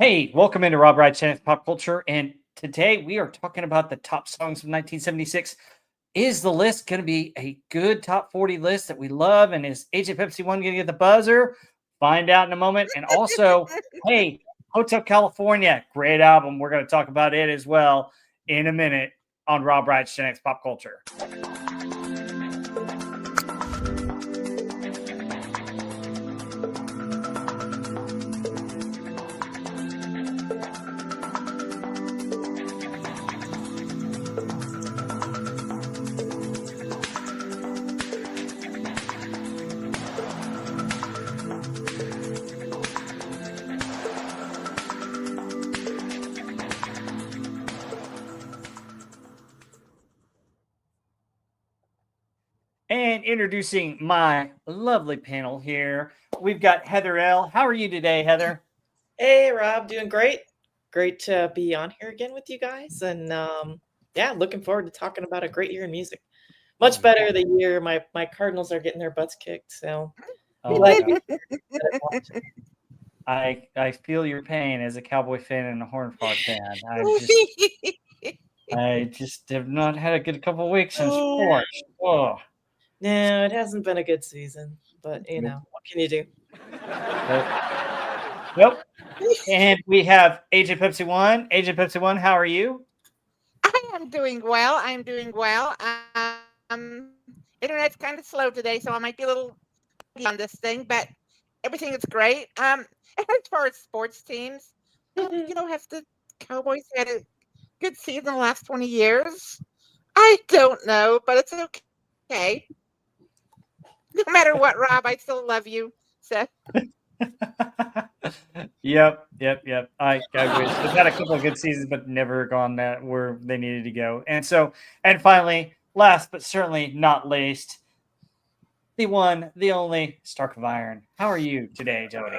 Hey, welcome into Rob Wright's Channel Pop Culture, and today we are talking about the top songs of 1976. Is the list going to be a good top 40 list that we love? And is AJ Pepsi One going to get the buzzer? Find out in a moment. And also, hey, Hotel California, great album. We're going to talk about it as well in a minute on Rob Wright's Channel Pop Culture. And introducing my lovely panel here, we've got Heather L. How are you today, Heather? Hey, Rob, doing great. Great to be on here again with you guys. And yeah, looking forward to talking about a great year in music. Much better the year my Cardinals are getting their butts kicked. So I feel your pain as a Cowboy fan and a Horned Frog fan. I just have not had a good couple of weeks in sports. Oh. No, it hasn't been a good season, but what can you do? Nope. And we have AJ Pepsi One. AJ Pepsi One, how are you? I am doing well. Internet's kind of slow today, so I might be a little on this thing, but everything is great. As far as sports teams, have the Cowboys had a good season the last 20 years? I don't know, but it's okay. No matter what, Rob, I still love you. So. Yep. I wish they've had a couple of good seasons, but never gone that where they needed to go. And finally, last but certainly not least, the one, the only Stark of Iron. How are you today, Jody?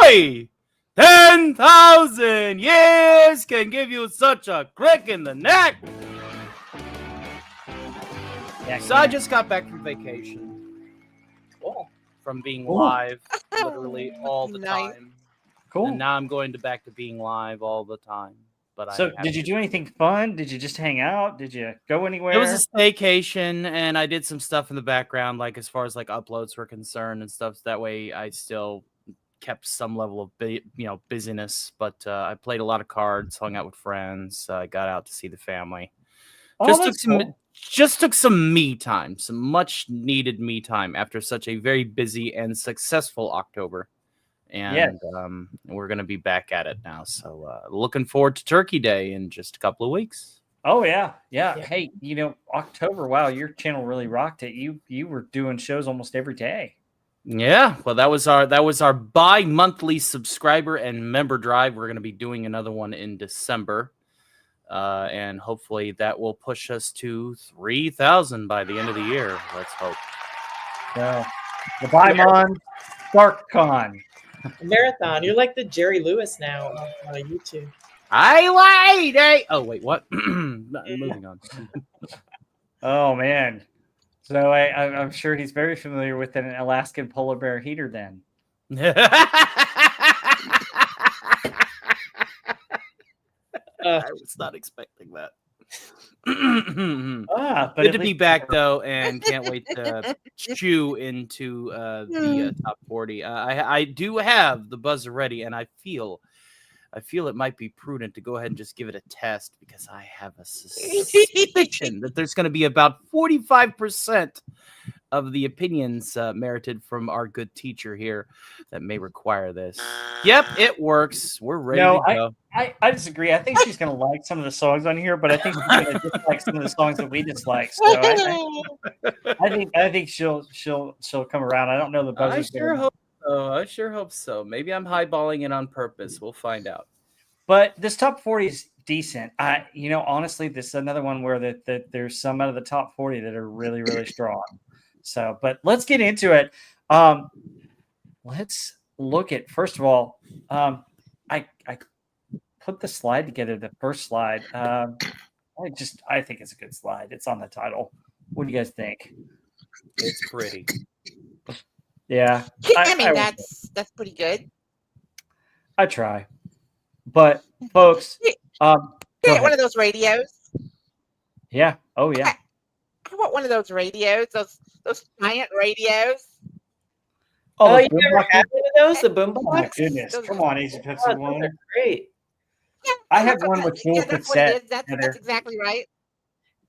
Oi! 10,000 years can give you such a crick in the neck. So I just got back from vacation. Cool. From being live literally all the time. Cool. And now I'm going back to being live all the time. But did you do anything fun? Did you just hang out? Did you go anywhere? It was a staycation, and I did some stuff in the background, like as far as like uploads were concerned and stuff. That way I still kept some level of busyness. But I played a lot of cards, hung out with friends, got out to see the family. Just took some me time, some much needed me time after such a very busy and successful October. And we're going to be back at it now. So looking forward to Turkey Day in just a couple of weeks. Oh, yeah. Hey, October, wow, your channel really rocked it. You were doing shows almost every day. Yeah, well, that was our bi-monthly subscriber and member drive. We're going to be doing another one in December. And hopefully that will push us to 3,000 by the end of the year. Let's hope. So, the Bimon StarkCon. Marathon. You're like the Jerry Lewis now on YouTube. Oh, wait, what? Moving on. Oh, man. So I'm sure he's very familiar with an Alaskan polar bear heater then. I was not expecting that. But good to be back though, and can't wait to chew into the top 40. I do have the buzzer ready, and I feel it might be prudent to go ahead and just give it a test because I have a suspicion that there's going to be about 45% of the opinions merited from our good teacher here that may require this. Yep, it works. We're ready to go. I disagree. I think she's going to like some of the songs on here, but I think she's going to dislike some of the songs that we dislike. So I think she'll come around. I don't know the buzzer. I sure hope so. Maybe I'm highballing it on purpose. We'll find out. But this top 40 is decent. Honestly, this is another one where that there's some out of the top 40 that are really, really strong. So, but let's get into it. Let's look at, first of all, I put the slide together, the first slide. I think it's a good slide. It's on the title. What do you guys think? It's pretty. Yeah. I mean, that's that's pretty good. I try. But folks, I go get ahead. one of those radios. Yeah. Oh yeah. I want one of those radios. Those giant radios. Oh, Oh, the you boom never box- had one of those? The boom Oh my box? goodness. Those- Come on, Agent Pepsi Oh, those One. are great. Yeah, I have that's one what- with full that's what it cassette. is. That's Heather. exactly right.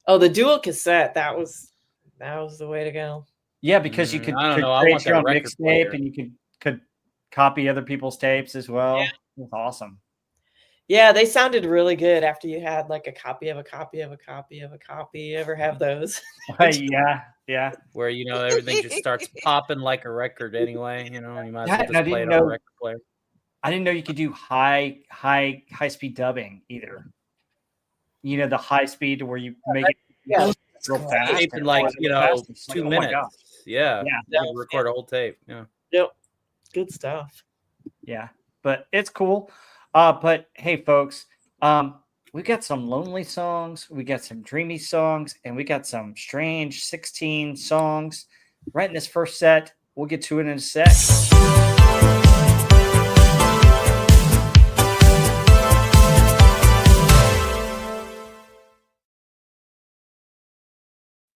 Oh, the dual cassette. That was the way to go. Yeah, because you could, I don't could know. I create want your that own record player. mixtape and you could copy other people's tapes as well. Yeah. It was awesome. Yeah, they sounded really good after you had like a copy of a copy of a copy of a copy. You ever have those? Yeah, yeah. Where everything just starts popping like a record anyway. You might as well That- just I play it didn't on a know- record player. I didn't know you could do high speed dubbing either. The high speed to where you make it Yeah. real fast. Tape in and like record it fast. It's like, 2 oh my minutes. gosh. Yeah, Yeah. you can record a whole tape. Yeah. Yep. Good stuff. Yeah, but it's cool. But hey, folks, we got some lonely songs, we got some dreamy songs, and we got some strange 16 songs right in this first set. We'll get to it in a sec.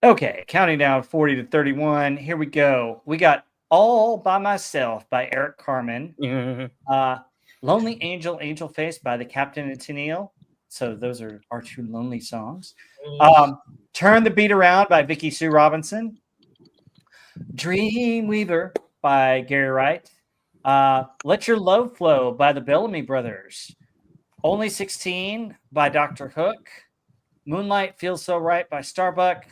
Okay, counting down 40 to 31. Here we go. We got All by Myself by Eric Carmen. Lonely Angel, Angel Face by the Captain and Tennille. So those are our two lonely songs. Turn the Beat Around by Vicky Sue Robinson. Dreamweaver by Gary Wright. Let Your Love Flow by the Bellamy Brothers. Only 16 by Dr. Hook. Moonlight Feels So Right by Starbuck.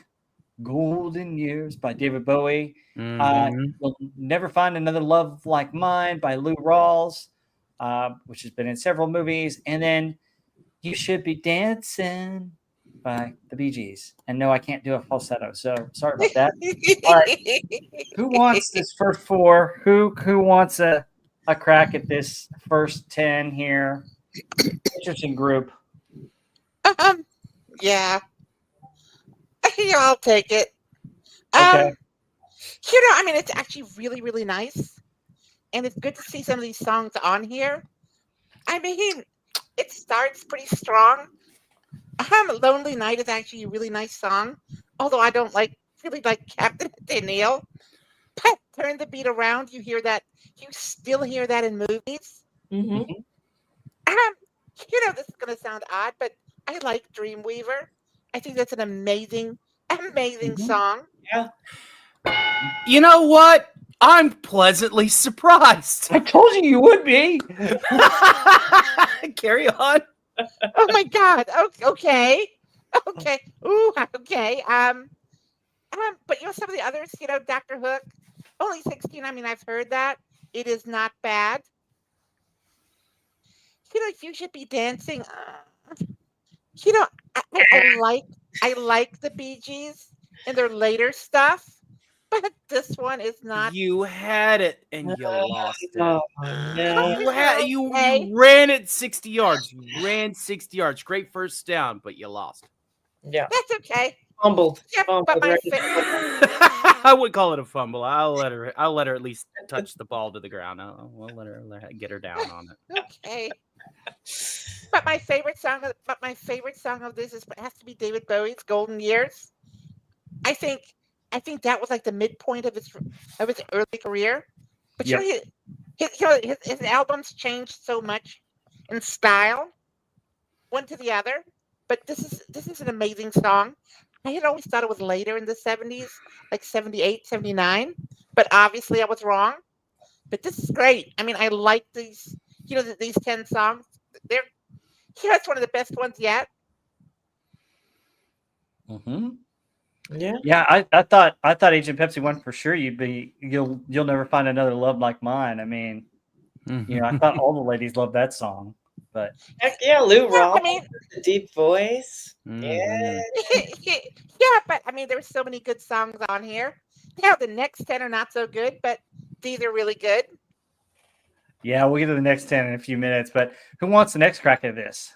Golden Years by David Bowie. You'll Never Find Another Love Like Mine by Lou Rawls, which has been in several movies. And then You Should Be Dancing by the Bee Gees. And no, I can't do a falsetto, so sorry about that. All right. Who wants this first four? Who wants a crack at this first 10 here? Interesting group. Yeah. Yeah, I'll take it. Okay. It's actually really, really nice. And it's good to see some of these songs on here. I mean, it starts pretty strong. Lonely Night is actually a really nice song. Although I don't really like Captain Tennille. But Turn the Beat Around, you still hear that in movies. Mm-hmm. This is going to sound odd, but I like Dreamweaver. I think that's an amazing song. Yeah. You know what? I'm pleasantly surprised. I told you would be. Carry on. Oh my God. Okay. Ooh, okay. But some of the others, Dr. Hook, Only 16. I mean, I've heard that. It is not bad. You Should Be Dancing. I like the Bee Gees and their later stuff, but this one is not. You had it and you lost it. Oh, no. You ran it 60 yards. You ran 60 yards. Great first down, but you lost. Yeah. That's okay. Fumbled. Yeah, but Fumbled, my right? I would call it a fumble. I'll let her at least touch the ball to the ground. We'll let her get her down on it. Okay. But my favorite song of this has to be David Bowie's Golden Years. I think that was like the midpoint of his early career. But Yep. his albums changed so much in style, one to the other. But this is an amazing song. I had always thought it was later in the 70s, like 78, 79. But obviously I was wrong. But this is great. I mean, I like these, these 10 songs. It's one of the best ones yet. Mm-hmm. Yeah. Yeah, I thought Agent Pepsi One for sure. You'll never find another love like mine. I mean, I thought all the ladies loved that song, but Heck yeah, Lou Rawls. I mean, the deep voice. Mhm. yeah, but I mean, there's so many good songs on here. Now the next 10 are not so good, but these are really good. yeah, we'll get to the next 10 in a few minutes. But who wants the next crack at this?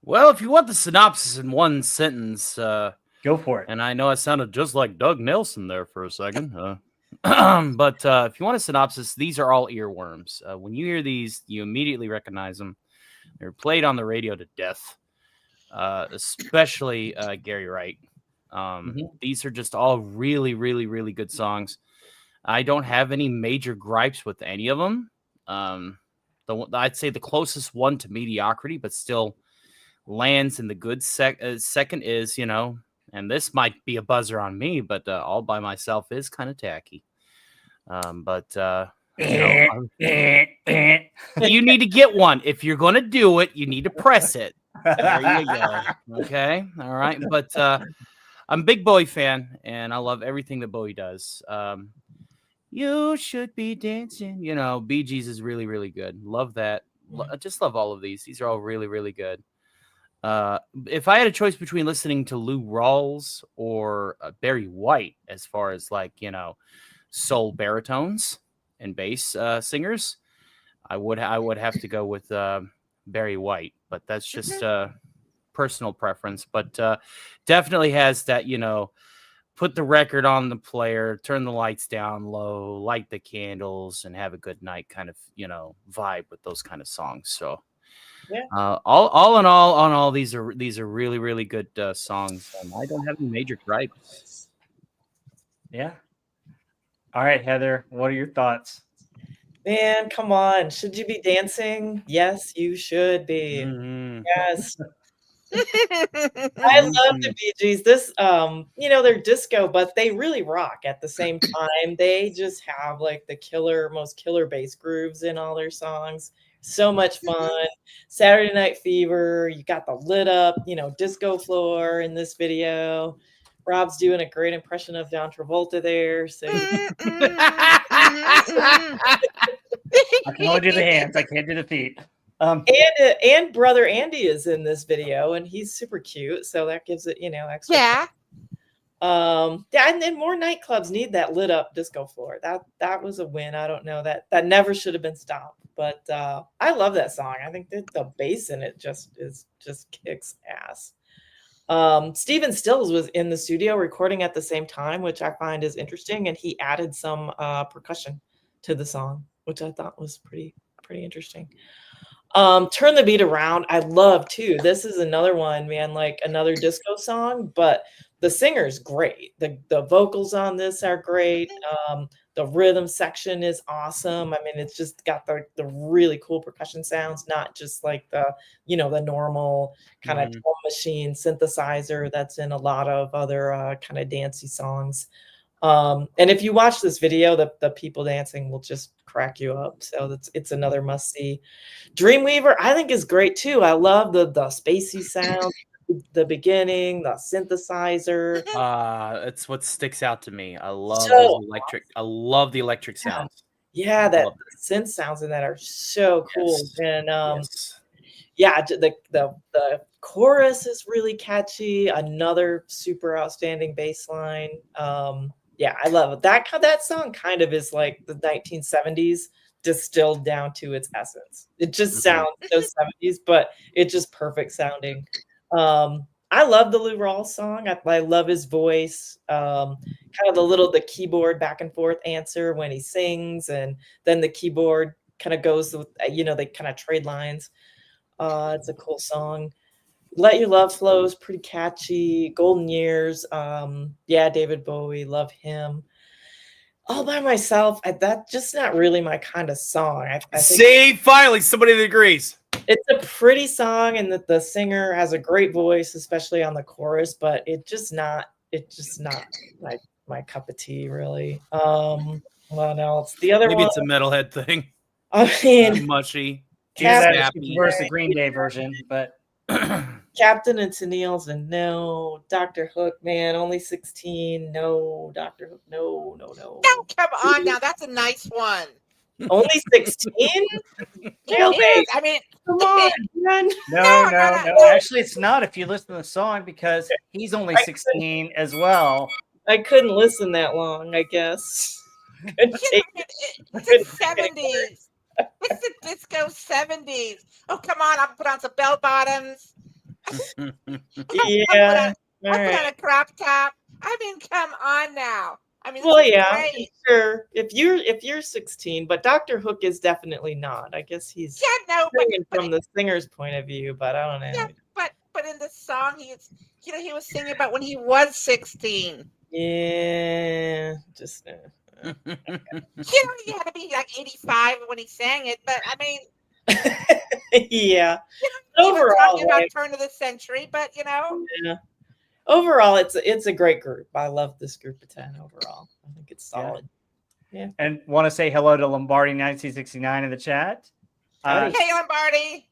Well, if you want the synopsis in one sentence, Go for it. and I know I sounded just like Doug Nelson there for a second. But if you want a synopsis, these are all earworms. When you hear these, you immediately recognize them. They're played on the radio to death, especially Gary Wright. These are just all really, really, really good songs. I don't have any major gripes with any of them. I'd say the closest one to mediocrity, but still lands in the good second is, and this might be a buzzer on me, but All By Myself is kind of tacky. You need to get one. If you're going to do it, you need to press it. There you go. Okay. All right. But I'm a big Bowie fan, and I love everything that Bowie does. You should be dancing. Bee Gees is really, really good. Love that. I just love all of these. These are all really, really good. If I had a choice between listening to Lou Rawls or Barry White, as far as soul baritones and bass singers, I would have to go with Barry White, but that's just personal preference. But definitely has that, put the record on the player, turn the lights down low, light the candles, and have a good night kind of, vibe with those kind of songs. So all in all, these are really, really good songs. I don't have any major gripes. Yeah. All right, Heather, what are your thoughts? Man, come on. Should you be dancing? Yes, you should be. Yes. I love the Bee Gees. This, they're disco, but they really rock at the same time. They just have the most killer bass grooves in all their songs. So much fun. Saturday Night Fever. You got the lit up, disco floor in this video. Rob's doing a great impression of John Travolta there. So I can only do the hands. I can't do the feet. And brother Andy is in this video, and he's super cute. So that gives it, extra. Yeah. And then more nightclubs need that lit up disco floor. That was a win. I don't know, that never should have been stopped. But I love that song. I think that the bass in it just kicks ass. Steven Stills was in the studio recording at the same time, which I find is interesting, and he added some percussion to the song, which I thought was pretty interesting. Turn the Beat Around, I love too. This is another one, man, another disco song, but the singer's great. The vocals on this are great. The rhythm section is awesome. I mean, it's just got the really cool percussion sounds, not just the normal kind of drum machine synthesizer that's in a lot of other kind of dancey songs. And if you watch this video, the people dancing will just crack you up. So it's another must see. Dreamweaver, I think, is great too. I love the spacey sound. The beginning, the synthesizer. It's what sticks out to me. I love those electric. I love the electric sounds. Yeah, the synth sounds in that are so cool. Yes. And the chorus is really catchy. Another super outstanding bass line. I love it. That song kind of is like the 1970s distilled down to its essence. It just sounds so 70s, but it's just perfect sounding. I love the Lou Rawls song. I love his voice. Kind of the keyboard back and forth answer when he sings, and then the keyboard kind of goes with, they kind of trade lines. It's a cool song. Let Your Love Flow is pretty catchy. Golden Years. David Bowie, love him. All By Myself, that's just not really my kind of song. I think See, finally, somebody that agrees. It's a pretty song, and the singer has a great voice, especially on the chorus, but it's just not like my cup of tea, really. What else? The other Maybe one, it's a metalhead thing. I mean, Mushy. Versus the Green Day version, but Captain and Tennille's, and no. Dr. Hook, man, only 16. No, Dr. Hook, no. Oh, come on now. That's a nice one. Only 16? Jailbait. I mean, Come on, man. No. Actually, it's not if you listen to the song, because he's only 16 as well. I couldn't listen that long, I guess. it's the 70s. It's the disco 70s. Oh, come on. I'll put on some bell bottoms. Yeah. I'll put on a crop top. I mean, come on now. I mean, Well, this is yeah, great. sure. If you're 16, but Dr. Hook is definitely not. I guess he's Yeah, no, singing from the singer's point of view, but I don't yeah, know. but in the song, he was singing about when he was 16. Yeah, just He had to be like 85 when he sang it, but I mean, yeah. he was Overall, talking about like, turn of the century, but yeah. Overall, it's a great group. I love this group of 10 overall. I think it's solid. Yeah. And want to say hello to Lombardi 1969 in the chat. Howdy. hey, Lombardi.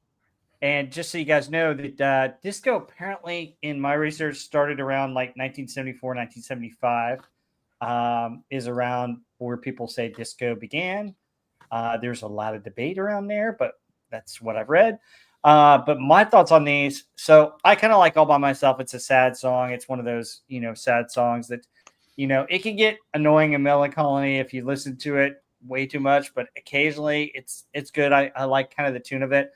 And just so you guys know that disco apparently in my research started around like 1974, 1975 is around where people say disco began. There's a lot of debate around there, but that's what I've read. But my thoughts on these. So I kind of like All By Myself. It's a sad song. It's one of those, sad songs that, it can get annoying and melancholy if you listen to it way too much, but occasionally it's good. I like kind of the tune of it.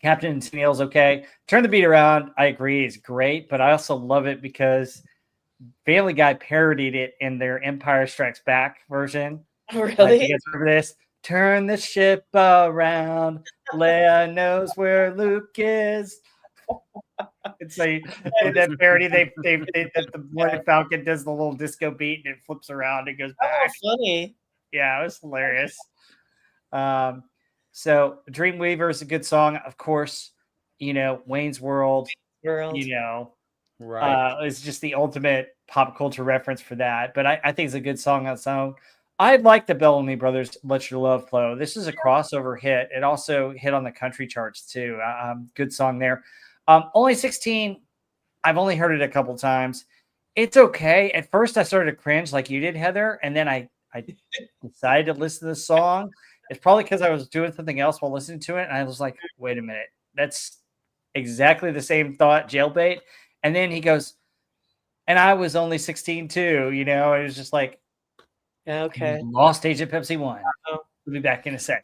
Captain Tennille's okay. Turn the Beat Around, I agree, is great, but I also love it because Family Guy parodied it in their Empire Strikes Back version. Really? You guys remember this? Turn the ship around. Leia knows where Luke is. It's in that parody. They that the Millennium Falcon does the little disco beat and it flips around and goes back. Oh, funny. Yeah, it was hilarious. So Dreamweaver is a good song, of course. Wayne's World. Right. Is just the ultimate pop culture reference for that. But I think it's a good song on its own. I like the Bellamy Brothers "Let Your Love Flow." This is a crossover hit. It also hit on the country charts too. Good song there. Only 16. I've only heard it a couple times. It's okay. At first, I started to cringe like you did, Heather, and then I decided to listen to the song. It's probably because I was doing something else while listening to it, and I was like, "Wait a minute, that's exactly the same thought." Jailbait, and then he goes, "And I was only 16 too." It was just like, Okay. lost Agent Pepsi 1. Oh. We'll be back in a sec.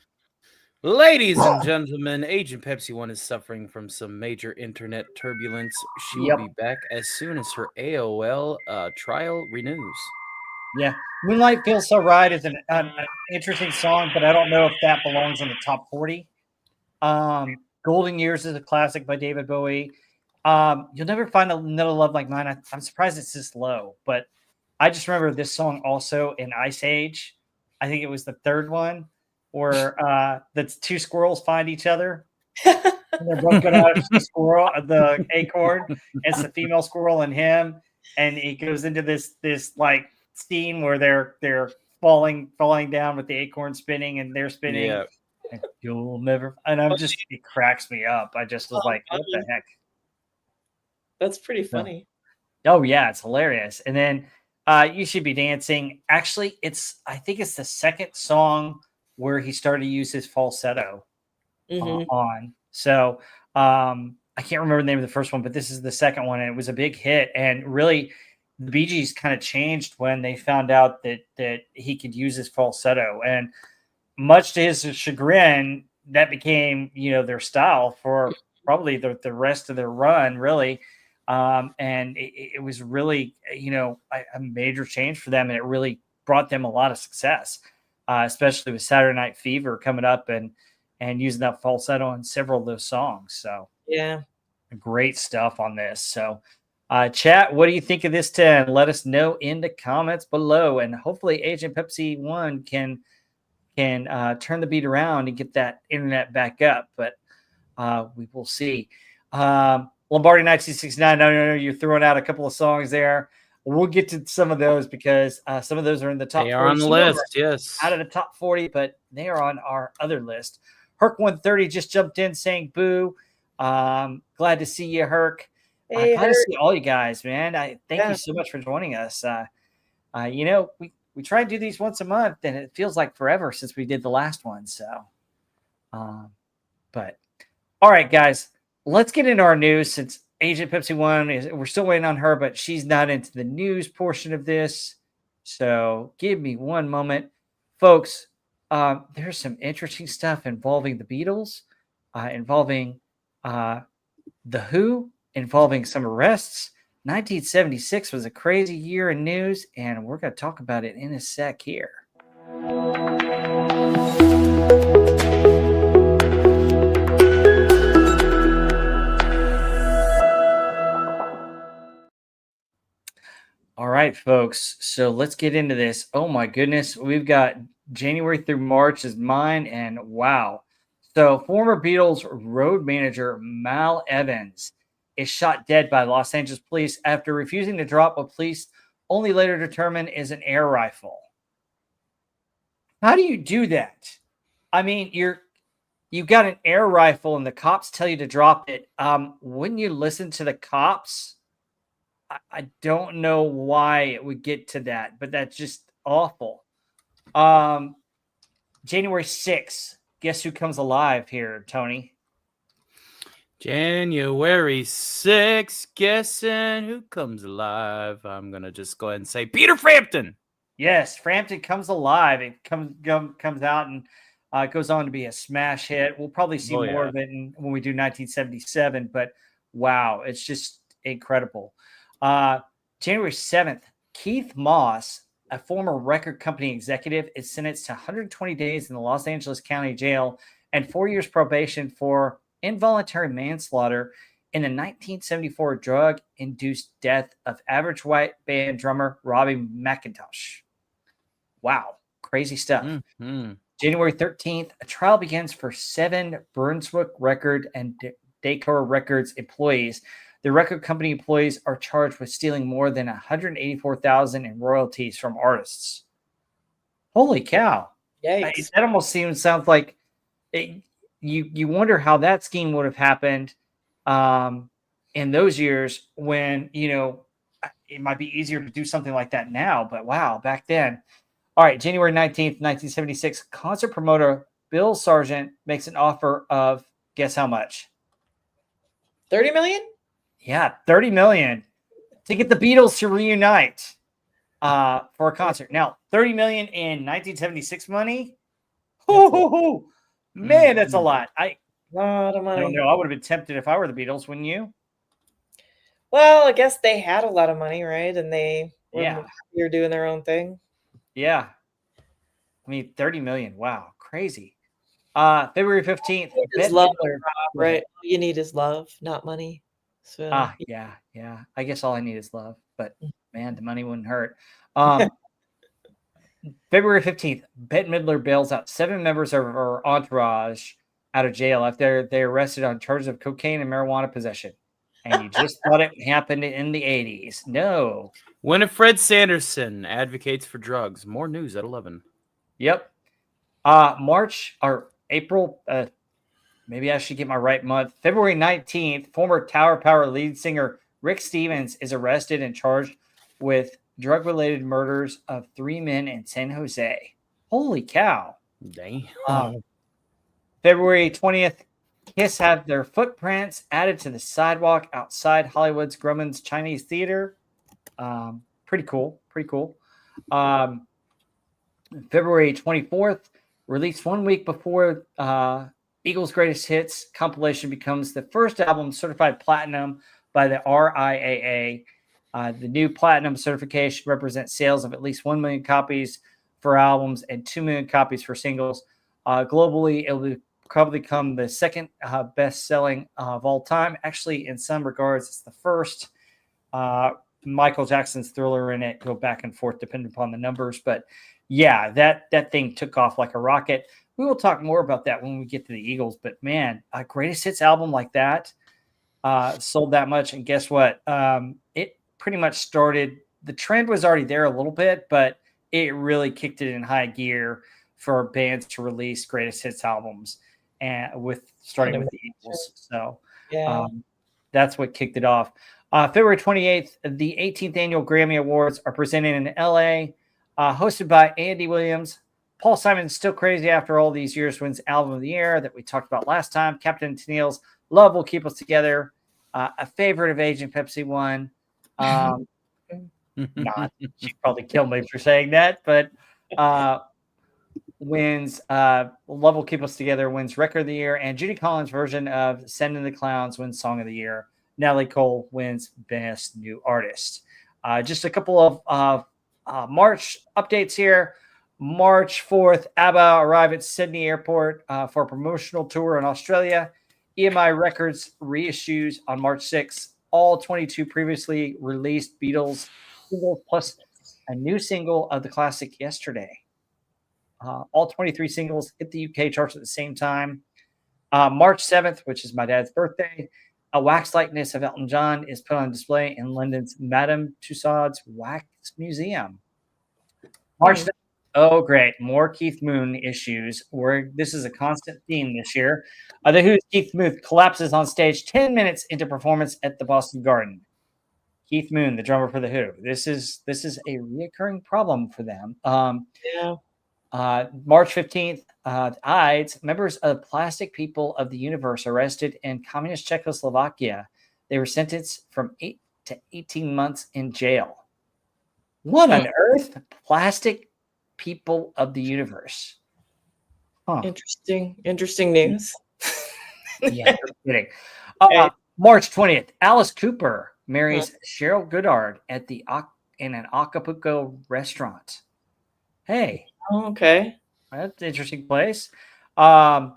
Ladies and gentlemen, Agent Pepsi 1 is suffering from some major internet turbulence. She will be back as soon as her AOL trial renews. Yeah. Moonlight Feels So Right is an interesting song, but I don't know if that belongs in the top 40. Golden Years is a classic by David Bowie. You'll Never Find Another Love Like Mine. I'm surprised it's this low, but I just remember this song also in Ice Age. I think it was the third one where the two squirrels find each other. And they're both going out of the acorn. It's the female squirrel and him. And he goes into this like scene where they're falling down with the acorn spinning and they're spinning. Yeah. And you'll never, and it cracks me up. I just was like, what the heck? That's pretty funny. Oh yeah, it's hilarious. And then You Should Be Dancing. Actually, I think it's the second song where he started to use his falsetto on. So I can't remember the name of the first one, but this is the second one, and it was a big hit. And really, the Bee Gees kind of changed when they found out that he could use his falsetto, and much to his chagrin, that became their style for probably the rest of their run, really. And it was really a major change for them, and it really brought them a lot of success, especially with Saturday Night Fever coming up and using that falsetto on several of those songs. So yeah, great stuff on this. So chat, what do you think of this 10? Let us know in the comments below, and hopefully Agent Pepsi 1 can turn the beat around and get that internet back up, but we will see. Lombardi 1969. No, you're throwing out a couple of songs there. We'll get to some of those because some of those are in the top 40. They are on the list, yes. Out of the top 40, but they are on our other list. Herc 130 just jumped in saying boo. Glad to see you, Herc. Hey, glad to see all you guys, man. Thank you so much for joining us. We try and do these once a month, and it feels like forever since we did the last one. So, but all right, guys, let's get into our news since Agent Pepsi 1 we're still waiting on her, but she's not into the news portion of this. So give me one moment, folks. There's some interesting stuff involving the Beatles, involving The Who, involving some arrests. 1976 was a crazy year in news, and we're going to talk about it in a sec here. All right, folks. So let's get into this. Oh my goodness. We've got January through March is mine, and wow. So former Beatles road manager Mal Evans is shot dead by Los Angeles police after refusing to drop what police only later determined is an air rifle. How do you do that? I mean, you've got an air rifle and the cops tell you to drop it. Wouldn't you listen to the cops? I don't know why it would get to that, but that's just awful. January 6th. Guess who comes alive here, Tony? January 6th. Guessing who comes alive? I'm going to just go ahead and say Peter Frampton. Yes, Frampton comes alive. It comes out and goes on to be a smash hit. We'll probably see more of it when we do 1977, but wow, it's just incredible. January 7th, Keith Moss, a former record company executive, is sentenced to 120 days in the Los Angeles County Jail and 4 years probation for involuntary manslaughter in the 1974 drug-induced death of Average White Band drummer Robbie McIntosh. Wow, crazy stuff. Mm-hmm. January 13th, a trial begins for 7 Brunswick Record and Decor Records employees. The record company employees are charged with stealing more than $184,000 in royalties from artists. Holy cow! Yikes. That almost sounds like you wonder how that scheme would have happened in those years when it might be easier to do something like that now. But wow, back then. All right, January 19th, 1976, concert promoter Bill Sargent makes an offer of guess how much? 30 million? Yeah, 30 million to get the Beatles to reunite for a concert. Now, 30 million in 1976 money. Man, that's a lot. A lot of money. I don't know. I would have been tempted if I were the Beatles, wouldn't you? Well, I guess they had a lot of money, right? And they Yeah. were doing their own thing. Yeah. I mean, 30 million. Wow. Crazy. February 15th. Is love, right? All you need is love, not money. So yeah. I guess all I need is love, but man, the money wouldn't hurt. February 15th, Bette Midler bails out 7 members of her entourage out of jail after they're arrested on charges of cocaine and marijuana possession. And you just thought it happened in the 80s. No. Winifred Sanderson advocates for drugs. More news at 11. Yep. March or April, maybe I should get my right month. February 19th, former Tower Power lead singer Rick Stevens is arrested and charged with drug-related murders of 3 men in San Jose. Holy cow. Dang. February 20th, Kiss have their footprints added to the sidewalk outside Hollywood's Grauman's Chinese Theater. Pretty cool. February 24th, released 1 week before Eagles' Greatest Hits compilation becomes the first album certified platinum by the RIAA. The new platinum certification represents sales of at least 1 million copies for albums and 2 million copies for singles. Globally, it will probably become the second best-selling of all time. Actually, in some regards, it's the first. Michael Jackson's Thriller and it go back and forth depending upon the numbers. But yeah, that thing took off like a rocket. We will talk more about that when we get to the Eagles. But man, a greatest hits album like that sold that much. And guess what? It pretty much started. The trend was already there a little bit, but it really kicked it in high gear for bands to release greatest hits albums, and starting with the Eagles. So that's what kicked it off. February 28th, the 18th annual Grammy Awards are presented in LA, hosted by Andy Williams. Paul Simon's Still Crazy After All These Years wins Album of the Year that we talked about last time. Captain Tennille's Love Will Keep Us Together, a favorite of Agent Pepsi won. She'd probably kill me for saying that, but wins Love Will Keep Us Together, wins Record of the Year, and Judy Collins' version of Send in the Clowns wins Song of the Year. Natalie Cole wins Best New Artist. Just a couple of March updates here. March 4th, ABBA arrive at Sydney Airport for a promotional tour in Australia. EMI Records reissues on March 6th all 22 previously released Beatles singles plus a new single of the classic Yesterday. All 23 singles hit the UK charts at the same time. March 7th, which is my dad's birthday, a wax likeness of Elton John is put on display in London's Madame Tussauds Wax Museum. March 7th, oh, great. More Keith Moon issues. This is a constant theme this year. The Who's Keith Moon collapses on stage 10 minutes into performance at the Boston Garden. Keith Moon, the drummer for The Who. This is a reoccurring problem for them. March 15th, Ides, members of Plastic People of the Universe arrested in communist Czechoslovakia. They were sentenced from 8 to 18 months in jail. What on earth? Plastic People of the Universe. Huh. Interesting news. Yeah, no kidding. March 20th, Alice Cooper marries Cheryl Goddard in an Acapulco restaurant. Hey. Oh, okay. That's an interesting place. March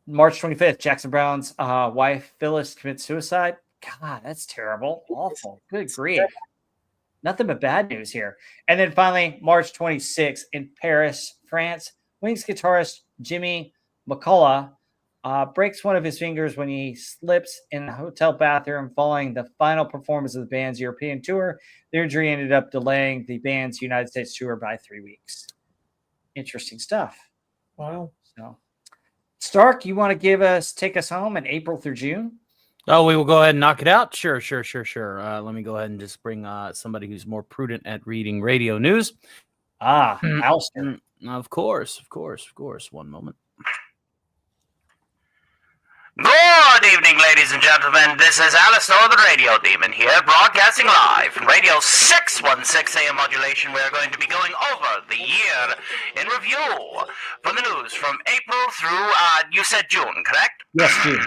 25th, Jackson Brown's wife, Phyllis, commits suicide. God, that's terrible. Awful. Good grief. Nothing but bad news here. And then finally, March 26th in Paris, France, Wings guitarist Jimmy McCullough breaks one of his fingers when he slips in a hotel bathroom following the final performance of the band's European tour. The injury ended up delaying the band's United States tour by 3 weeks. Interesting stuff. Wow. So, Stark, you want to take us home in April through June? Oh, we will go ahead and knock it out. Sure. Let me go ahead and just bring somebody who's more prudent at reading radio news. Alistair. Of course. One moment. Good evening, ladies and gentlemen. This is Alistair the Radio Demon here, broadcasting live from Radio 616 AM modulation. We are going to be going over the year in review for the news from April through, you said June, correct? Yes, June.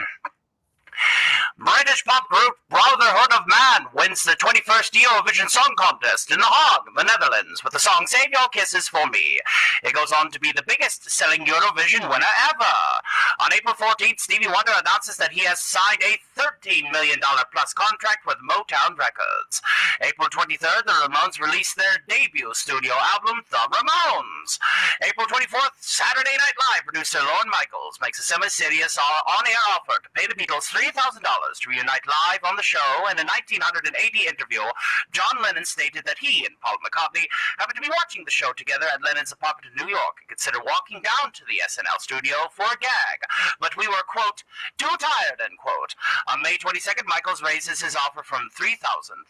British pop group Brotherhood of Man wins the 21st Eurovision Song Contest in The Hague, the Netherlands, with the song Save Your Kisses for Me. It goes on to be the biggest-selling Eurovision winner ever. On April 14th, Stevie Wonder announces that he has signed a $13 million plus contract with Motown Records. April 23rd, the Ramones released their debut studio album, The Ramones. April 24th, Saturday Night Live producer Lorne Michaels makes a semi-serious on-air offer to pay the Beatles $3,000 to reunite live on the show. In a 1980 interview, John Lennon stated that he and Paul McCartney happened to be watching the show together at Lennon's apartment in New York and considered walking down to the SNL studio for a gag. But we were, quote, too tired, end quote. On May 22nd, Michaels raises his offer from $3,000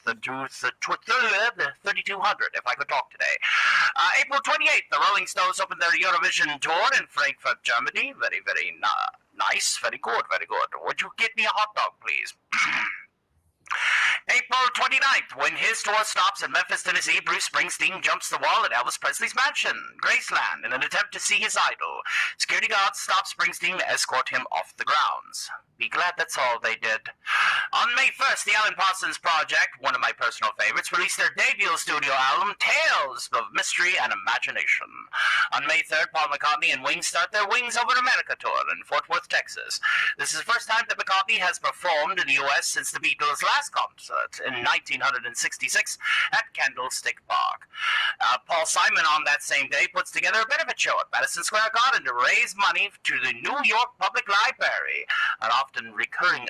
to $3,200, if I could talk today. April 28th, the Rolling Stones opened their Eurovision tour in Frankfurt, Germany. Very, very nice. Very good, very good. Would you get me a hot dog, please? April 29th, when his tour stops in Memphis, Tennessee, Bruce Springsteen jumps the wall at Elvis Presley's mansion, Graceland, in an attempt to see his idol. Security guards stop Springsteen to escort him off the grounds. Be glad that's all they did. On May 1st, the Alan Parsons Project, one of my personal favorites, released their debut studio album, Tales of Mystery and Imagination. On May 3rd, Paul McCartney and Wings start their Wings Over America tour in Fort Worth, Texas. This is the first time that McCartney has performed in the U.S. since the Beatles' last concert in 1966 at Candlestick Park. Paul Simon on that same day puts together a benefit show at Madison Square Garden to raise money to the New York Public Library, an often recurring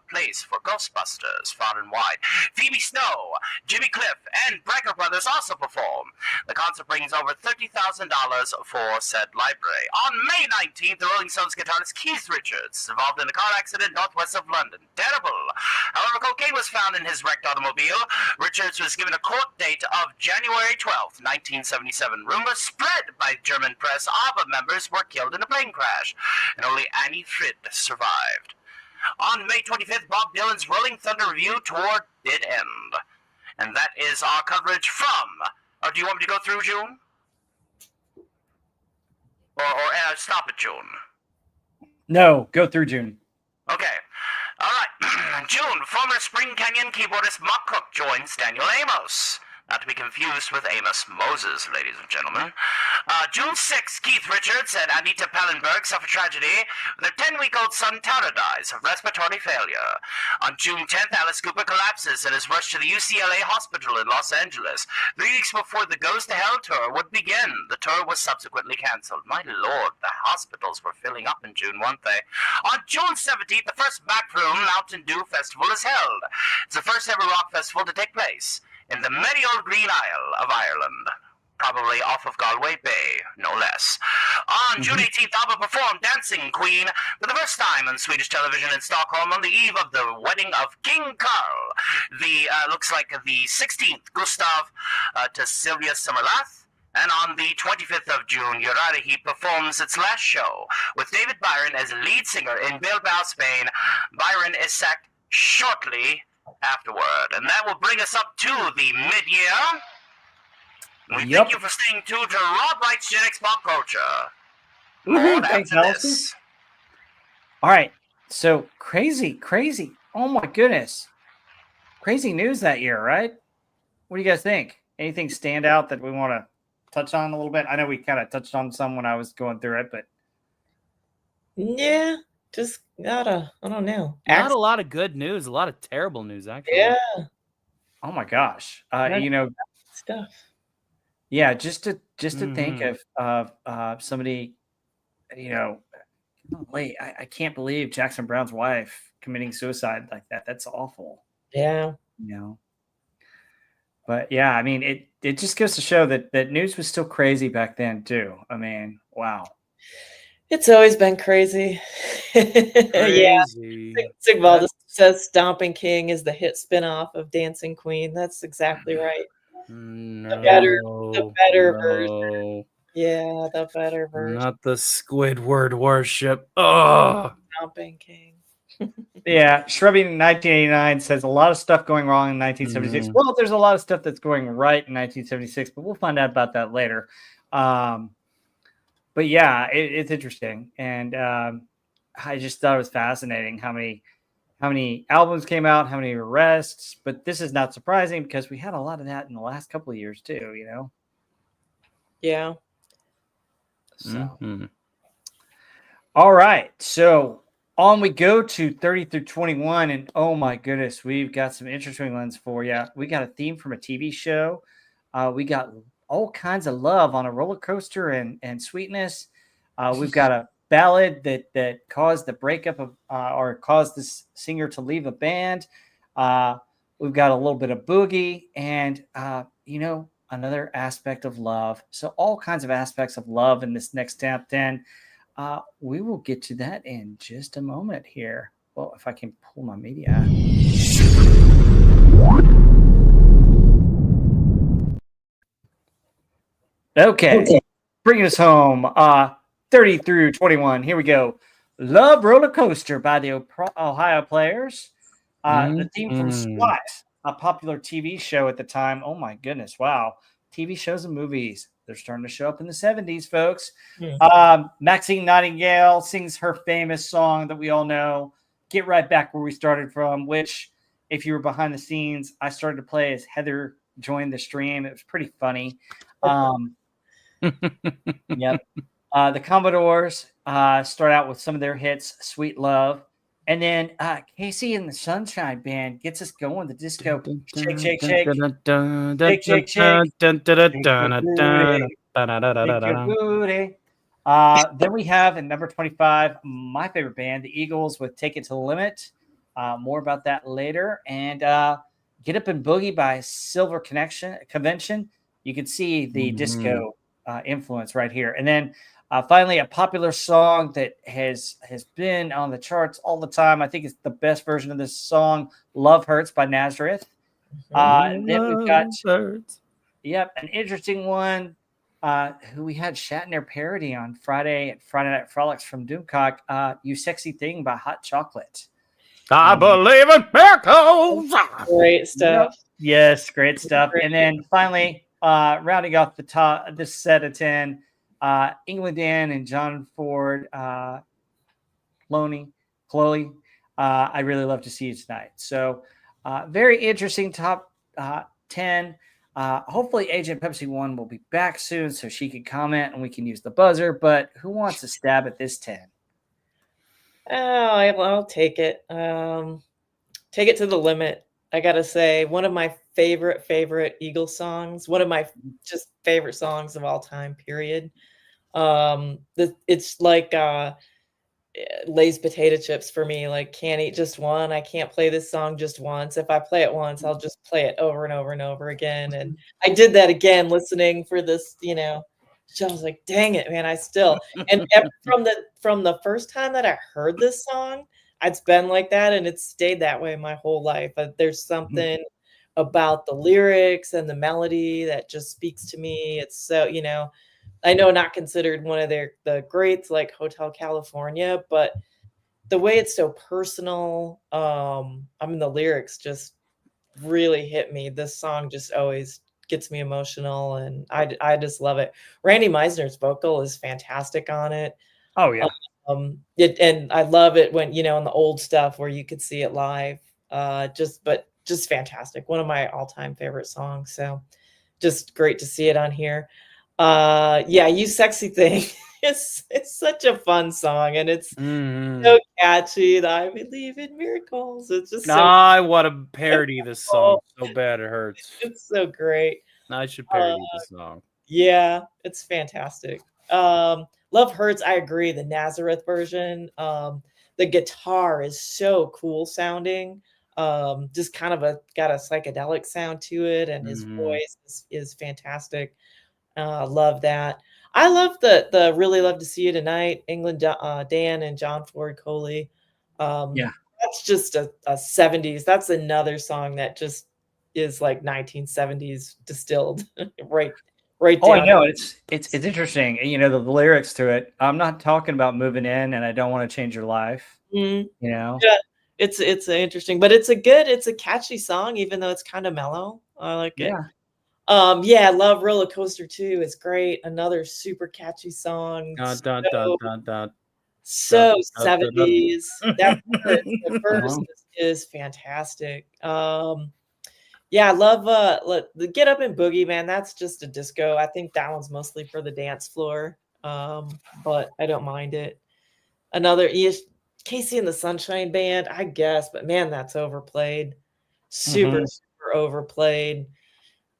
place for Ghostbusters far and wide. Phoebe Snow, Jimmy Cliff, and Brecker Brothers also perform. The concert brings over $30,000 for said library. On May 19th, the Rolling Stones guitarist Keith Richards is involved in a car accident northwest of London. Terrible. However, cocaine was found in his wrecked automobile. Richards was given a court date of January 12th, 1977. Rumors spread by German press ABBA members were killed in a plane crash, and only Annie Fried survived. On May 25th, Bob Dylan's Rolling Thunder Review tour did end. And that is our coverage from, or do you want me to go through June? Or stop at June? No, go through June. Okay. All right. June, former Spring Canyon keyboardist Mark Cook joins Daniel Amos. Not to be confused with Amos Moses, ladies and gentlemen. June 6th, Keith Richards and Anita Pallenberg suffer tragedy. Their 10-week-old son Tara dies of respiratory failure. On June 10th, Alice Cooper collapses and is rushed to the UCLA hospital in Los Angeles. 3 weeks before the Goes to Hell tour would begin, the tour was subsequently canceled. My lord, the hospitals were filling up in June, weren't they? On June 17th, the first Backroom Mountain Dew Festival is held. It's the first ever rock festival to take place in the merry old Green Isle of Ireland, probably off of Galway Bay, no less. On June 18th, ABBA performed Dancing Queen for the first time on Swedish television in Stockholm on the eve of the wedding of King Carl. Looks like the 16th, Gustav to Sylvia Summerlath. And on the 25th of June, Uriah performs its last show with David Byron as lead singer in Bilbao, Spain. Byron is sacked shortly afterward, and that will bring us up to the mid-year. We thank you for staying tuned to Rob Wright's Gen X Pop Culture. Thanks, Allison. All right, so crazy. Oh my goodness, crazy news that year, right? What do you guys think? Anything stand out that we want to touch on a little bit? I know we kind of touched on some when I was going through it, but yeah. Just I don't know. Not a lot of good news, a lot of terrible news, actually. Yeah. Oh my gosh. Stuff. Yeah, just to think of somebody, wait, I can't believe Jackson Brown's wife committing suicide like that. That's awful. Yeah. But yeah, I mean, it just goes to show that news was still crazy back then too. I mean, wow. It's always been crazy. Yeah. Sigvalda says Stomping King is the hit spinoff of Dancing Queen. That's exactly right. The better version. Yeah, the better version. Not the Squidward worship. Oh, Stomping King. Yeah, Shrubby in 1989 says a lot of stuff going wrong in 1976. Well, there's a lot of stuff that's going right in 1976, but we'll find out about that later. But yeah, it's interesting, and I just thought it was fascinating how many albums came out, how many arrests. But this is not surprising because we had a lot of that in the last couple of years too. Yeah. So, all right, so on we go to 30 through 21, and oh my goodness, we've got some interesting ones for you. We got a theme from a TV show. We got all kinds of love on a roller coaster and sweetness. We've got a ballad that caused the breakup of or caused this singer to leave a band. We've got a little bit of boogie and another aspect of love. So all kinds of aspects of love in this next top 10. We will get to that in just a moment here. Well, if I can pull my media. Okay. Bringing us home. 30 through 21. Here we go. Love Roller Coaster by the Ohio Players. The theme from SWAT, a popular TV show at the time. Oh my goodness. Wow. TV shows and movies. They're starting to show up in the 70s, folks. Maxine Nightingale sings her famous song that we all know, Get Right Back Where We Started From, which, if you were behind the scenes, I started to play as Heather joined the stream. It was pretty funny. Yep. The Commodores start out with some of their hits, Sweet Love. And then Casey and the Sunshine Band gets us going. The disco. Shake, shake, shake. Shake, shake, shake. Then we have in number 25, my favorite band, the Eagles, with Take It to the Limit. More about that later. And Get Up and Boogie by Silver Convention. You can see the disco influence right here. And then finally, a popular song that has been on the charts all the time. I think it's the best version of this song, Love Hurts by Nazareth. And then we've got an interesting one who we had Shatner parody on Friday Night Frolics from Doomcock, You Sexy Thing by Hot Chocolate. I believe in miracles. Great stuff. Yes, great stuff. And then finally, rounding off the top, this set of 10, England Dan and John Ford, Chloe, I really love to see you tonight. So very interesting top 10. Hopefully Agent Pepsi 1 will be back soon so she can comment and we can use the buzzer. But who wants to stab at this 10? Oh, I'll take it. Take it to the limit. I gotta say, one of my favorite Eagles songs, one of my just favorite songs of all time, period. It's like Lay's potato chips for me. Like, can't eat just one. I can't play this song just once. If I play it once, I'll just play it over and over and over again. And I did that again listening for this, show. I was like, dang it, man, I still and from the first time that I heard this song, it's been like that and it's stayed that way my whole life. There's something about the lyrics and the melody that just speaks to me. It's so, I know not considered one of the greats like Hotel California, but the way it's so personal, the lyrics just really hit me. This song just always gets me emotional, and I just love it. Randy Meisner's vocal is fantastic on it. Oh yeah. And I love it when in the old stuff where you could see it live. Just fantastic. One of my all-time favorite songs. So just great to see it on here. Yeah, You Sexy Thing. It's such a fun song, and it's so catchy. That I believe in miracles. It's just I want to parody this song so bad it hurts. It's so great. I should parody this song. Yeah, it's fantastic. Love Hurts. I agree. The Nazareth version. The guitar is so cool sounding. Just kind of got a psychedelic sound to it, and his voice is fantastic. Love that. I love the Really Love to See You Tonight, England Dan and John Ford Coley. Yeah. That's just a 70s. That's another song that just is like 1970s distilled right down. Oh, I know. It's interesting. The lyrics to it. I'm not talking about moving in and I don't want to change your life. Yeah, it's interesting, but it's a catchy song, even though it's kind of mellow. I like it. Yeah, I love Roller Coaster too. It's great. Another super catchy song. So 70s. That the verse is fantastic. Yeah, I love the Get Up and Boogie, man. That's just a disco. I think that one's mostly for the dance floor. But I don't mind it. Another Casey and the Sunshine Band, I guess, but man, that's overplayed. Super overplayed.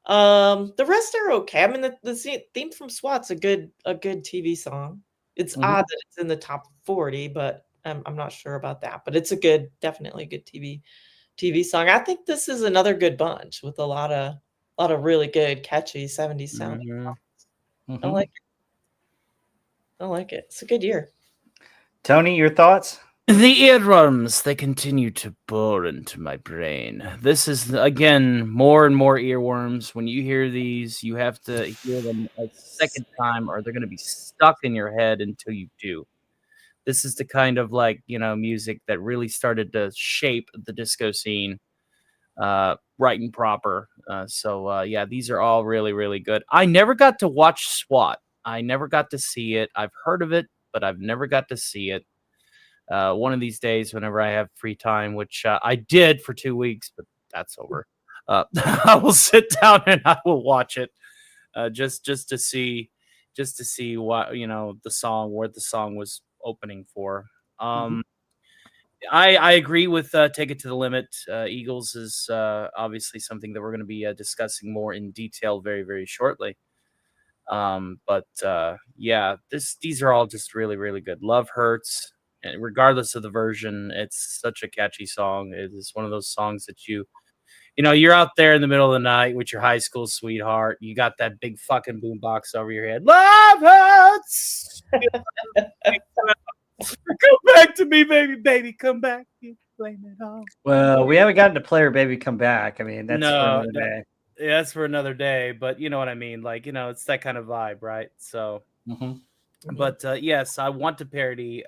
The rest are okay. I mean, the theme from SWAT's a good TV song. It's odd that it's in the top 40, but I'm not sure about that. But it's definitely a good TV song. I think this is another good bunch with a lot of really good, catchy 70s sounding songs. I like it. It's a good year. Tony, your thoughts? The earworms, they continue to bore into my brain. This is, again, more and more earworms. When you hear these, you have to hear them a second time or they're going to be stuck in your head until you do. This is the kind of music that really started to shape the disco scene right and proper. Yeah, these are all really, really good. I never got to watch SWAT. I never got to see it. I've heard of it, but I've never got to see it. One of these days, whenever I have free time, which I did for 2 weeks, but that's over. I will sit down and I will watch it, just to see what the song, where the song was opening for. I agree with Take It to the Limit. Eagles is obviously something that we're going to be discussing more in detail very, very shortly. Yeah, these are all just really, really good. Love Hurts. And regardless of the version, it's such a catchy song. It is one of those songs that you're out there in the middle of the night with your high school sweetheart. You got that big fucking boombox over your head. Love hurts. Come back to me, baby, come back. You blame it all. Well, we haven't gotten to Player Baby Come Back. I mean, that's for another day. Yeah, that's for another day. But you know what I mean? It's that kind of vibe, right? So. But yes, I want to parody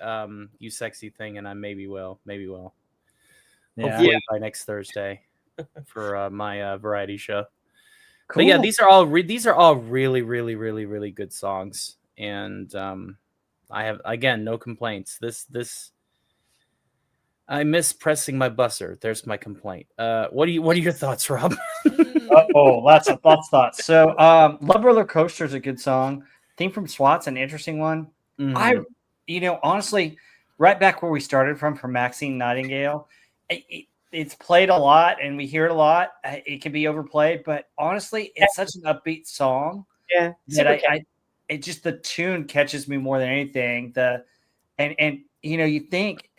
You Sexy Thing, and I maybe will. Yeah. Hopefully by next Thursday for my variety show. Cool. But yeah, these are all really, really, really, really good songs, and I have, again, no complaints. I miss pressing my buzzer. There's my complaint. What are your thoughts, Rob? Oh, lots of thoughts. So, Love Roller Coaster is a good song. Theme from SWAT's an interesting one. Mhm. Honestly, right back where we started from Maxine Nightingale, it's played a lot and we hear it a lot. It can be overplayed, but honestly, it's such an upbeat song Yeah, that it just the tune catches me more than anything. And you think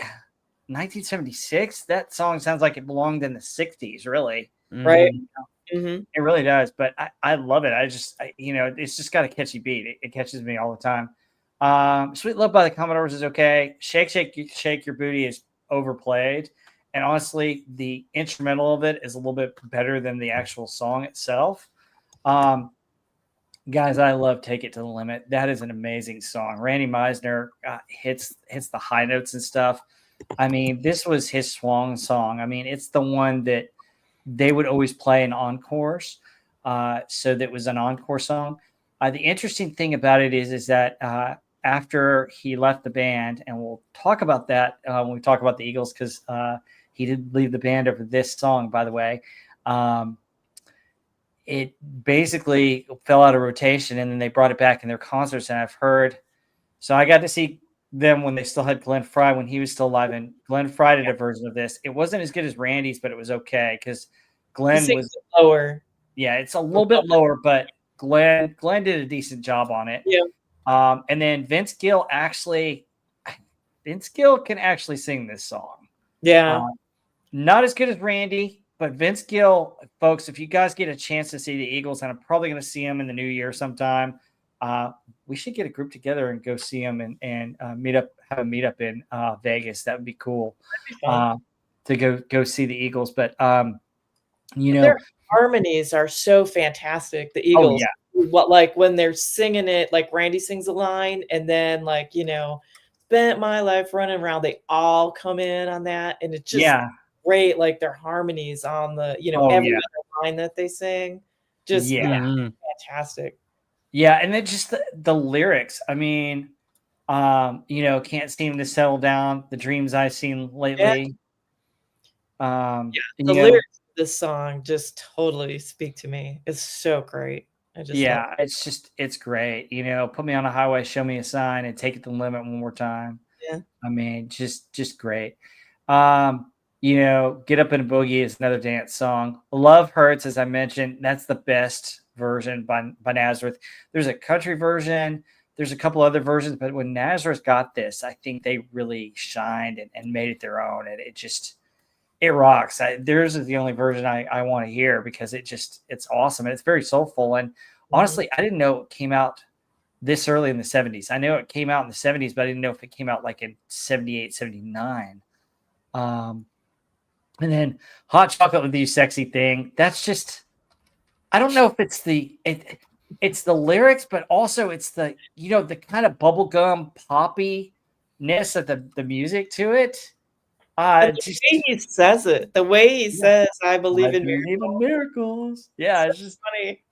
1976, that song sounds like it belonged in the 60s, really. right. Mhm. Mm-hmm. It really does, but I love it. It's just got a catchy beat. It catches me all the time. Sweet Love by the Commodores is okay. Shake, Shake, Shake Your Booty is overplayed. And honestly, the instrumental of it is a little bit better than the actual song itself. Guys, I love Take It to the Limit. That is an amazing song. Randy Meisner hits the high notes and stuff. I mean, this was his swan song. I mean, it's the one that they would always play in encores. So that was an encore song. The interesting thing about it is that after he left the band, and we'll talk about that when we talk about the Eagles, because he did leave the band over this song, by the way. It basically fell out of rotation, and then they brought it back in their concerts. And I've heard, so I got to see them when they still had Glenn Fry when he was still alive, and Glenn Fry did a version of this. It wasn't as good as Randy's, but it was okay because Glenn was lower. Yeah, it's a little bit lower, but Glenn did a decent job on it. Yeah. And then Vince Gill can actually sing this song. Yeah. Not as good as Randy, but Vince Gill, folks, if you guys get a chance to see the Eagles, and I'm probably going to see them in the new year sometime, we should get a group together and go see them and have a meetup in Vegas. That would be cool to go see the Eagles. But their harmonies are so fantastic. The Eagles, when they're singing it, like Randy sings a line, and then spent my life running around. They all come in on that, and it's just great. Like their harmonies on the every other line that they sing, just fantastic. Yeah, and then just the lyrics. I mean, can't seem to settle down. The dreams I've seen lately. The lyrics of this song just totally speak to me. It's so great. It's great. Put me on a highway, show me a sign, and take it to the limit one more time. Yeah. I mean, just great. Get Up in a Boogie is another dance song. Love Hurts, as I mentioned, that's the best version by Nazareth. There's a country version. There's a couple other versions, but when Nazareth got this, I think they really shined and made it their own. And it rocks. Theirs is the only version I want to hear because it's awesome. And it's very soulful. And honestly, I didn't know it came out this early in the 70s. I know it came out in the 70s, but I didn't know if it came out like in 78, 79. And then Hot Chocolate with You Sexy Thing. That's just, I don't know if it's it's the lyrics, but also it's the kind of bubblegum poppiness of the music to it. The way he says it, the way he says, I believe in miracles. Yeah, it's just funny.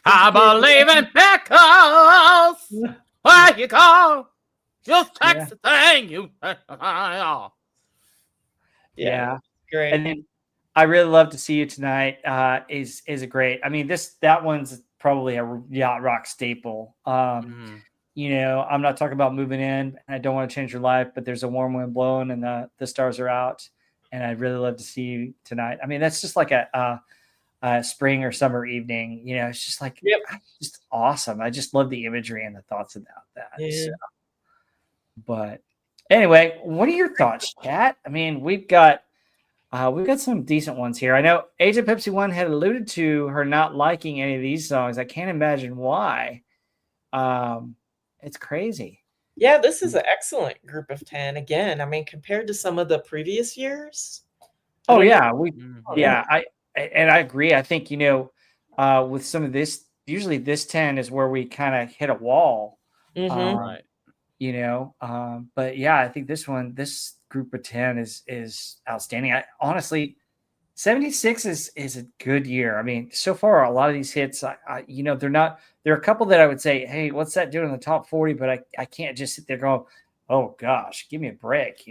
I believe in miracles. Where you go, just text the thing you. Yeah, great. And then I really love to see you tonight. Is a great. I mean, that one's probably a yacht rock staple. I'm not talking about moving in. I don't want to change your life, but there's a warm wind blowing and the stars are out. And I'd really love to see you tonight. I mean, that's just like a spring or summer evening. It's just like just awesome. I just love the imagery and the thoughts about that. Yeah. So, but anyway, what are your thoughts, chat? I mean, we've got some decent ones here. I know Agent Pepsi One had alluded to her not liking any of these songs. I can't imagine why. It's crazy. Yeah, this is an excellent group of 10. Again, I mean, compared to some of the previous years. I agree. I think with some of this, usually this 10 is where we kind of hit a wall. Right. But yeah, I think this group of 10 is outstanding. Honestly, 76 is a good year. I mean, so far, a lot of these hits, they're not, there are a couple that I would say, hey, what's that doing in the top 40? But I can't just sit there going, oh gosh, give me a break,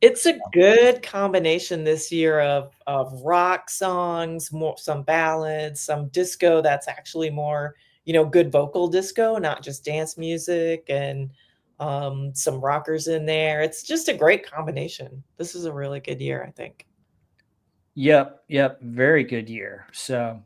It's a good combination this year of rock songs, some ballads, some disco that's actually more, good vocal disco, not just dance music, and some rockers in there. It's just a great combination. This is a really good year, I think. Yep. Very good year. So,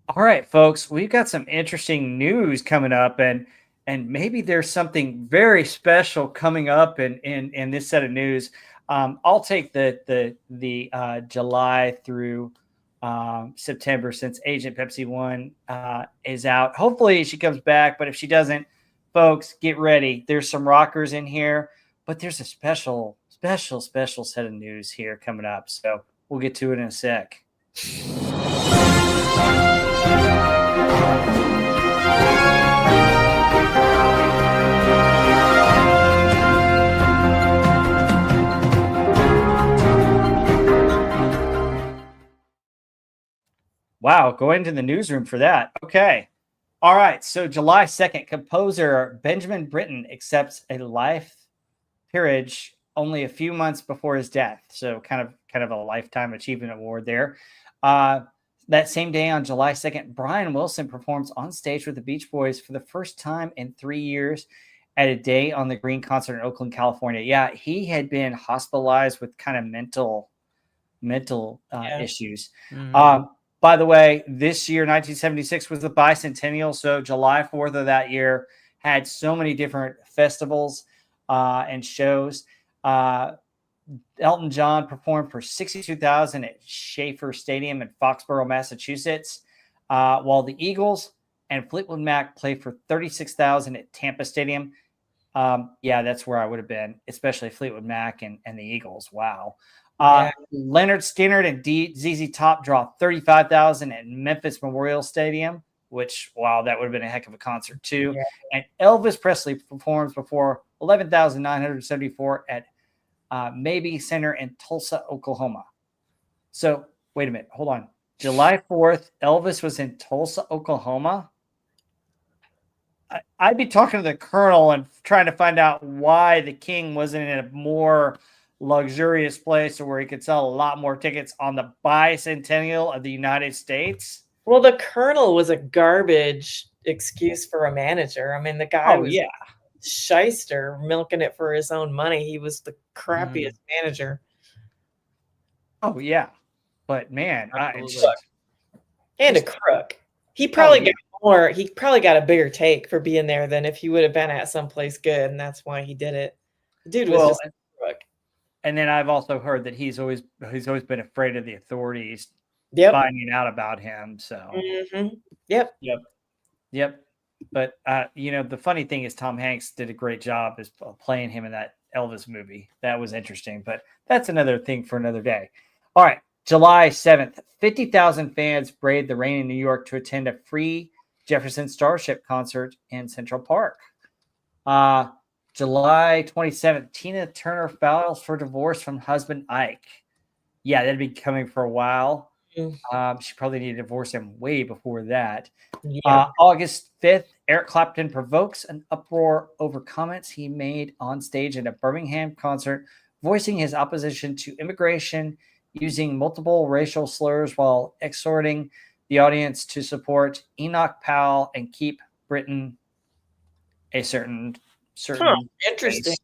all right, folks, we've got some interesting news coming up, and maybe there's something very special coming up in this set of news. I'll take the July through September, since Agent Pepsi 1 is out. Hopefully she comes back, but if she doesn't, folks, get ready. There's some rockers in here, but there's a special set of news here coming up. So we'll get to it in a sec. Wow, go into the newsroom for that. Okay. All right. So July 2nd, composer Benjamin Britten accepts a life peerage only a few months before his death. So kind of a lifetime achievement award there. That same day on July 2nd, Brian Wilson performs on stage with the Beach Boys for the first time in 3 years at a Day on the Green concert in Oakland, California. Yeah, he had been hospitalized with kind of mental issues. Mhm. By the way, this year, 1976, was the bicentennial. So July 4th of that year had so many different festivals and shows. Elton John performed for 62,000 at Schaefer Stadium in Foxborough, Massachusetts, while the Eagles and Fleetwood Mac played for 36,000 at Tampa Stadium. Yeah, that's where I would have been, especially Fleetwood Mac and the Eagles. Wow. Yeah. Leonard Skinner and ZZ Top draw 35,000 at Memphis Memorial Stadium, which, wow, that would have been a heck of a concert too. Yeah. And Elvis Presley performs before 11,974 at Maybe Center in Tulsa, Oklahoma. So wait a minute, hold on. July 4th, Elvis was in Tulsa, Oklahoma. I'd be talking to the Colonel and trying to find out why the King wasn't in a more luxurious place where he could sell a lot more tickets on the bicentennial of the United States. Well, the Colonel was a garbage excuse for a manager. I mean, the guy was shyster, milking it for his own money. He was the crappiest manager. Oh yeah, but man, and a crook. He probably got more. He probably got a bigger take for being there than if he would have been at someplace good, and that's why he did it. The dude was just a crook. And then I've also heard that he's always been afraid of the authorities finding out about him. So Yep. But the funny thing is Tom Hanks did a great job as playing him in that Elvis movie. That was interesting, but that's another thing for another day. All right, July 7th, 50,000 fans braved the rain in New York to attend a free Jefferson Starship concert in Central Park. July 27th, Tina Turner files for divorce from husband Ike. Yeah, that'd be coming for a while. She probably needed to divorce him way before that. August 5th, Eric Clapton provokes an uproar over comments he made on stage at a Birmingham concert, voicing his opposition to immigration, using multiple racial slurs while exhorting the audience to support Enoch Powell and keep Britain a certain interesting. place.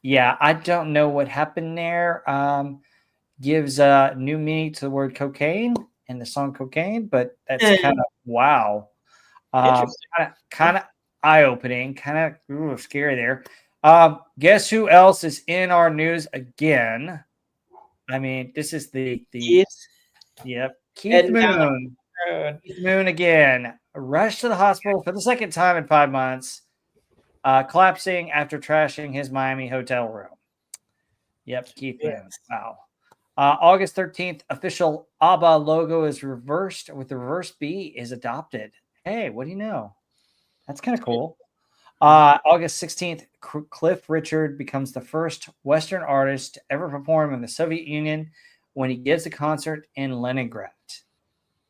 Yeah, I don't know what happened there. Gives new meaning to the word cocaine in the song Cocaine, but that's kind of wow. Kind of eye-opening, kind of scary there. Guess who else is in our news again? I mean, this is the Keith Moon. Keith Moon again. Rushed to the hospital for the second time in 5 months, collapsing after trashing his Miami hotel room. Yep, Keith Moon. Wow. August 13th, official ABBA logo is reversed with the reverse B is adopted. Hey, what do you know? That's kind of cool. August 16th, Cliff Richard becomes the first Western artist to ever perform in the Soviet Union when he gives a concert in Leningrad.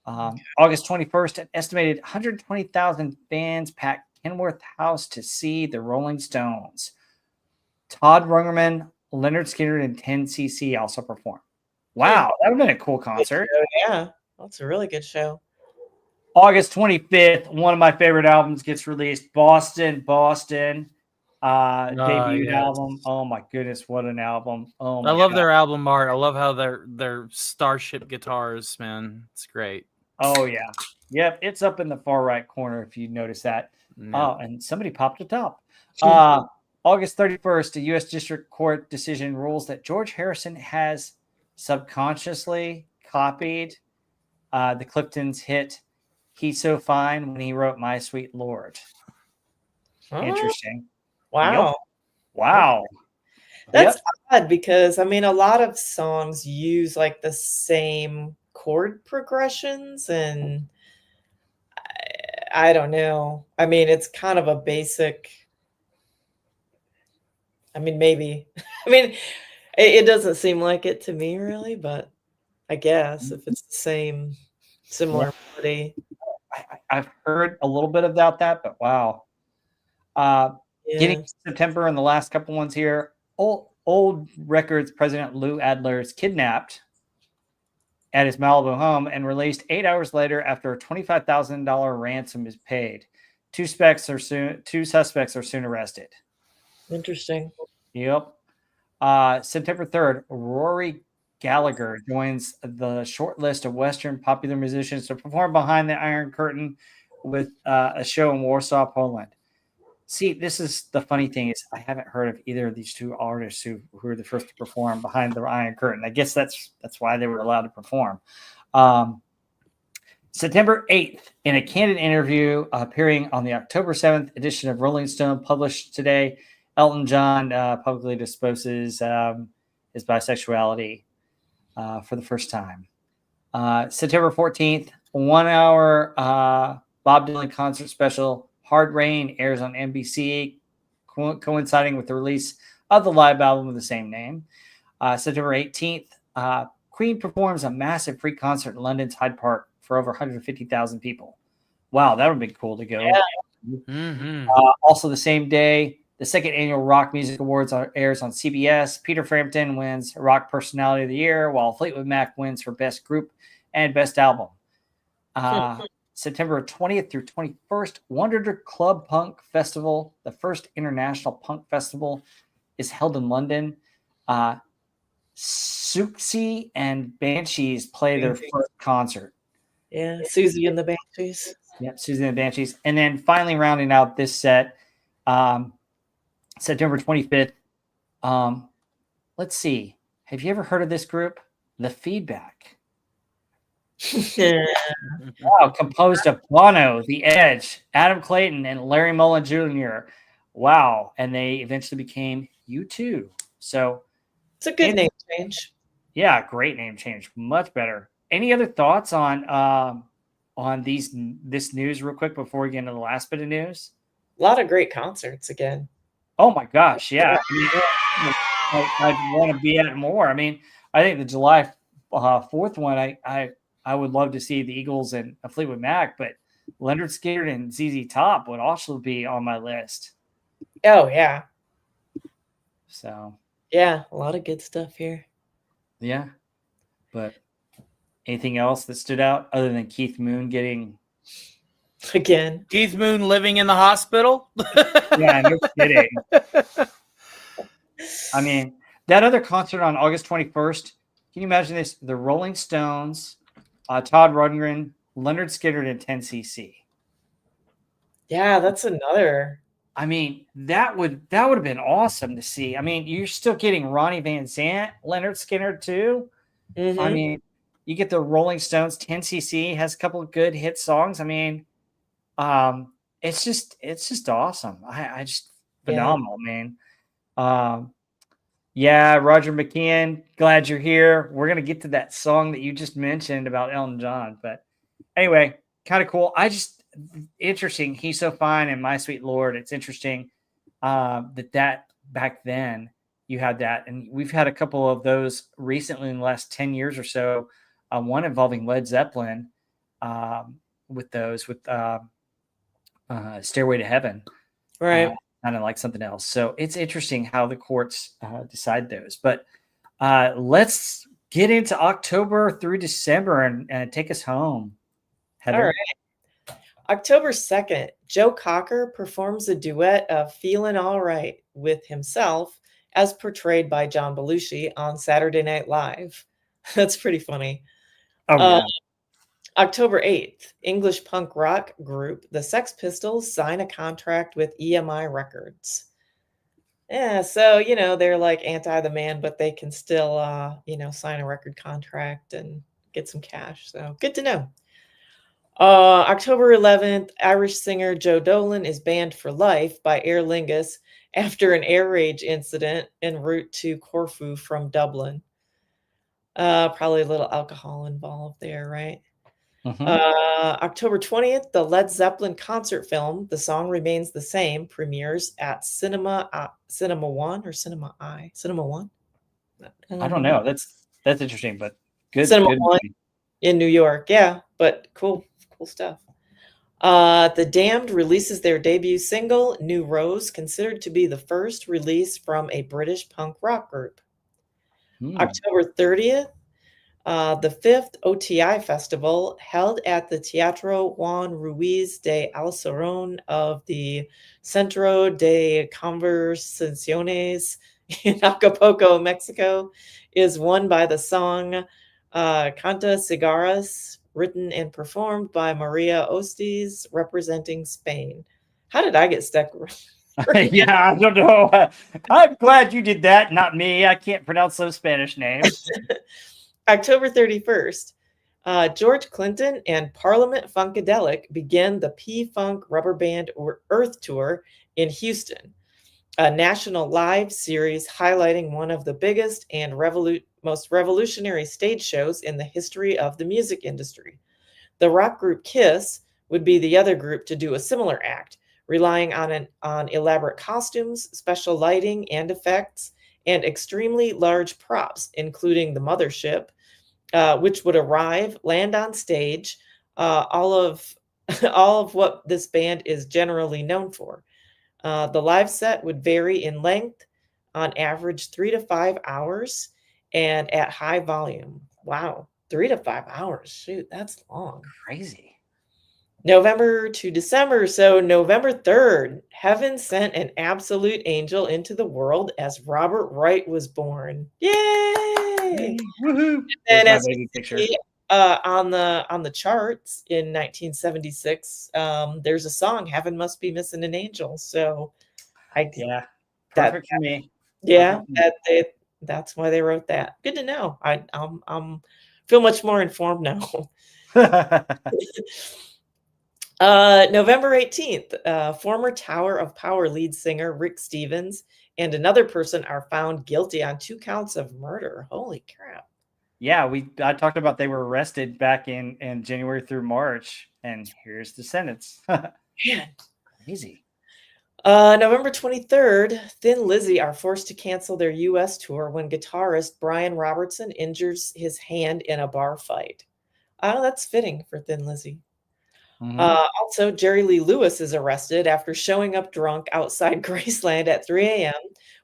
August 21st, an estimated 120,000 fans packed Kenworth House to see the Rolling Stones. Todd Rundgren Leonard Skinner and 10cc also perform. Wow, that would have been a cool concert. Yeah, that's a really good show. August 25th, one of my favorite albums gets released. Boston. Debut yes. album. Oh my goodness, what an album. Oh my I love God. their album art. I love how their Starship guitars, man. It's great. Oh yeah. Yep, it's up in the far right corner if you notice that. Yeah. Oh, and somebody popped a top. August 31st, a U.S. District Court decision rules that George Harrison has subconsciously copied the Cliftons' hit "He's So Fine" when he wrote "My Sweet Lord." Oh, Interesting. wow. Yep. Wow. That's Yep. odd because I mean a lot of songs use like the same chord progressions and I don't know. I mean it's kind of a basic I mean maybe. I mean it doesn't seem like it to me really, but I guess if it's the same similar melody. I've heard a little bit about that, but wow. Getting Yeah. to September and the last couple ones here. Old Records president Lou Adler is kidnapped at his Malibu home and released 8 hours later after a $25,000 ransom is paid. Two suspects are soon arrested. Interesting. Yep. September 3rd, Rory Gallagher joins the short list of Western popular musicians to perform behind the Iron Curtain with a show in Warsaw, Poland. See, this is the funny thing is I haven't heard of either of these two artists who were the first to perform behind the Iron Curtain. I guess that's why they were allowed to perform. September 8th, in a candid interview appearing on the October 7th edition of Rolling Stone published today, Elton John publicly disposes his bisexuality for the first time. September 14th, 1 hour Bob Dylan concert special, Hard Rain, airs on NBC, coinciding with the release of the live album of the same name. September 18th, Queen performs a massive free concert in London's Hyde Park for over 150,000 people. Wow, that would be cool to go. Yeah. Mm-hmm. Also the same day, the second annual Rock Music Awards airs on CBS. Peter Frampton wins Rock Personality of the Year, while Fleetwood Mac wins for Best Group and Best Album. September 20th through 21st, Wonder Club Punk Festival, the first international punk festival, is held in London. Suxy and Banshees play their first concert. Yeah, Susie and the Banshees. Yep, Susie and the Banshees. And then finally rounding out this set, September 25th. Let's see. Have you ever heard of this group? The Feedback. Wow, composed of Bono, The Edge, Adam Clayton, and Larry Mullen Jr. Wow. And they eventually became U2. So it's a good name change. Yeah, great name change. Much better. Any other thoughts on this news real quick before we get into the last bit of news? A lot of great concerts again. Oh my gosh, yeah. I want to be at more. I mean, I think the July 4th one, I would love to see the Eagles and Fleetwood Mac, but Leonard Skinner and ZZ Top would also be on my list. Oh yeah. So yeah, a lot of good stuff here. Yeah, but anything else that stood out other than Keith Moon getting again? Keith Moon living in the hospital? Yeah, no kidding. I mean, that other concert on August 21st, can you imagine this? The Rolling Stones, Todd Rundgren, Leonard Skinner, and 10cc. Yeah, that's another. I mean, that would have been awesome to see. I mean, you're still getting Ronnie Van Zant, Leonard Skinner too. Mm-hmm. I mean, you get the Rolling Stones. 10cc has a couple of good hit songs. I mean, it's just awesome. I just phenomenal, man. Yeah, Roger McKeon, glad you're here. We're gonna get to that song that you just mentioned about Elton John, but anyway, kind of cool. Interesting. He's So Fine and My Sweet Lord. It's interesting that back then you had that, and we've had a couple of those recently in the last 10 years or so. One involving Led Zeppelin with Stairway to Heaven, right? kind of like something else. So it's interesting how the courts decide those. But let's get into October through December and take us home, Heather. All right. October 2nd, Joe Cocker performs a duet of Feelin' All Right with himself as portrayed by John Belushi on Saturday Night Live. That's pretty funny. Oh, yeah. October 8th, English punk rock group The Sex Pistols sign a contract with EMI Records. Yeah, so, you know, they're like anti the man, but they can still, you know, sign a record contract and get some cash. So good to know. October 11th, Irish singer Joe Dolan is banned for life by Aer Lingus after an air rage incident en route to Corfu from Dublin. Probably a little alcohol involved there, right? Mhm. October 20th, the Led Zeppelin concert film, The Song Remains the Same, premieres at Cinema One or Cinema I? Cinema One? I don't know. That's interesting, but good. Cinema good One movie. in New York. Yeah, but cool stuff. The Damned releases their debut single, New Rose, considered to be the first release from a British punk rock group. October 30th, the 5th OTI Festival, held at the Teatro Juan Ruiz de Alarcón of the Centro de Conversaciones in Acapulco, Mexico, is won by the song Canta Cigarras, written and performed by Maria Ostis, representing Spain. How did I get stuck? Yeah, I don't know. I'm glad you did that, not me. I can't pronounce those Spanish names. October 31st, George Clinton and Parliament Funkadelic begin the P-Funk Rubber Band Earth Tour in Houston, a national live series highlighting one of the biggest and most revolutionary stage shows in the history of the music industry. The rock group Kiss would be the other group to do a similar act, relying on elaborate costumes, special lighting and effects, and extremely large props, including the mothership, which would arrive, land on stage, all of what this band is generally known for. The live set would vary in length, on average 3 to 5 hours, and at high volume. Wow, 3 to 5 hours. Shoot, that's long. Crazy. November to December. So November 3rd, heaven sent an absolute angel into the world as Robert Wright was born. Yay! Woohoo! And There's as my you baby can picture. see, on the charts in 1976, there's a song, "Heaven Must Be Missing an Angel." So Yeah, that perfect for me. yeah, Perfect for me. that's why they wrote that. Good to know. I'm feel much more informed now. November 18th, former Tower of Power lead singer Rick Stevens and another person are found guilty on 2 counts of murder. Holy crap. Yeah, I talked about they were arrested back in January through March, and here's the sentence. Man. Crazy. November 23rd, Thin Lizzy are forced to cancel their U.S. tour when guitarist Brian Robertson injures his hand in a bar fight. Oh, that's fitting for Thin Lizzy. Also, Jerry Lee Lewis is arrested after showing up drunk outside Graceland at 3 a.m.,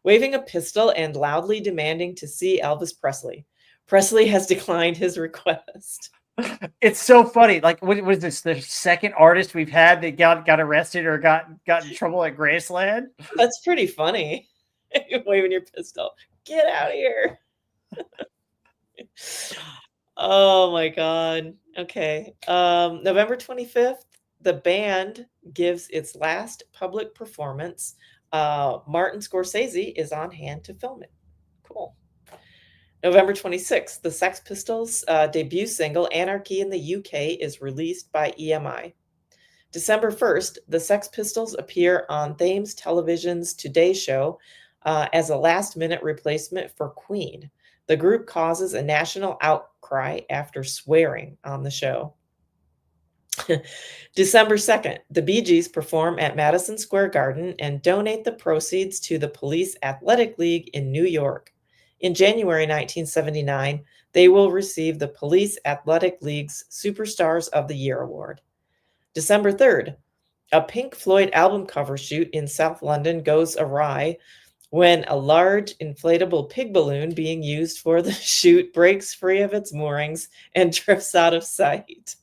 waving a pistol and loudly demanding to see Elvis Presley. Presley has declined his request. It's so funny. Like, what was this? The second artist we've had that got arrested or got in trouble at Graceland? That's pretty funny. Waving your pistol. Get out of here. Oh my God. Okay. November 25th, the band gives its last public performance. Martin Scorsese is on hand to film it. Cool. November 26th, the Sex Pistols' debut single, Anarchy in the UK, is released by EMI. December 1st, the Sex Pistols appear on Thames Television's Today Show as a last-minute replacement for Queen. The group causes a national outcry after swearing on the show. December 2nd, the Bee Gees perform at Madison Square Garden and donate the proceeds to the Police Athletic League in New York. In January 1979, they will receive the Police Athletic League's Superstars of the Year award. December 3rd, A Pink Floyd album cover shoot in South London goes awry when a large inflatable pig balloon being used for the shoot breaks free of its moorings and drifts out of sight.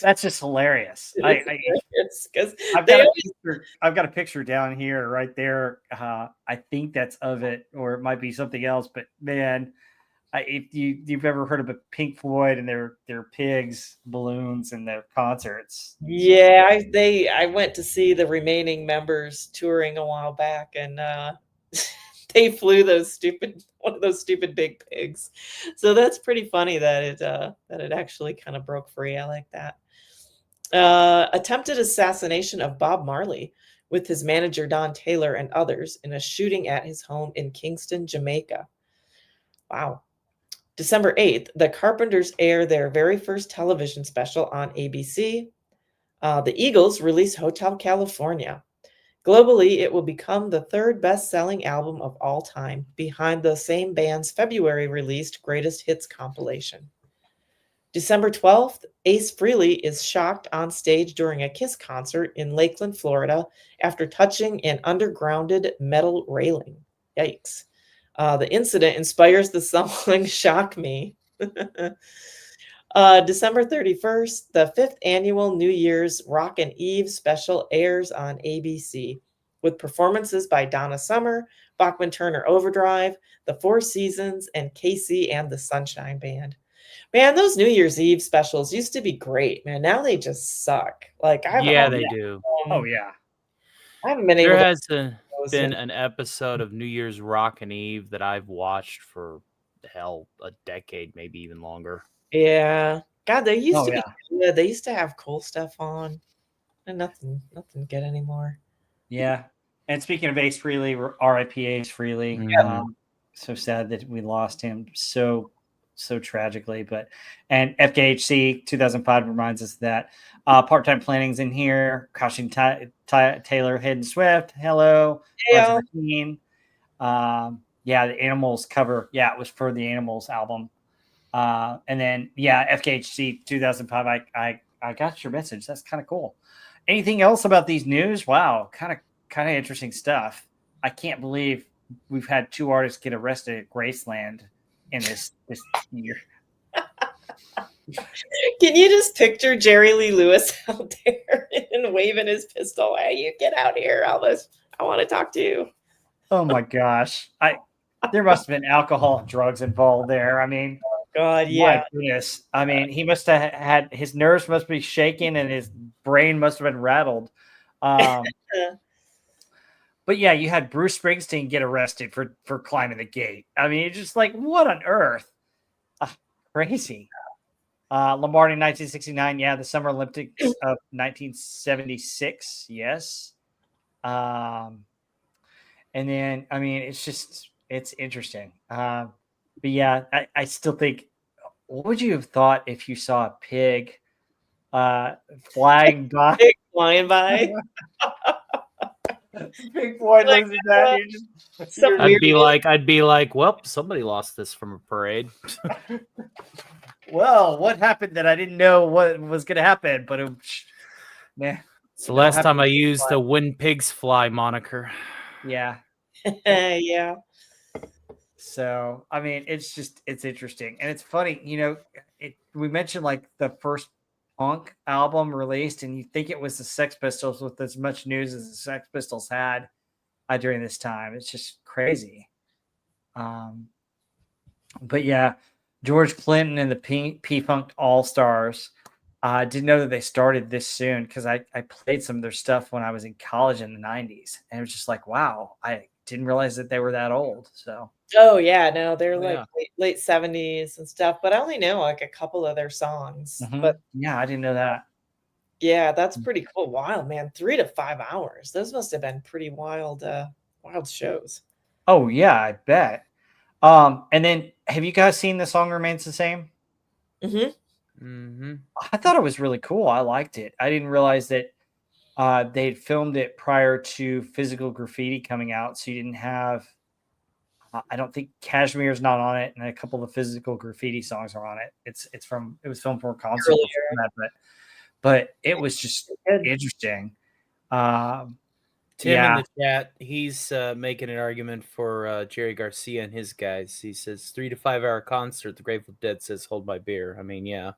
That's just hilarious. It's because I've they got a always picture. I've got a picture down here, right there. I think that's of it, or it might be something else. But man, if you've ever heard of a Pink Floyd and their pigs, balloons, and their concerts, yeah, I went to see the remaining members touring a while back, and they flew one of those stupid big pigs. So that's pretty funny that it actually kind of broke free. I like that. Attempted assassination of Bob Marley with his manager Don Taylor and others in a shooting at his home in Kingston, Jamaica. Wow. December 8th, the Carpenters air their very first television special on ABC. The Eagles release Hotel California. Globally, it will become the third best-selling album of all time, behind the same band's February released Greatest Hits compilation. December 12th, Ace Frehley is shocked on stage during a Kiss concert in Lakeland, Florida, after touching an undergrounded metal railing. Yikes. The incident inspires the song Shock Me. December 31st, the 5th annual New Year's Rockin' Eve special airs on ABC, with performances by Donna Summer, Bachman Turner Overdrive, The Four Seasons, and Casey and the Sunshine Band. Man, those New Year's Eve specials used to be great, man. Now they just suck. Like Yeah, they do. oh yeah, I haven't been There able to has those been in- an episode of New Year's Rockin' Eve that I've watched for hell a decade, maybe even longer. Yeah. God, they used Oh, to be yeah. good. They used to have cool stuff on. And nothing good anymore. yeah. And speaking of Ace Frehley, R.I.P. Ace Frehley. Mhm. So sad that we lost him so tragically. And FKHC 2005 reminds us that part-time planning's in here. Caution Taylor, Hayden Swift, hello, Yeah. Roger McKean. Yeah, the Animals cover. Yeah, it was for the Animals album. And then FKHC 2005. I got your message. That's kind of cool. Anything else about these news? Wow, kind of interesting stuff. I can't believe we've had two artists get arrested at Graceland in this year. Can you just picture Jerry Lee Lewis out there and waving his pistol? Hey, you get out here, Elvis. I want to talk to you. Oh my gosh. There must have been alcohol and drugs involved there. I mean, God, my yeah. goodness. I mean, he must have had his nerves must be shaking and his brain must have been rattled. But yeah, you had Bruce Springsteen get arrested for climbing the gate. I mean, it's just like, what on earth? Crazy. Lombardi 1969. Yeah, the Summer Olympics of 1976. Yes. And then, I mean, it's interesting. But yeah, I still think, what would you have thought if you saw a pig flying by? Pig flying by. Big boy Like, looks at that. I'd be like, well, somebody lost this from a parade. Well, what happened that I didn't know what was going to happen? But man, It's the last time I used the "When Pigs Fly" moniker. Yeah. Yeah. So, I mean, it's interesting. And it's funny, we mentioned like the first punk album released, and you think it was the Sex Pistols with as much news as the Sex Pistols had during this time. It's just crazy. But yeah, George Clinton and the P-Funk All-Stars. I didn't know that they started this soon because I played some of their stuff when I was in college in the 90s. And it was just like, wow, I didn't realize that they were that old. So, oh yeah, no, they're like yeah. late 70s and stuff, but I only know like a couple of their songs. Mhm. But yeah, I didn't know that. yeah, that's pretty cool. Wild, man. 3 to 5 hours. Those must have been pretty wild shows. Oh yeah, I bet. And then have you guys seen The Song Remains the Same? Mm-hmm. I thought it was really cool. I liked it. I didn't realize that they'd filmed it prior to Physical Graffiti coming out, so you didn't have. I don't think Cashmere's not on it, and a couple of Physical Graffiti songs are on it. It was filmed for a concert, but it was just Good. interesting. Tim Yeah. in the chat, he's making an argument for Jerry Garcia and his guys. He says 3 to 5 hour concert. The Grateful Dead says hold my beer. I mean, yeah.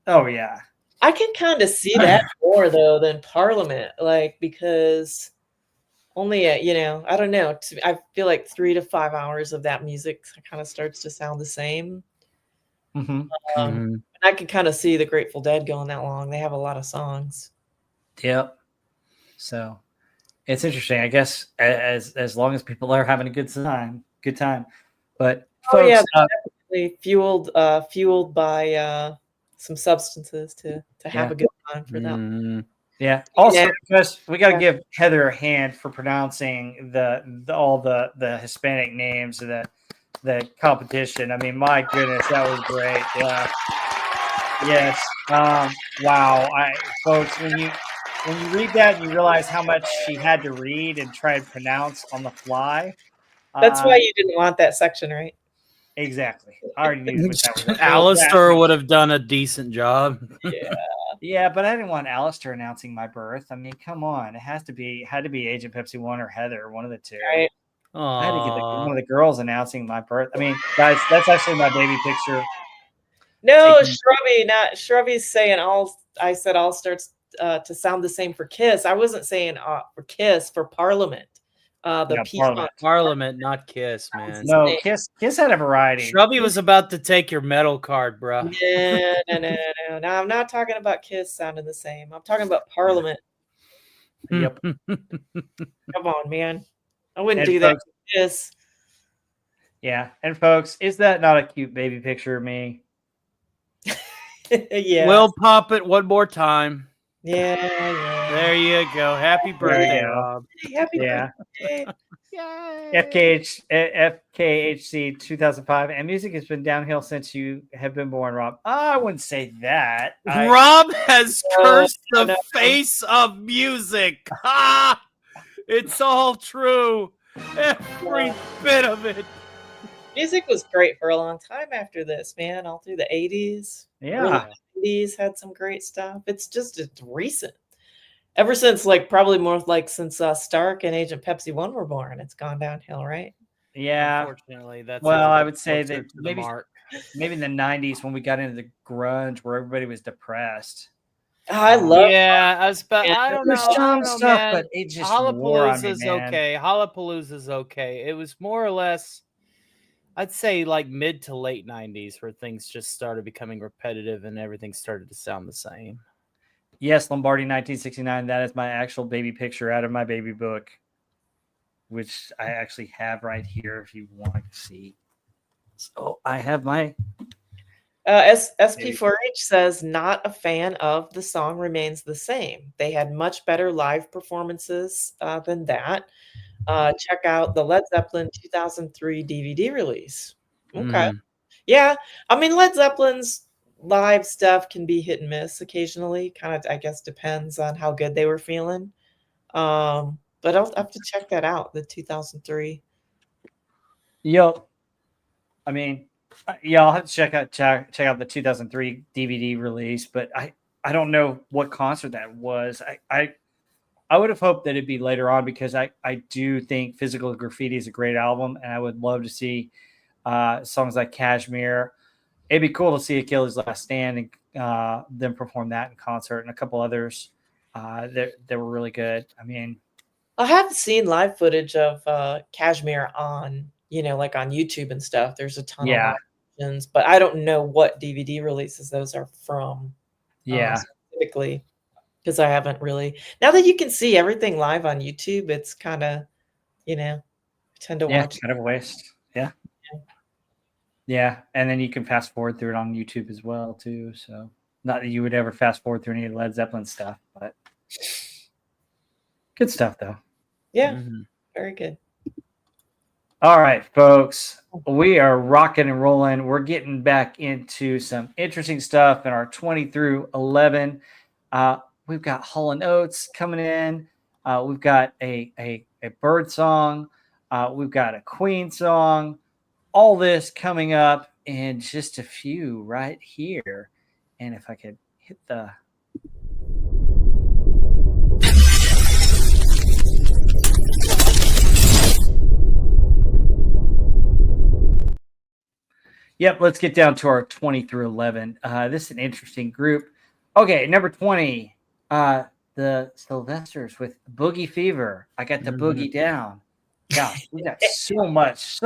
Oh yeah. I can kind of see that more though than Parliament, like because only I don't know. I feel like 3 to 5 hours of that music kind of starts to sound the same. Mm-hmm. And I can kind of see the Grateful Dead going that long. They have a lot of songs. Yep. So it's interesting. I guess as long as people are having a good time. But Oh yeah, folks, definitely fueled by some substances to have a good time for that. yeah. Also, Yeah. because we got to give Heather a hand for pronouncing all the Hispanic names of the competition. I mean, my goodness, that was great. Yeah. Yes. Wow. Folks, when you read that and you realize how much she had to read and try and pronounce on the fly. That's why you didn't want that section, right? Exactly. I already knew what that was. Alistair would have done a decent job. Yeah, but I didn't want Alistair announcing my birth. I mean, come on. It had to be Agent Pepsi 1 or Heather, one of the two. Right. I had to get one of the girls announcing my birth. I mean, guys, that's actually my baby picture. No, Shrubby's saying I said all starts to sound the same for Kiss. I wasn't saying for Kiss, for Parliament. Parliament, not Kiss, man. No, Kiss had a variety. Shrubby was about to take your metal card, bro. No. No, I'm not talking about Kiss sounding the same. I'm talking about Parliament. Yep. Come on, man. I wouldn't do that with Kiss. Yeah. And folks, is that not a cute baby picture of me? Yeah. We'll pop it one more time. Yeah. There you go. Happy birthday, Rob. Happy birthday. Yay. FKHC 2005. And music has been downhill since you have been born, Rob. I wouldn't say that. Rob has cursed the face of music. Ha! It's all true. Every bit of it. Music was great for a long time after this, man. All through the 80s. Yeah. Early 90s had some great stuff. It's recent. Ever since, probably more since Stark and Agent Pepsi 1 were born, it's gone downhill, right? Yeah. Unfortunately, that's I would say that maybe in the 90s when we got into the grunge where everybody was depressed. I love. Yeah, I don't know. Some stuff, man. but it just wore on me, man. Okay. Hollapalooza's okay. It was more or less, I'd say, mid to late 90s where things just started becoming repetitive and everything started to sound the same. Yes, Lombardi 1969. That is my actual baby picture out of my baby book, which I actually have right here if you want to see. So I have my SP4H says, not a fan of The Song Remains the Same. They had much better live performances than that. Check out the Led Zeppelin 2003 DVD release. Okay. Yeah. I mean, Led Zeppelin's live stuff can be hit and miss occasionally. Kind of, I guess, depends on how good they were feeling. But I'll have to check that out, the 2003. Yep. I mean, yeah, I'll have to check out the 2003 DVD release, but I don't know what concert that was. I would have hoped that it'd be later on because I do think Physical Graffiti is a great album, and I would love to see songs like Kashmir. It'd be cool to see Achilles' Last Stand and them perform that in concert, and a couple others that were really good. I mean, I have seen live footage of Kashmir on, on YouTube and stuff. There's a ton of options, but I don't know what DVD releases those are from. Specifically, because I haven't really. Now that you can see everything live on YouTube, it's kind of, I tend to watch. Kind of a waste. Yeah, and then you can fast forward through it on YouTube as well too. So not that you would ever fast forward through any of Led Zeppelin stuff, but good stuff though. Yeah, very good. All right, folks, we are rocking and rolling. We're getting back into some interesting stuff in our 20 through 11. We've got Hall & Oates coming in. We've got a Bird song. We've got a Queen song. All this coming up in just a few right here. And if I could hit the Yep, let's get down to our 20 through 11. This is an interesting group. Okay, number 20, the Sylvesters with Boogie Fever. I got the boogie down. Gosh, we got so much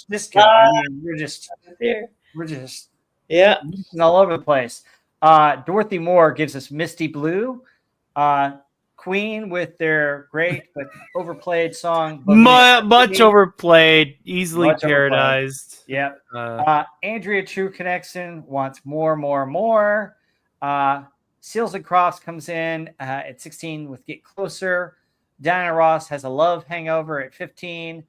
disco. I mean, we're just Yeah. all over the place. Dorothy Moore gives us Misty Blue. Queen with their great but overplayed song. Much overplayed, easily Much overplayed. parodized. Yep. Andrea True Connection wants more. Seals and Crofts comes in at 16 with Get Closer. Diana Ross has a Love Hangover at 15.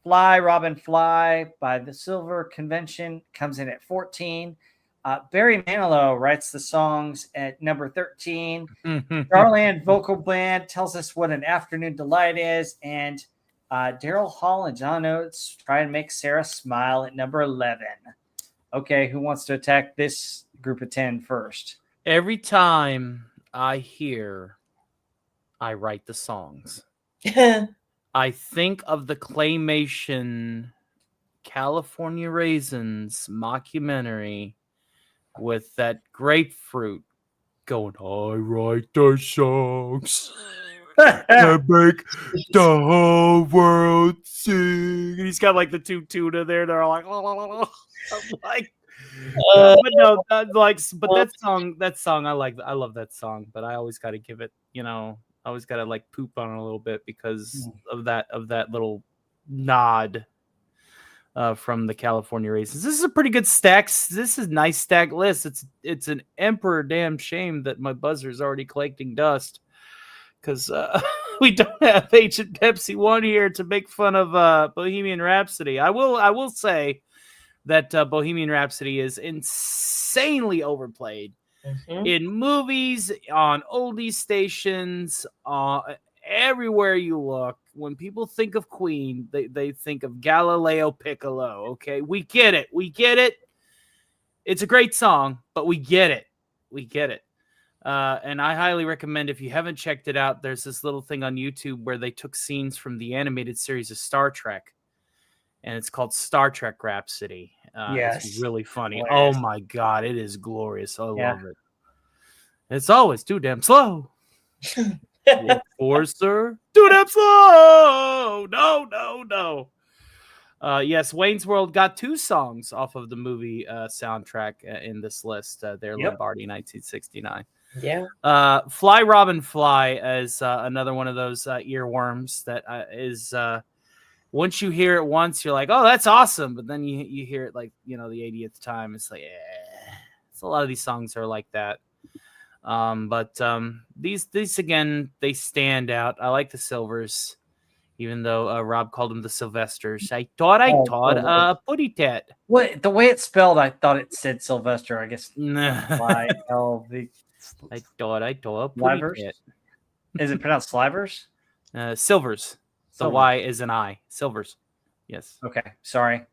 Fly, Robin Fly by the Silver Convention comes in at 14. Barry Manilow writes the songs at number 13. Darland Vocal Band tells us what an afternoon delight is. And Daryl Hall and John Oates try and make Sarah smile at number 11. Okay, who wants to attack this group of 10 first? Every time I hear I Write the Songs, I think of the claymation California Raisins mockumentary with that grapefruit going, I write the songs that make the whole world sing. And he's got like the two tuna there. They're all like, I'm like, but no, but that song, I love that song, but I always got to give it, I always got to like poop on it a little bit because of that little nod from the California Raisins. This is a pretty good stack. This is a nice stack list. It's an emperor damn shame that my buzzer's already collecting dust because we don't have Agent Pepsi 1 here to make fun of Bohemian Rhapsody. I will say that Bohemian Rhapsody is insanely overplayed in movies, on oldies stations, everywhere you look. When people think of Queen, they think of Galileo Piccolo. Okay, we get it. It's a great song, but we get it. And I highly recommend, if you haven't checked it out, there's this little thing on YouTube where they took scenes from the animated series of Star Trek, and it's called Star Trek Rhapsody. It's really funny. Hilarious. Oh my God, it is glorious. I love it. It's always too damn slow. What for, sir? Too damn slow. No. Yes, Wayne's World got 2 songs off of the movie soundtrack in this list. Lombardi 1969. Yeah. Fly, Robin, Fly is another one of those earworms that is once you hear it once, you're like, oh, that's awesome. But then you hear it like, the 80th time. It's like, It's a lot of these songs are like that. But these again, they stand out. I like the Silvers, even though Rob called them the Sylvesters. I thought putty tat. What, the way it's spelled, I thought it said Sylvester. I guess I thought putty tat. Is it pronounced Slivers? Silvers. The Y is an I. Silvers. Yes. Okay. Sorry.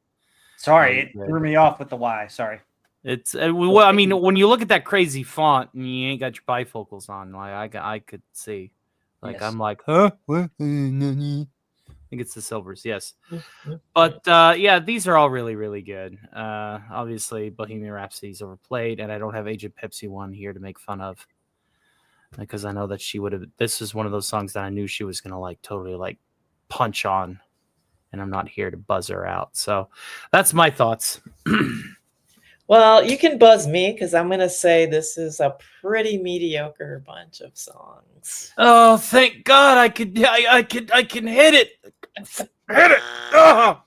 It threw me off with the Y. Sorry. It's well, I mean, when you look at that crazy font and you ain't got your bifocals on, like I could see, like yes. I'm like, huh? What? I think it's the Silvers, yes. But yeah, these are all really, really good. Obviously, Bohemian Rhapsody's overplayed, and I don't have Agent Pepsi 1 here to make fun of because I know that she would have. This is one of those songs that I knew she was gonna like totally like punch on, and I'm not here to buzz her out. So that's my thoughts. Well, you can buzz me because I'm going to say this is a pretty mediocre bunch of songs. Oh, thank God I can hit it. Hit it. Oh.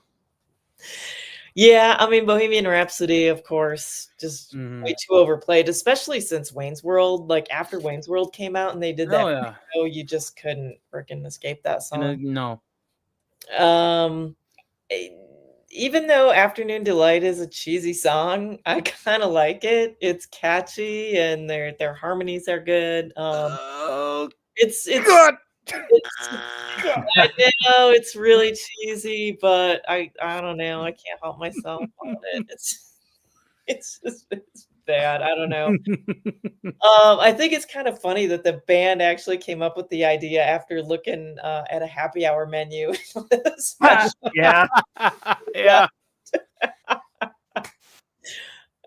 Yeah, I mean, Bohemian Rhapsody, of course, just way too overplayed, especially since Wayne's World. Like after Wayne's World came out and they did that, you just couldn't freaking escape that song. No. Even though Afternoon Delight is a cheesy song, I kind of like it. It's catchy and their harmonies are good. It's God. I know it's really cheesy, but I don't know. I can't help myself on it. It's bad. I don't know. I think it's kind of funny that the band actually came up with the idea after looking at a happy hour menu. Yeah.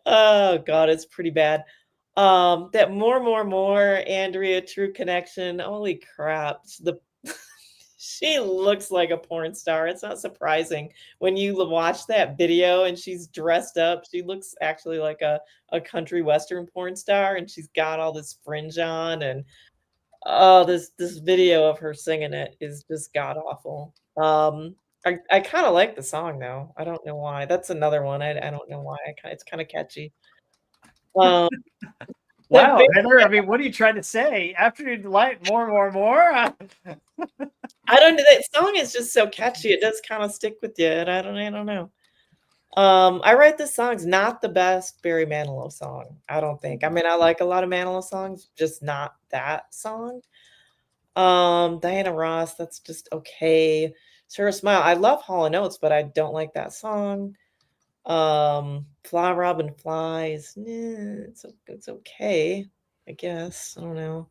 Oh God, it's pretty bad. That more, Andrea, True Connection. Holy crap. She looks like a porn star. It's not surprising when you watch that video and she's dressed up. She looks actually like a country western porn star, and she's got all this fringe on, and oh, this video of her singing it is just god awful. I kind of like the song though. I don't know why. That's another one. I don't know why. It's kind of catchy. Um, Wow, the Heather. I mean, what are you trying to say? Afternoon Delight, more. I don't know. That song is just so catchy. It does kind of stick with you, and I don't know. I write this song's not the best Barry Manilow song. I don't think. I mean, I like a lot of Manilow songs, just not that song. Diana Ross, that's just okay. Sarah Smile, I love Hall and Oates, but I don't like that song. Fly Robin Flies, it's okay, I guess. I don't know.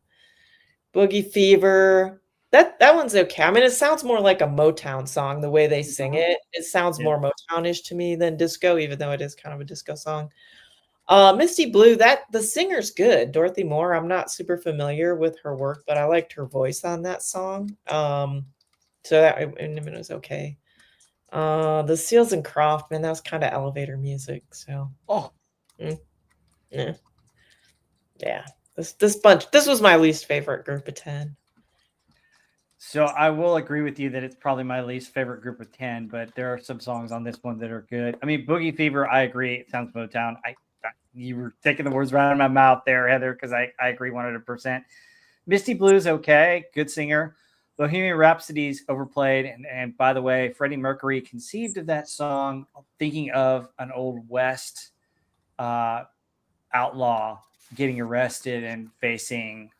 Boogie Fever, that one's okay. I mean, it sounds more like a Motown song the way they sing it. It sounds more Motownish to me than disco, even though it is kind of a disco song. Misty Blue, that the singer's good. Dorothy Moore, I'm not super familiar with her work, but I liked her voice on that song. So that it was okay. The Seals and Croft, man, that was kind of elevator music. So yeah. This was my least favorite group of 10. So I will agree with you that it's probably my least favorite group of 10, but there are some songs on this one that are good. I mean, Boogie Fever, I agree. It sounds Motown. You were taking the words right out of my mouth there, Heather, because I agree 100%. Misty Blue's okay. Good singer. Bohemian Rhapsody's overplayed. And by the way, Freddie Mercury conceived of that song thinking of an old West outlaw getting arrested and facing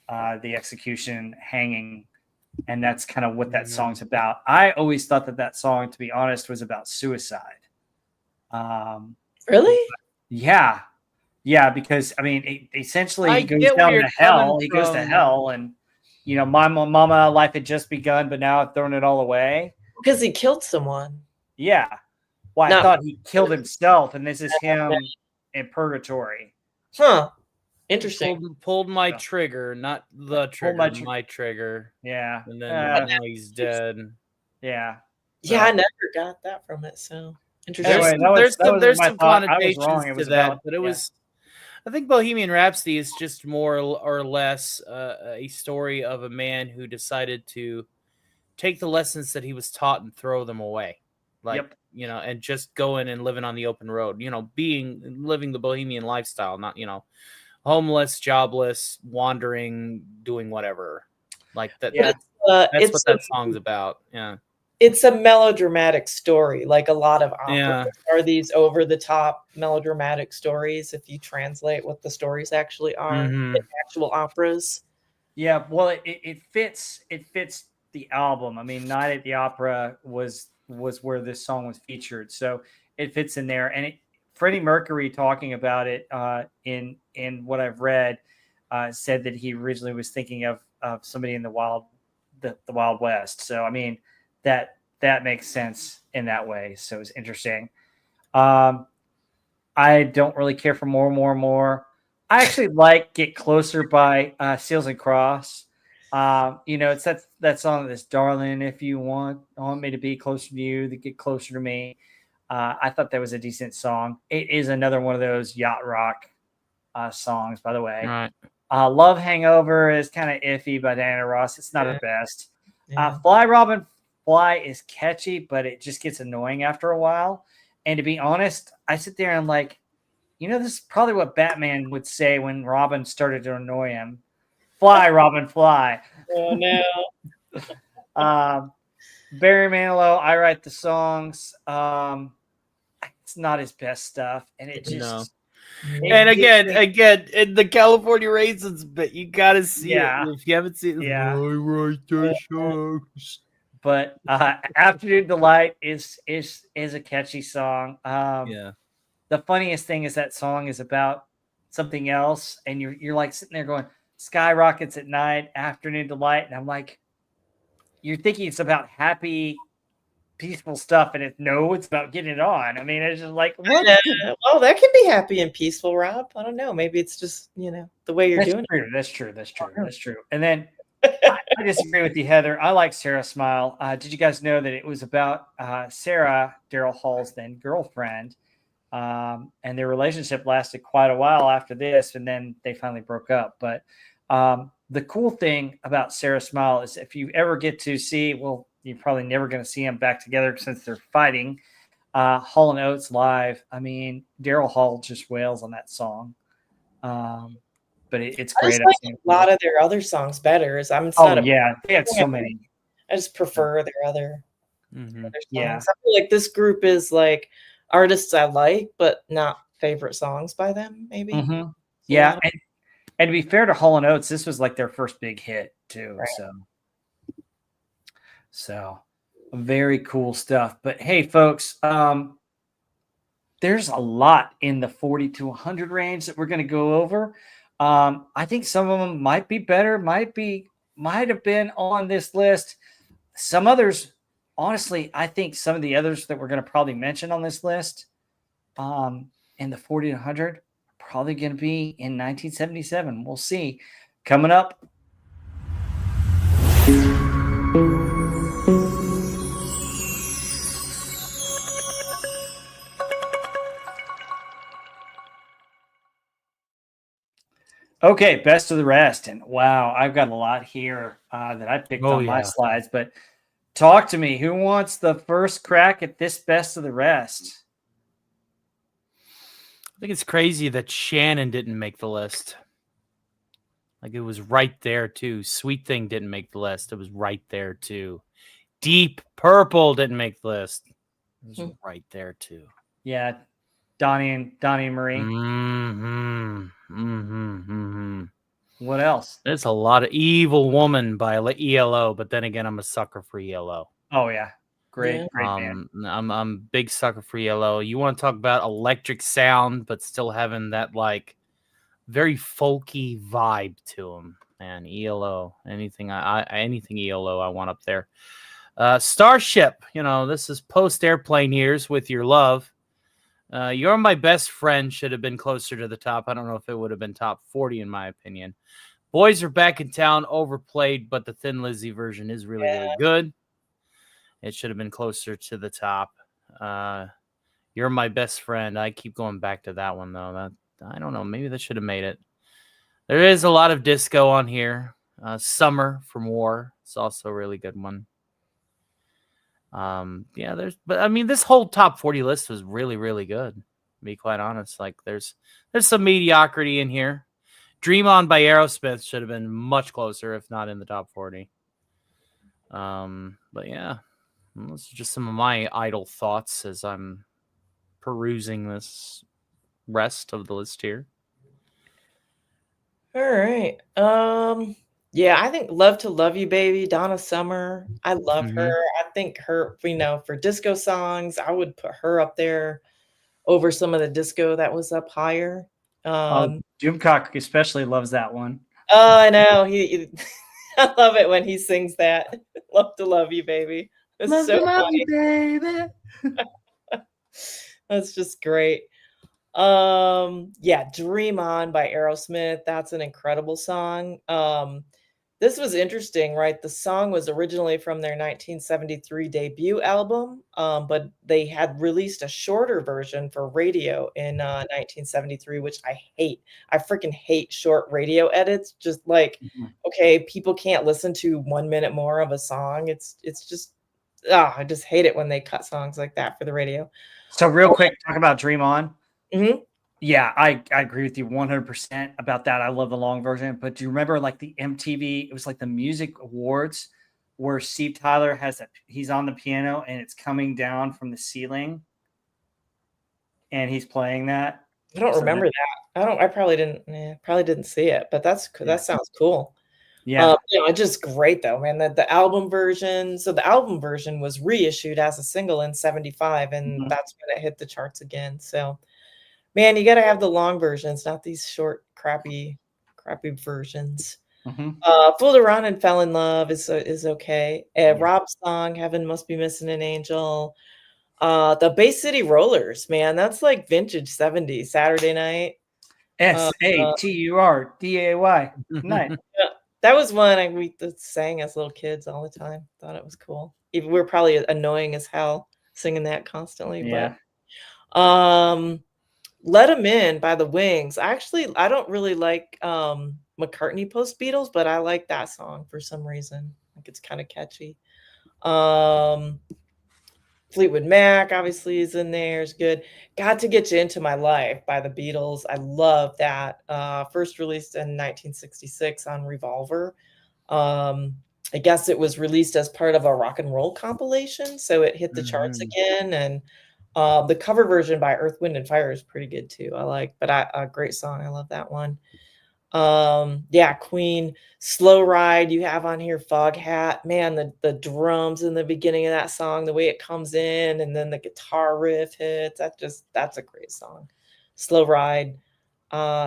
the execution, hanging. And that's kind of what that song's about. I always thought that song, to be honest, was about suicide. Really? Yeah, because I mean, essentially, he goes down to hell. He goes to hell, and my mama, life had just begun, but now I've thrown it all away because he killed someone. Yeah. Well, I thought he killed himself, and this is him in purgatory. Huh. Interesting. Pulled my trigger, not the trigger, my trigger. Yeah. And then now he's dead. Yeah. Yeah, I never got that from it. So interesting. Anyway, there's some connotations to that, but it was. I think Bohemian Rhapsody is just more or less a story of a man who decided to take the lessons that he was taught and throw them away, and just going and living on the open road. Living the Bohemian lifestyle, not homeless, jobless, wandering, doing whatever like that. Yeah. That's what that song's about. Yeah. It's a melodramatic story, like a lot of operas are these over-the-top melodramatic stories, if you translate what the stories actually are in actual operas. Yeah, well, it fits the album. I mean, Night at the Opera was where this song was featured, so it fits in there. And Freddie Mercury, talking about it in what I've read, said that he originally was thinking of somebody in the Wild West. So I mean, that makes sense in that way. So it's interesting. I don't really care for more. I actually like Get Closer by Seals and Cross. It's that song that's darling, if you want me to be closer to you, to get closer to me. I thought that was a decent song. It is another one of those yacht rock songs, by the way. Right. Love Hangover is kind of iffy by Diana Ross. It's not her best. Fly Robin Fly is catchy, but it just gets annoying after a while. And to be honest, I sit there and I'm like, this is probably what Batman would say when Robin started to annoy him. Fly, Robin, fly. Oh, no. Barry Manilow, I write the songs. It's not his best stuff. And it just... No. And again, in the California Raisins bit, you got to see it. If you haven't seen it, I write the songs. But Afternoon Delight is a catchy song. The funniest thing is that song is about something else, and you're like sitting there going, "Skyrockets at Night, Afternoon Delight," and I'm like, you're thinking it's about happy peaceful stuff, and it's about getting it on. I mean, it's just like, what? Well, that can be happy and peaceful, Rob. I don't know. Maybe it's just, the way you're doing it. That's true. And then I disagree with you, Heather. I like Sarah Smile. Did you guys know that it was about Sarah, Daryl Hall's then girlfriend, and their relationship lasted quite a while after this, and then they finally broke up. But the cool thing about Sarah Smile is if you ever get to see, well, you're probably never going to see them back together since they're fighting. Hall and Oates live. I mean, Daryl Hall just wails on that song. But it's great. I just like a lot of their other songs better. They had so many. I just prefer their other songs. Yeah. I feel like this group is like artists I like, but not favorite songs by them, maybe. Mm-hmm. Yeah. And to be fair to Hall and Oates, this was like their first big hit too. Right. So very cool stuff. But hey, folks, there's a lot in the 40 to 100 range that we're going to go over. I think some of them might be better, might have been on this list. Some others, honestly, I think some of the others that we're going to probably mention on this list in the 40 to 100 are probably going to be in 1977. We'll see. Coming up. Okay, best of the rest. And wow, I've got a lot here that I picked on my slides. But talk to me. Who wants the first crack at this best of the rest? I think it's crazy that Shannon didn't make the list. Like, it was right there, too. Sweet Thing didn't make the list. It was right there, too. Deep Purple didn't make the list. It was right there, too. Yeah. Donnie and Marie. What else? There's a lot of Evil Woman by ELO, but then again, I'm a sucker for ELO. Oh yeah, great band. I'm a big sucker for ELO. You want to talk about electric sound, but still having that like very folky vibe to them. Man, ELO, anything ELO I want up there. Starship, this is post Airplane years with Your Love. You're My Best Friend should have been closer to the top. I don't know if it would have been top 40 in my opinion. Boys Are Back in Town, overplayed, but the Thin Lizzy version is really, really good. It should have been closer to the top. You're My Best Friend. I keep going back to that one, though. I don't know. Maybe that should have made it. There is a lot of disco on here. Summer from War. It's also a really good one. But I mean, this whole top 40 list was really, really good, to be quite honest. Like, there's some mediocrity in here. Dream On by Aerosmith should have been much closer, if not in the top 40. But yeah, those are just some of my idle thoughts as I'm perusing this rest of the list here. All right. Yeah, I think Love to Love You, Baby, Donna Summer. I love her. I think her, for disco songs, I would put her up there over some of the disco that was up higher. Doomcock especially loves that one. Oh, I know. I love it when he sings that. Love to Love You, Baby. It's love so to love funny. you, baby. That's just great. Dream On by Aerosmith. That's an incredible song. This was interesting, right? The song was originally from their 1973 debut album, but they had released a shorter version for radio in 1973, which I hate. I freaking hate short radio edits. Just like, okay, people can't listen to 1 minute more of a song. It's just, I just hate it when they cut songs like that for the radio. So real quick, talk about Dream On. Mm-hmm. Yeah, I agree with you 100% about that. I love the long version. But do you remember like the MTV? It was like the Music Awards where Steve Tyler he's on the piano and it's coming down from the ceiling, and he's playing that. I don't remember that. I probably didn't see it, but that sounds cool. Yeah, it's just great though, man. The album version. So the album version was reissued as a single in '75, and that's when it hit the charts again. So. Man, you got to have the long versions, not these short, crappy versions. Mhm. Fooled Around and Fell in Love is okay. Yeah. Rob's song, Heaven Must Be Missing an Angel. The Bay City Rollers, man, that's like vintage 70s Saturday night. SATURDAY night. Yeah, that was one we sang as little kids all the time. Thought it was cool. Even we were probably annoying as hell singing that constantly. Yeah. But Let 'Em In by the Wings. I don't really like McCartney post Beatles, but I like that song for some reason. Like it's kind of catchy. Fleetwood Mac obviously is in there. It's good. Got to Get You Into My Life by the Beatles. I love that. First released in 1966 on Revolver. I guess it was released as part of a rock and roll compilation, so it hit the charts again. And the cover version by Earth, Wind and Fire is pretty good too. A great song. I love that one. Yeah, Queen, Slow Ride, you have on here Foghat. Man, the drums in the beginning of that song, the way it comes in and then the guitar riff hits, that's a great song. Slow Ride.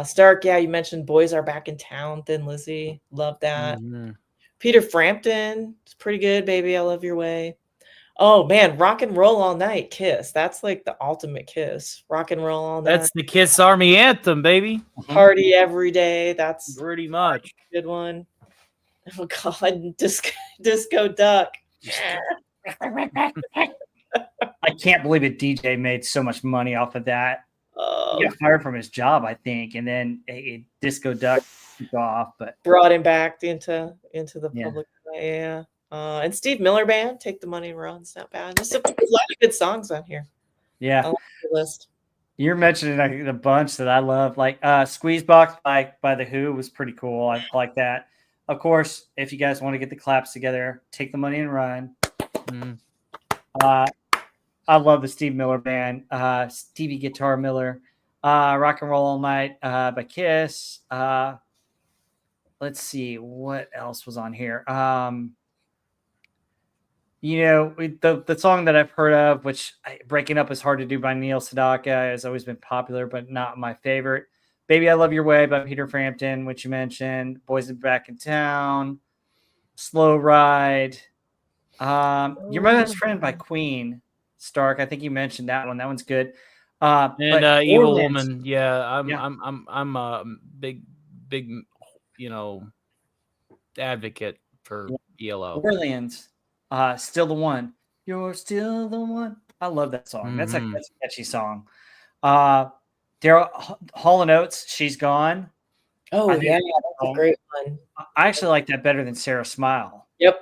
Stark, yeah, you mentioned Boys Are Back in Town, Thin Lizzy. Love that. Peter Frampton, it's pretty good, Baby, I Love Your Way. Oh man, Rock and Roll All Night, Kiss. That's like the ultimate Kiss. Rock and Roll All Night. That's the Kiss Army anthem, baby. Party Every Day. That's pretty much a good one. Oh God, Disco Duck. I can't believe a DJ made so much money off of that. Oh, He got fired from his job, I think, and then a Disco Duck took off. But brought him back into the Yeah. public. Yeah. And Steve Miller Band, Take the Money and Run. It's not bad. There's a lot of good songs on here. yeah, I like the list. you're mentioning a bunch that I love, like Squeezebox by The Who was pretty cool. I like that. Of course, if you guys want to get the claps together, Take the Money and Run. I love the Steve Miller Band, Stevie Guitar Miller, Rock and Roll All Night by Kiss. Let's see what else was on here. The song that I've heard of, which Breaking Up is Hard to Do by Neil Sedaka, has always been popular, but not my favorite. Baby I Love Your Way by Peter Frampton, which you mentioned. Boys Are Back in Town. Slow Ride. You're My Best Friend by Queen. Stark, I think you mentioned that one. That one's good. And Evil Woman. Yeah, I'm a big, advocate for ELO. Orleans. Still the One. You're Still the One. I love that song. That's a catchy song. Daryl Hall & Oates, She's Gone. Oh, yeah, that's a great one. I actually like that better than Sarah Smile. Yep,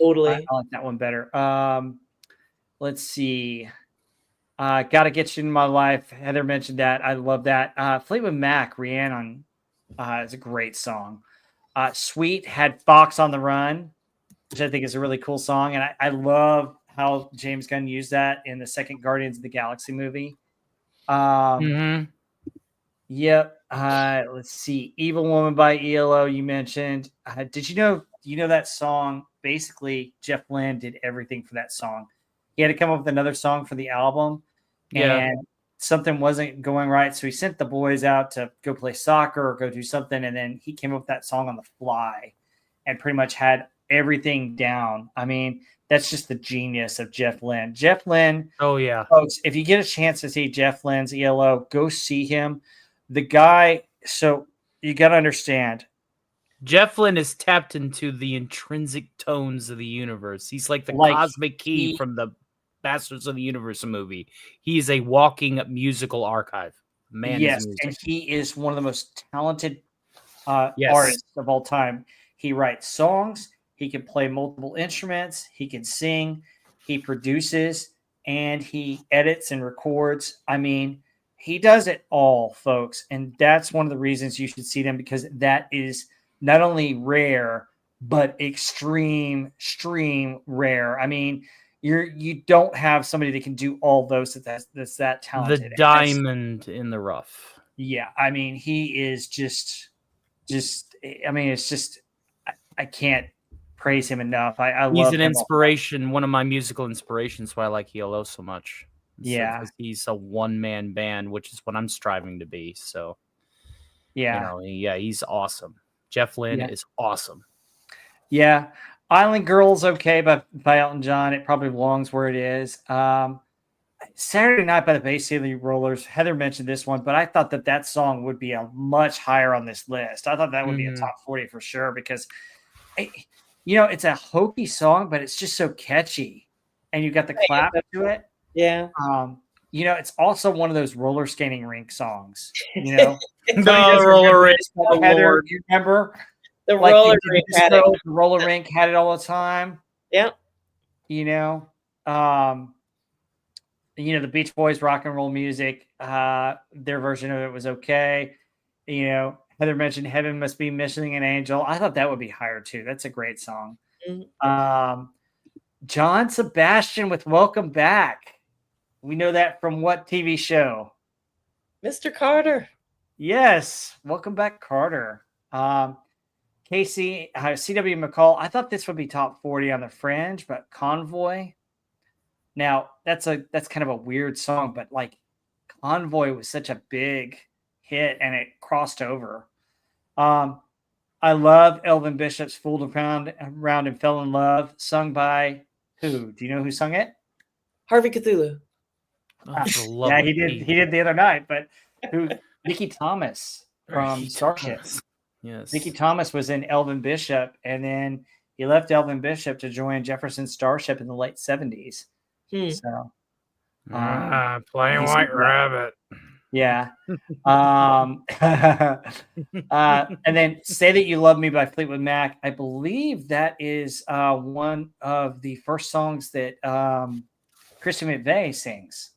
totally. I like that one better. Let's see. Gotta Get You in My Life. Heather mentioned that. I love that. Fleetwood Mac, Rhiannon, is a great song. Sweet had Fox on the Run, which I think is a really cool song. And I love how James Gunn used that in the second Guardians of the Galaxy movie. Yep. Let's see. Evil Woman by ELO, you mentioned. Did you know that song? Basically, Jeff Lynne did everything for that song. He had to come up with another song for the album. And something wasn't going right. So he sent the boys out to go play soccer or go do something. And then he came up with that song on the fly and pretty much had everything down. I mean, that's just the genius of Jeff Lynne. Jeff Lynne. Oh, yeah. Folks, if you get a chance to see Jeff Lynne's ELO, go see him. The guy, so you got to understand. Jeff Lynne is tapped into the intrinsic tones of the universe. He's like the cosmic key from the Masters of the Universe movie. He is a walking musical archive. Yes, and he is one of the most talented artists of all time. He writes songs. He can play multiple instruments. He can sing. He produces, and he edits and records. I mean, he does it all, folks. And that's one of the reasons you should see them, because that is not only rare, but extreme rare. I mean, you don't have somebody that can do all those that's that talented. The diamond in the rough. Yeah, I mean, he is just. I mean, it's just I can't praise him enough. I love. He's an inspiration, one of my musical inspirations. Why I like ELO so much. Yeah, he's a one-man band, which is what I'm striving to be. So, yeah, he's awesome. Jeff Lynne Yeah. is awesome. Yeah. Island Girl's okay by Elton John. It probably belongs where it is. Saturday Night by the Bay City Rollers. Heather mentioned this one, but I thought that song would be a much higher on this list. I thought that would be a top 40 for sure because, it's a hokey song, but it's just so catchy, and you got the clap to it. Yeah. It's also one of those roller skating rink songs. The roller rink. Heather, you remember? The roller rink had it. The roller rink had it all the time. Yeah. The Beach Boys rock and roll music, their version of it was okay. Heather mentioned Heaven Must Be Missing an Angel. I thought that would be higher too. That's a great song. Mm-hmm. John Sebastian with Welcome Back. We know that from what TV show? Mr. Carter. Yes. Welcome Back, Carter. Casey, C.W. McCall. I thought this would be top 40 on the Fringe, but Convoy. Now, that's kind of a weird song, but like Convoy was such a big hit and it crossed over. I love Elvin Bishop's Fooled Around and Fell in Love, sung by who? Do you know who sung it? Harvey Cthulhu. Yeah, he did the other night, but who? Nikki Thomas from Starship. Yes. Nikki Thomas was in Elvin Bishop, and then he left Elvin Bishop to join Jefferson Starship in the late 70s. So, playing White Rabbit. Yeah. And then Say That You Love Me by Fleetwood Mac. I believe that is one of the first songs that Christy McVie sings.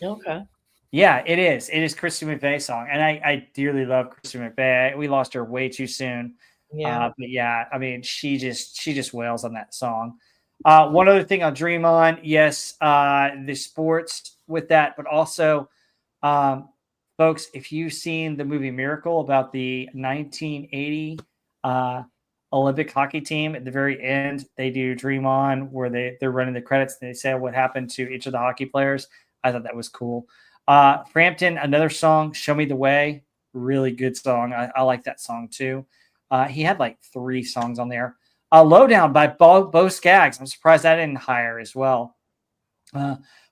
Okay. Yeah, it is. It is Christy McVie's song. And I dearly love Christy McVie. We lost her way too soon. Yeah. But yeah, I mean, she just wails on that song. One other thing I'll dream on. Yes, the sports with that, but also, folks, if you've seen the movie Miracle about the 1980 Olympic hockey team, at the very end, they do Dream On where they're running the credits and they say what happened to each of the hockey players. I thought that was cool. Frampton, another song, Show Me the Way. Really good song. I like that song too. He had like 3 songs on there. Lowdown by Bo Skaggs. I'm surprised that didn't higher as well.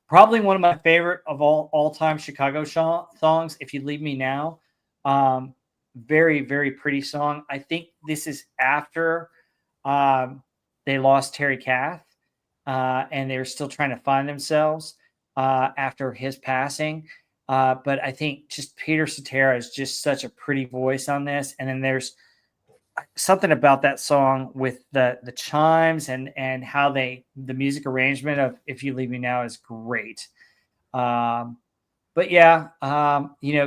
Probably one of my favorite of all-time Chicago songs, If You Leave Me Now. Very, very pretty song. I think this is after they lost Terry Kath, and they were still trying to find themselves after his passing. But I think just Peter Cetera is just such a pretty voice on this. And then there's something about that song with the chimes and how the music arrangement of If You Leave Me Now is great. But yeah,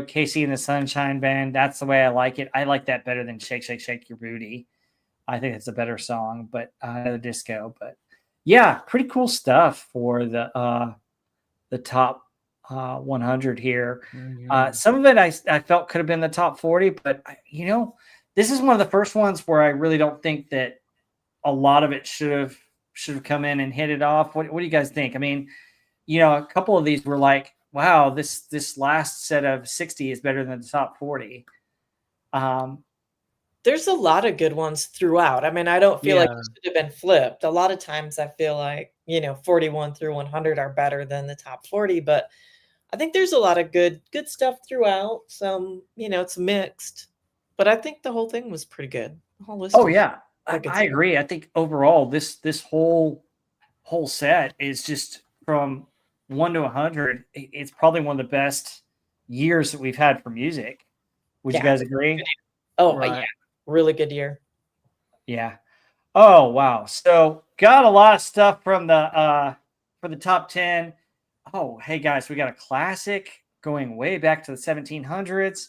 Casey and the Sunshine Band, that's the way I like it. I like that better than Shake, Shake, Shake Your Booty. I think it's a better song, but the disco. But yeah, pretty cool stuff for the top 100 here. Mm-hmm. Some of it I felt could have been the top 40, but this is one of the first ones where I really don't think that a lot of it should have come in and hit it off. What do you guys think? I mean, a couple of these were like, wow, this last set of 60 is better than the top 40. There's a lot of good ones throughout. I mean, I don't feel like Yeah. it should have been flipped. A lot of times I feel like, 41 through 100 are better than the top 40, but I think there's a lot of good stuff throughout. Some, it's mixed, but I think the whole thing was pretty good. The whole list. Oh was yeah, a good I stuff. agree. I think overall this whole set is just from 1 to 100. It's probably one of the best years that we've had for music. Would you Yeah. guys agree? Oh, Right. yeah. Really good year. Yeah. Oh wow. So got a lot of stuff from the for the top 10. Oh, hey guys, we got a classic going way back to the 1700s.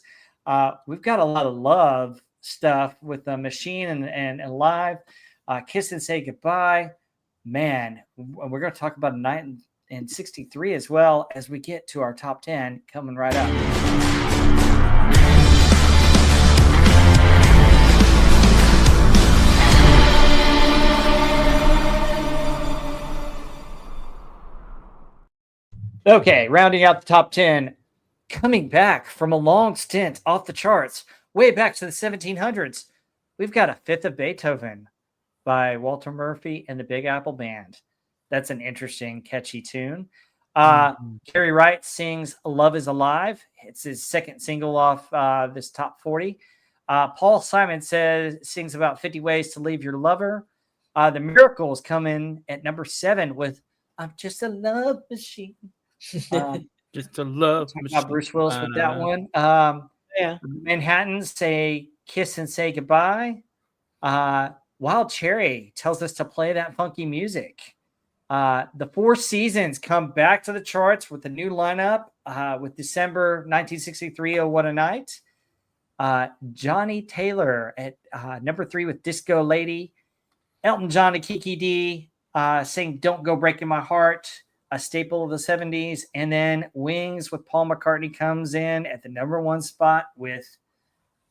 We've got a lot of love stuff with the Machine and Live. Kiss and Say Goodbye. Man, we're going to talk about a night in 63 as well as we get to our top 10 coming right up. Okay, rounding out the top 10, coming back from a long stint off the charts way back to the 1700s. We've got A Fifth of Beethoven by Walter Murphy and the Big Apple Band. That's an interesting, catchy tune. Gary Wright sings Love is Alive. It's his second single off this top 40. Paul Simon sings about 50 Ways to Leave Your Lover. The Miracles come in at number 7 with I'm Just a Love Machine. Just a love machine. Bruce Willis with that one. Yeah. Manhattan say Kiss and Say Goodbye. Wild Cherry tells us to play that funky music. The Four Seasons come back to the charts with a new lineup with December 1963, Oh What a Night. Johnny Taylor at number 3 with Disco Lady. Elton John and Kiki D sing Don't Go Breaking My Heart, a staple of the 70s. And then Wings with Paul McCartney comes in at the number 1 spot with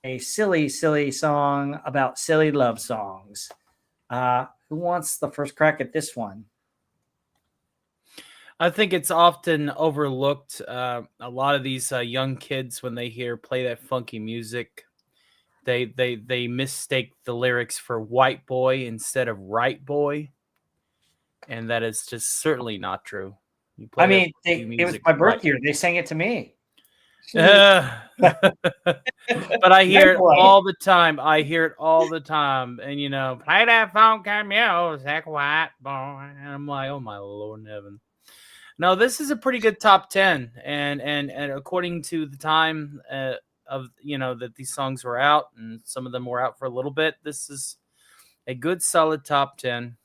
a silly, silly song about silly love songs. Who wants the first crack at this one? I think it's often overlooked. A lot of these young kids, when they hear play that funky music, they mistake the lyrics for white boy instead of right boy. And that is just certainly not true. I mean, it was my birth year. They sang it to me. But I hear it all the time. And, you know, play that funky music, white boy. And I'm like, oh, my Lord in heaven. No, this is a pretty good top 10. And according to the time of, you know, that these songs were out, and some of them were out for a little bit, this is a good, solid top 10.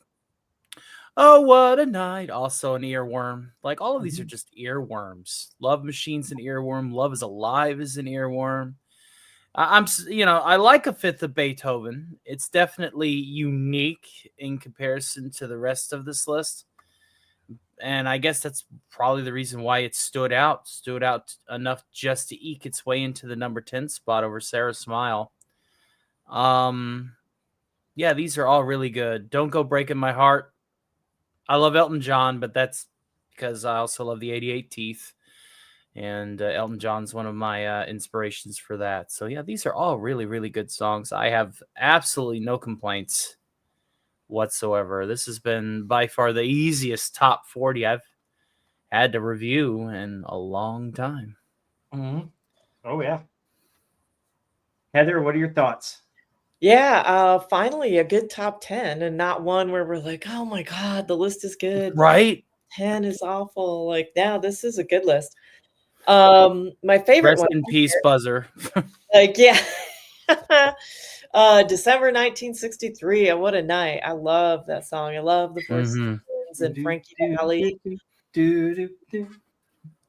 Oh, what a night. Also an earworm. Like, all of these are just earworms. Love Machine's an earworm. Love is Alive is an earworm. I like A Fifth of Beethoven. It's definitely unique in comparison to the rest of this list. And I guess that's probably the reason why it stood out enough just to eke its way into the number 10 spot over Sarah Smile. Yeah, these are all really good. Don't Go Breaking My Heart. I love Elton John, but that's because I also love the 88 Teeth. And Elton John's one of my inspirations for that. So, yeah, these are all really, really good songs. I have absolutely no complaints whatsoever. This has been by far the easiest top 40 I've had to review in a long time. Mm-hmm. Oh, yeah. Heather, what are your thoughts? Yeah, finally a good top 10 and not one where we're like, oh my God, the list is good. Right? 10 is awful. Like, now this is a good list. My favorite Rest one. in peace, Buzzer. Like, yeah. December 1963, and What a Night. I love that song. I love the Four Seasons and Frankie Valli.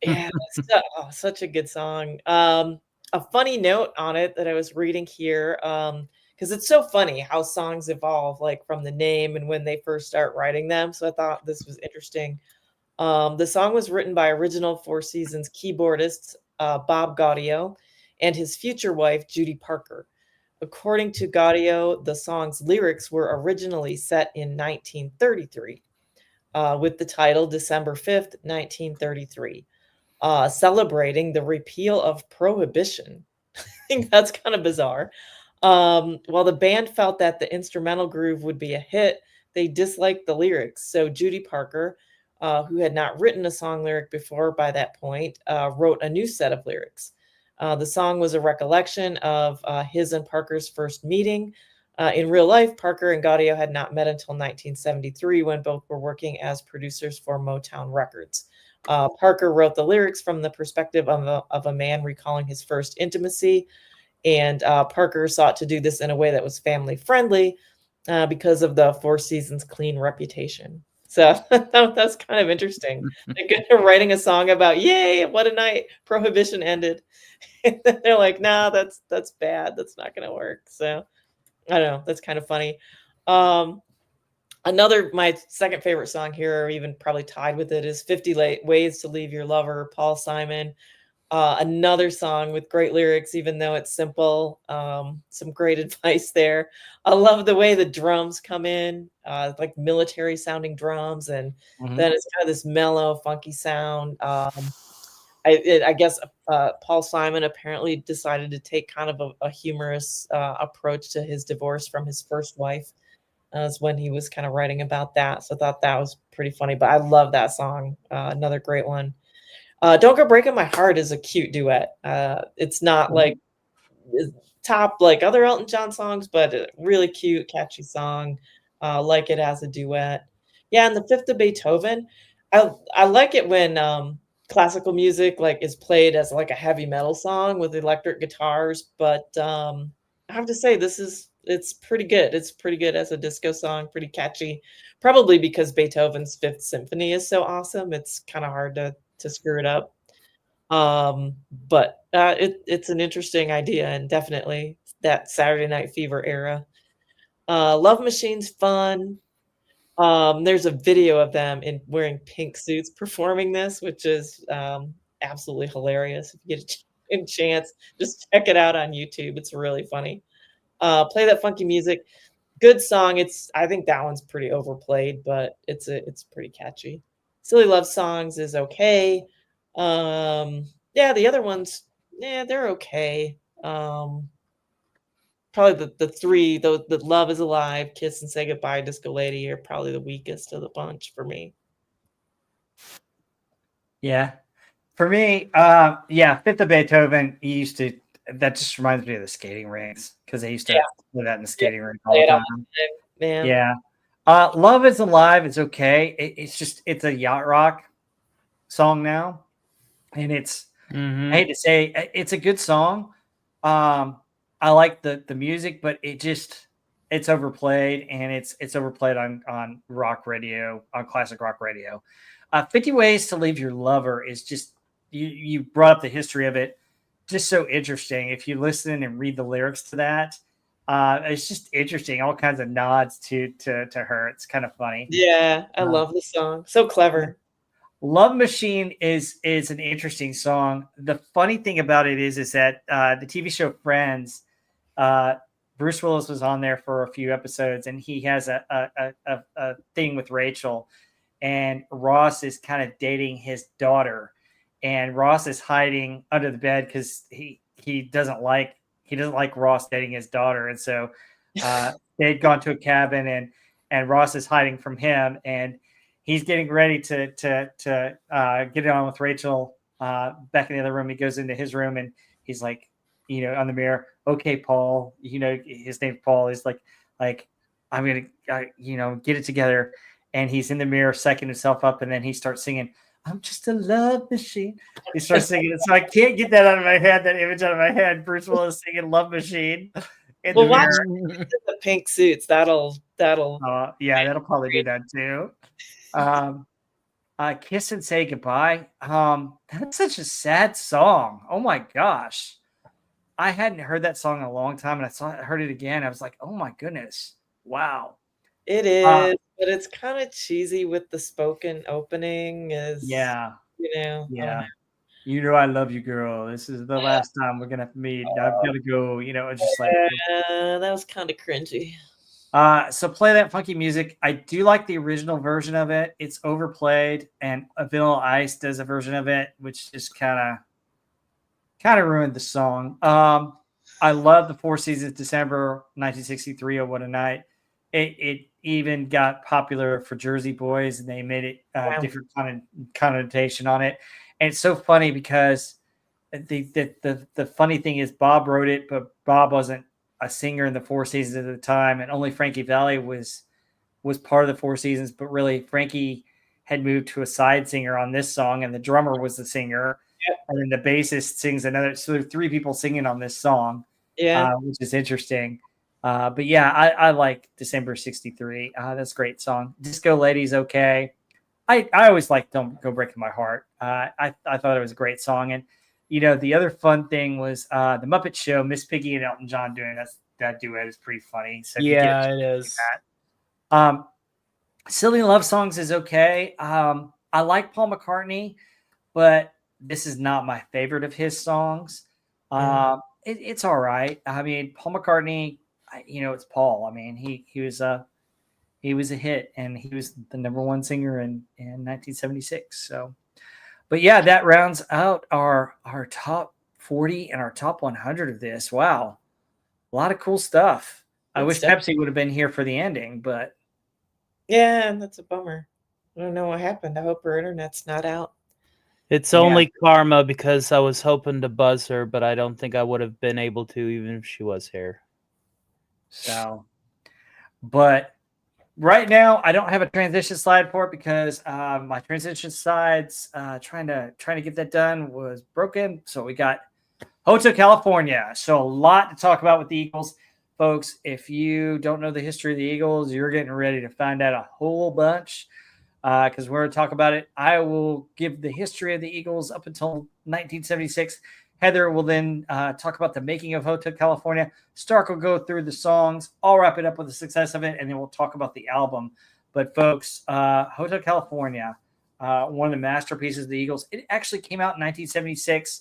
Yeah, such a good song. A funny note on it that I was reading here, because it's so funny how songs evolve, like from the name and when they first start writing them. So I thought this was interesting. The song was written by original Four Seasons keyboardist Bob Gaudio and his future wife, Judy Parker. According to Gaudio, the song's lyrics were originally set in 1933 with the title December 5th, 1933, celebrating the repeal of Prohibition. I think that's kind of bizarre. While the band felt that the instrumental groove would be a hit, they disliked the lyrics. So Judy Parker, who had not written a song lyric before by that point, wrote a new set of lyrics. The song was a recollection of his and Parker's first meeting. In real life, Parker and Gaudio had not met until 1973 when both were working as producers for Motown Records. Parker wrote the lyrics from the perspective of a man recalling his first intimacy. And Parker sought to do this in a way that was family friendly because of the Four Seasons clean reputation. So that's kind of interesting. Like, writing a song about, yay, what a night, Prohibition ended. And then they're like, nah, that's bad. That's not going to work. So I don't know. That's kind of funny. My second favorite song here, or even probably tied with it, is 50 Ways to Leave Your Lover, Paul Simon. Another song with great lyrics, even though it's simple. Some great advice there. I love the way the drums come in, like military sounding drums. And then it's kind of this mellow, funky sound. I guess Paul Simon apparently decided to take kind of a humorous approach to his divorce from his first wife. As when he was kind of writing about that, so I thought that was pretty funny. But I love that song. Another great one. "Don't Go Breaking My Heart" is a cute duet. It's not like top like other Elton John songs, but a really cute, catchy song. Like it as a duet. Yeah, and the Fifth of Beethoven. I like it when classical music like is played as like a heavy metal song with electric guitars, but I have to say it's pretty good. It's pretty good as a disco song, pretty catchy. Probably because Beethoven's Fifth Symphony is so awesome, it's kind of hard to screw it up. But it's an interesting idea and definitely that Saturday Night Fever era. Love Machine's fun. There's a video of them in wearing pink suits performing this, which is absolutely hilarious. If you get a chance, just check it out on YouTube. It's really funny. Play That Funky Music. Good song. I think that one's pretty overplayed, but it's pretty catchy. Silly Love Songs is okay. Yeah, the other ones, yeah, they're okay. Probably the three, the Love Is Alive, Kiss and Say Goodbye, Disco Lady are probably the weakest of the bunch for me. Yeah. For me, yeah, Fifth of Beethoven, that just reminds me of the skating rinks because they used to play that in the skating rink all the time. Man. Yeah. Love Is Alive is okay. It's a yacht rock song now. And I hate to say, it's a good song. I like the music, but it's overplayed, and it's overplayed on rock radio, on classic rock radio. 50 Ways to Leave Your Lover is just, you brought up the history of it, just so interesting. If you listen and read the lyrics to that, it's just interesting. All kinds of nods to her. It's kind of funny. Yeah, I love the song. So clever. Love Machine is an interesting song. The funny thing about it is that the TV show Friends, Bruce Willis was on there for a few episodes, and he has a thing with Rachel, and Ross is kind of dating his daughter, and Ross is hiding under the bed because he doesn't like Ross dating his daughter, and so they'd gone to a cabin, and Ross is hiding from him, and he's getting ready to get it on with Rachel back in the other room. He goes into his room, and he's like, on the mirror, "Okay, Paul," his name's Paul. He's like, "I'm gonna, get it together." And he's in the mirror, psyching himself up, and then he starts singing, "I'm just a love machine." He starts singing it, so I can't get that out of my head. That image out of my head. Bruce Willis singing "Love Machine." Well, watch the pink suits. That'll. Yeah, that'll probably do that too. Kiss and Say Goodbye. That's such a sad song. Oh my gosh. I hadn't heard that song in a long time, and I heard it again. I was like, oh my goodness. Wow. It is, but it's kind of cheesy with the spoken opening yeah. Yeah. I love you, girl. This is the last time we're gonna meet. I've got to go. It's just like that was kind of cringy. So Play That Funky Music. I do like the original version of it. It's overplayed, and Vanilla Ice does a version of it, which just kind of ruined the song. I love the Four Seasons December 1963. Oh, what a night! It even got popular for Jersey boys, and they made it different connotation on it. And it's so funny because the funny thing is Bob wrote it, but Bob wasn't a singer in the Four Seasons at the time, and only Frankie Valli was part of the Four Seasons. But really, Frankie had moved to a side singer on this song, and the drummer was the singer, and then the bassist sings another. So there are three people singing on this song, which is interesting. But yeah, I like December '63. That's a great song. Disco Lady's okay. I always like Don't Go Breaking My Heart. I thought it was a great song. And the other fun thing was the Muppet Show, Miss Piggy and Elton John doing that duet is pretty funny. So yeah, it is. Silly Love Songs is okay. I like Paul McCartney, but this is not my favorite of his songs. It's all right. I mean, Paul McCartney, it's Paul. I mean, he was a hit, and he was the number one singer in 1976. So But yeah, that rounds out our top 40 and our top 100 of this. Wow, a lot of cool stuff. I Good wish stuff. Pepsi would have been here for the ending, but Yeah, that's a bummer. I don't know what happened. I hope her internet's not out. It's Yeah. only karma because I was hoping to buzz her, but I don't think I would have been able to even if she was here. so. But right now, I don't have a transition slide for it because my transition slides trying to get that done was broken. So we got Hotel California. So a lot to talk about with the Eagles, folks. If you don't know the history of the Eagles, you're getting ready to find out a whole bunch because we're going to talk about it. I will give the history of the Eagles up until 1976. Heather will then talk about the making of Hotel California. Stark will go through the songs. I'll wrap it up with the success of it, and then we'll talk about the album. But folks, Hotel California, one of the masterpieces of the Eagles. It actually came out in 1976.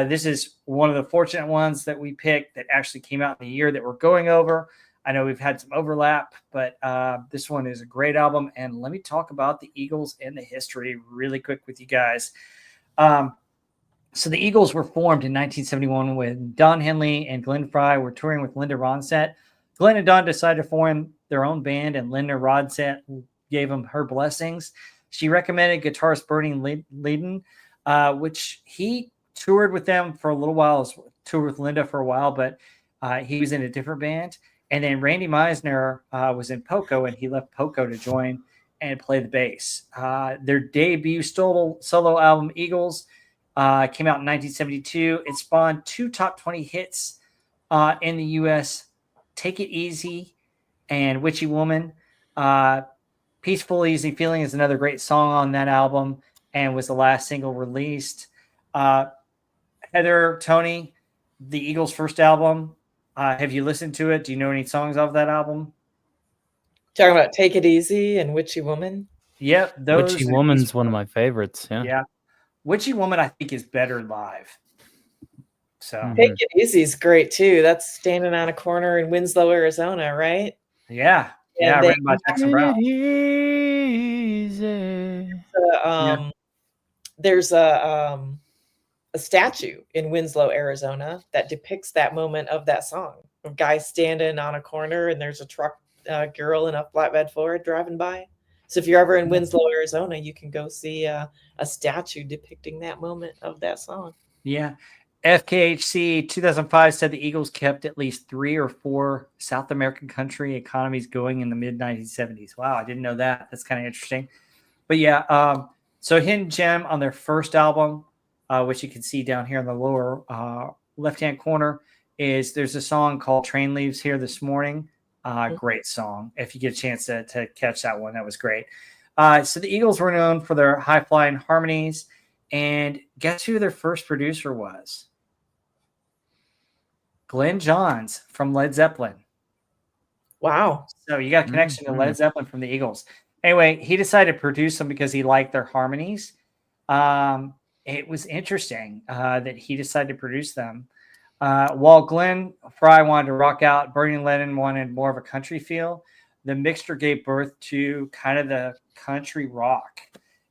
This is one of the fortunate ones that we picked that actually came out in the year that we're going over. I know we've had some overlap, but this one is a great album. And let me talk about the Eagles and the history really quick with you guys. So the Eagles were formed in 1971 when Don Henley and Glenn Frey were touring with Linda Ronstadt. Glenn and Don decided to form their own band, and Linda Ronstadt gave them her blessings. She recommended guitarist Bernie Leadon, which he toured with them for a little while, toured with Linda for a while, but he was in a different band. And then Randy Meisner was in Poco, and he left Poco to join and play the bass. Their debut solo album, Eagles, came out in 1972. It spawned 2 top 20 hits in the U.S., Take It Easy and Witchy Woman. Peaceful, Easy Feeling is another great song on that album and was the last single released. Heather, Tony, the Eagles' first album. Have you listened to it? Do you know any songs off that album? Talking about Take It Easy and Witchy Woman. Yep. Witchy Woman's one of my favorites. Yeah. Witchy Woman, I think, is better live. So Take It Easy is great too. That's Standing on a Corner in Winslow, Arizona, right? yeah. And Yeah, written by Jackson Brown. There's a statue in Winslow, Arizona that depicts that moment of that song. A guy standing on a corner and there's a truck girl in a flatbed Ford driving by. So if you're ever in Winslow, Arizona, you can go see a statue depicting that moment of that song. Yeah. FKHC 2005 said the Eagles kept at least 3 or 4 South American country economies going in the mid-1970s. Wow, I didn't know that. That's kind of interesting. But yeah, so Hidden Gem on their first album, which you can see down here in the lower left-hand corner, there's a song called Train Leaves Here This Morning. Great song. If you get a chance to catch that one, that was great. So the Eagles were known for their high-flying harmonies. And guess who their first producer was? Glenn Johns from Led Zeppelin. Wow. So you got a connection to Led Zeppelin from the Eagles. Anyway, he decided to produce them because he liked their harmonies. It was interesting that he decided to produce them. While Glenn Frey wanted to rock out, Bernie Lennon wanted more of a country feel. The mixture gave birth to kind of the country rock.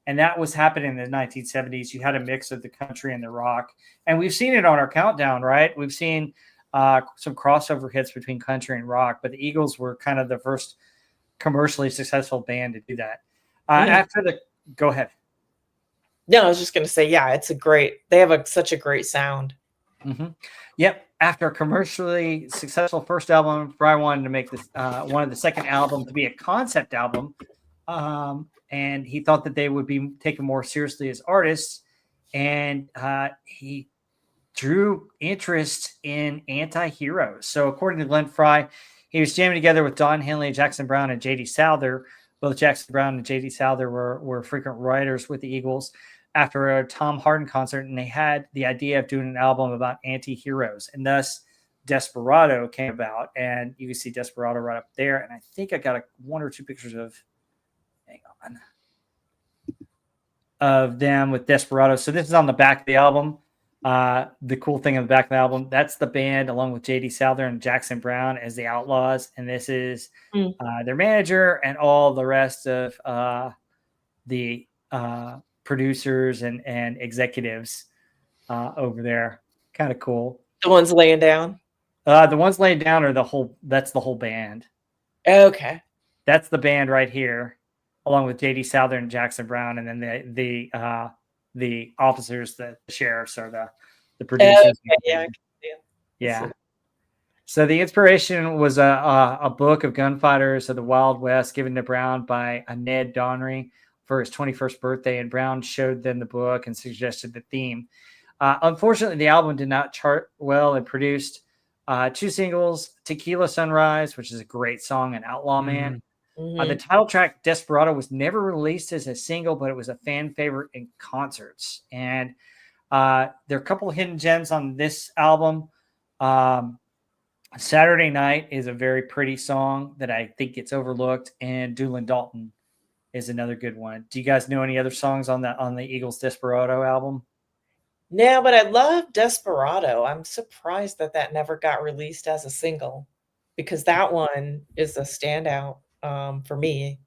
And that was happening in the 1970s. You had a mix of the country and the rock. And we've seen it on our countdown, right? We've seen some crossover hits between country and rock, but the Eagles were kind of the first commercially successful band to do that. Go ahead. No, I was just going to say, yeah, they have such a great sound. Mm-hmm. Yep. After a commercially successful first album, Frey wanted to make this wanted the second album to be a concept album. And he thought that they would be taken more seriously as artists. And he drew interest in anti-heroes. So according to Glenn Frey, he was jamming together with Don Henley, Jackson Brown, and J.D. Souther. Both Jackson Brown and J.D. Souther were frequent writers with the Eagles after a Tom Harden concert, and they had the idea of doing an album about anti-heroes. And thus, Desperado came about. And you can see Desperado right up there. And I think I got 1 or 2 pictures of them with Desperado. So this is on the back of the album. The cool thing on the back of the album, that's the band along with J.D. Souther and Jackson Brown as the Outlaws. And this is their manager and all the rest of the producers and executives over there. Kind of cool. The ones laying down. The ones laying down are that's the whole band. Okay. That's the band right here, along with J.D. Souther and Jackson Brown, and then the officers, the sheriffs, are the producers. Okay, Yeah. So the inspiration was a book of gunfighters of the Wild West given to Brown by Ned Donnery for his 21st birthday, and Brown showed them the book and suggested the theme. Unfortunately, the album did not chart well and produced 2 singles, Tequila Sunrise, which is a great song, and Outlaw Man. The title track, Desperado, was never released as a single, but it was a fan favorite in concerts. And there are a couple of hidden gems on this album. Saturday Night is a very pretty song that I think gets overlooked, and Doolin Dalton is another good one. Do you guys know any other songs on the Eagles Desperado album? No, but I love Desperado. I'm surprised that never got released as a single, because that one is a standout for me.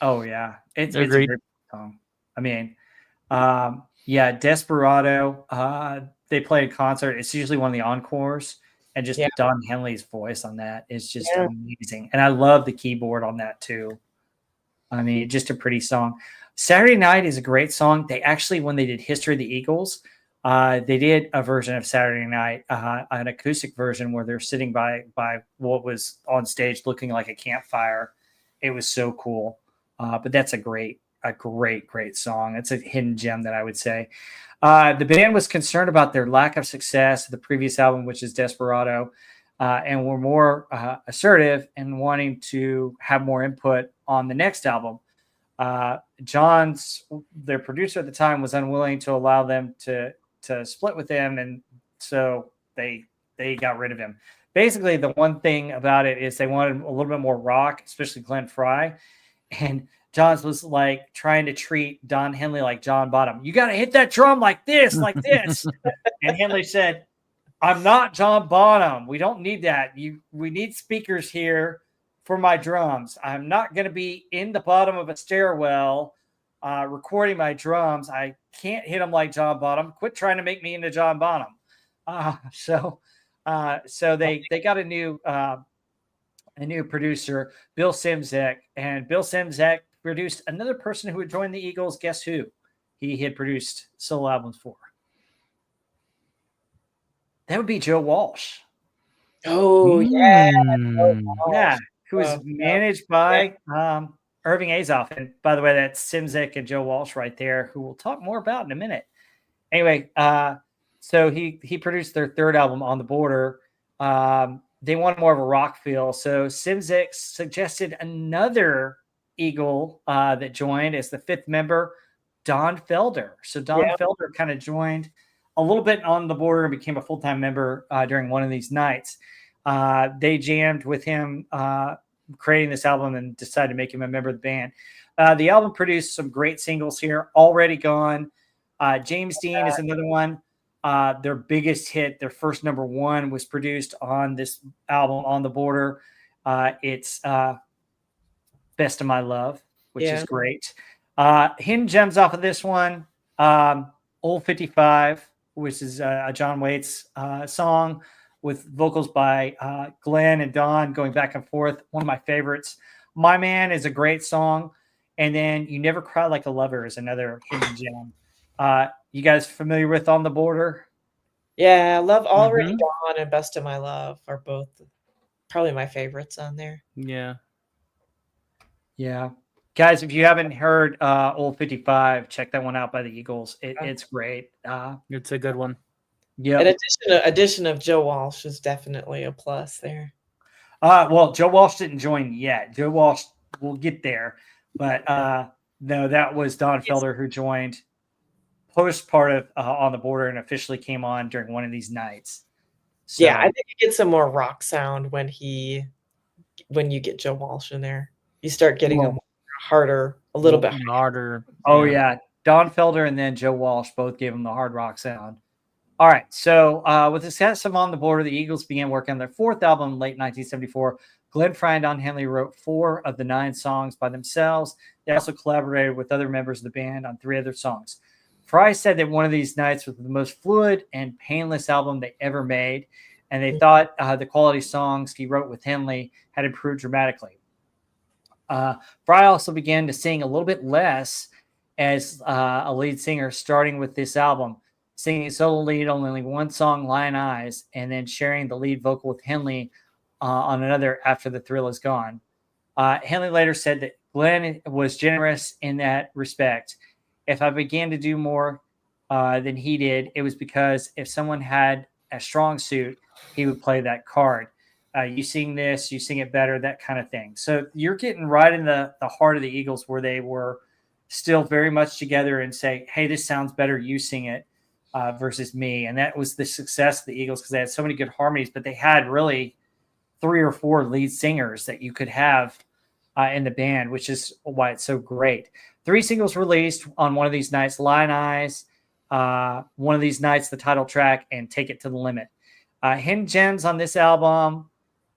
Oh yeah, it's a Agreed. great song. I mean, yeah, Desperado. They play a concert. It's usually one of the encores, and just Don Henley's voice on that is just amazing. And I love the keyboard on that too. I mean, just a pretty song. Saturday Night is a great song. They actually, when they did History of the Eagles, they did a version of Saturday Night, an acoustic version where they're sitting by what was on stage looking like a campfire. It was so cool. But that's a great song. It's a hidden gem that I would say. The band was concerned about their lack of success of the previous album, which is Desperado, and were more assertive in wanting to have more input on the next album. Their producer at the time, was unwilling to allow them to split with him, and so they got rid of him. Basically, the one thing about it is they wanted a little bit more rock, especially Glenn Frey, and Johns was like trying to treat Don Henley like John Bonham. You got to hit that drum like this, like this. And Henley said, "I'm not John Bonham. We don't need that. We need speakers here for my drums. I'm not going to be in the bottom of a stairwell recording my drums. I can't hit them like John Bonham. Quit trying to make me into John Bonham." So they got a new producer, Bill Szymczak, and Bill Szymczak produced another person who had joined the Eagles. Guess who he had produced solo albums for? That would be Joe Walsh. Oh yeah, yeah, who was managed by Irving Azoff. And by the way, that's Szymczak and Joe Walsh right there, who we'll talk more about in a minute. Anyway, so he produced their third album, On the Border. They wanted more of a rock feel, so Szymczak suggested another Eagle that joined as the 5th member, Don Felder. So Don Felder kind of joined a little bit On the Border and became a full-time member during one of these nights. They jammed with him creating this album and decided to make him a member of the band. The album produced some great singles here. Already Gone. James Dean is another one. Their biggest hit, their first number 1, was produced on this album, On the Border. It's Best of My Love, which is great. Hidden gems off of this one, Old 55, which is a John Waits song with vocals by Glenn and Don going back and forth. One of my favorites. My Man is a great song. And then You Never Cry Like a Lover is another hidden gem. You guys familiar with On the Border? Yeah, I love Already Gone and Best of My Love are both probably my favorites on there. Yeah. Guys, if you haven't heard Old 55, check that one out by the Eagles. It's great. It's a good one. Yeah. An addition of Joe Walsh is definitely a plus there. Well, Joe Walsh didn't join yet. Joe Walsh will get there. But no, that was Don Felder who joined post part of On the Border and officially came on during one of these nights. So, yeah, I think you get some more rock sound when you get Joe Walsh in there. You start getting a little bit harder. Oh yeah, Don Felder and then Joe Walsh both gave him the hard rock sound. All right, so with the success of On the Border, the Eagles began working on their 4th album in late 1974 Glenn Frey and Don Henley wrote 4 of the 9 songs by themselves. They also collaborated with other members of the band on 3 other songs. Frey said that one of these nights was the most fluid and painless album they ever made, and they thought the quality songs he wrote with Henley had improved dramatically. Frey also began to sing a little bit less as a lead singer, starting with this album, singing a solo lead on only one song, Lion Eyes, and then sharing the lead vocal with Henley on another, After the Thrill Is Gone. Henley later said that Glenn was generous in that respect. If I began to do more than he did, it was because if someone had a strong suit, he would play that card. You sing this, you sing it better, that kind of thing. So you're getting right in the heart of the Eagles, where they were still very much together and say, hey, this sounds better, you sing it versus me. And that was the success of the Eagles, because they had so many good harmonies, but they had really 3 or 4 lead singers that you could have in the band, which is why it's so great. 3 singles released on one of these nights: Lion Eyes, one of these nights, the title track, and Take It to the Limit. Hidden gems on this album,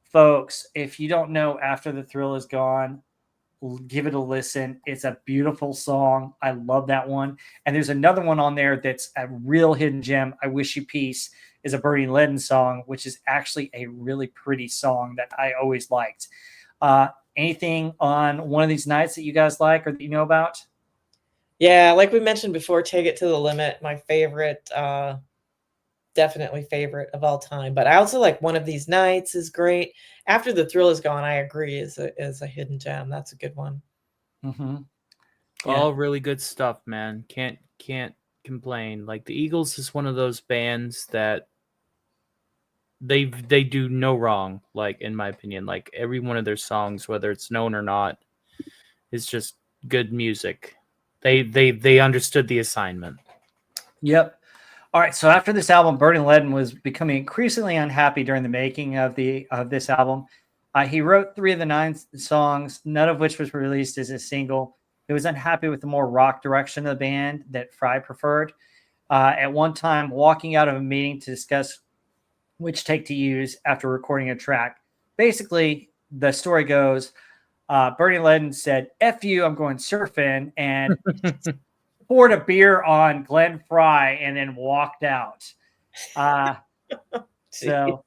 folks. If you don't know After the Thrill Is Gone, give it a listen. It's a beautiful song. I love that one. And there's another one on there that's a real hidden gem. I Wish You Peace is a Bernie Leadon song, which is actually a really pretty song that I always liked. Anything on one of these nights that you guys like or that you know about? Yeah, like we mentioned before, Take It to the Limit, my favorite, definitely favorite of all time. But I also like One of These Nights is great. After the Thrill Is Gone, I agree, is a hidden gem. That's a good one. Mm-hmm. All really good stuff, man. Can't complain. Like, the Eagles is one of those bands that they do no wrong, like, in my opinion. Like, every one of their songs, whether it's known or not, is just good music. They understood the assignment. Yep. All right. So after this album, Bernie Leadon was becoming increasingly unhappy during the making of this album. He wrote 3 of the 9 songs, none of which was released as a single. He was unhappy with the more rock direction of the band that Frey preferred. At one time, walking out of a meeting to discuss which take to use after recording a track. Basically, the story goes, Bernie Leadon said, F you, I'm going surfing, and poured a beer on Glenn Frey and then walked out. So,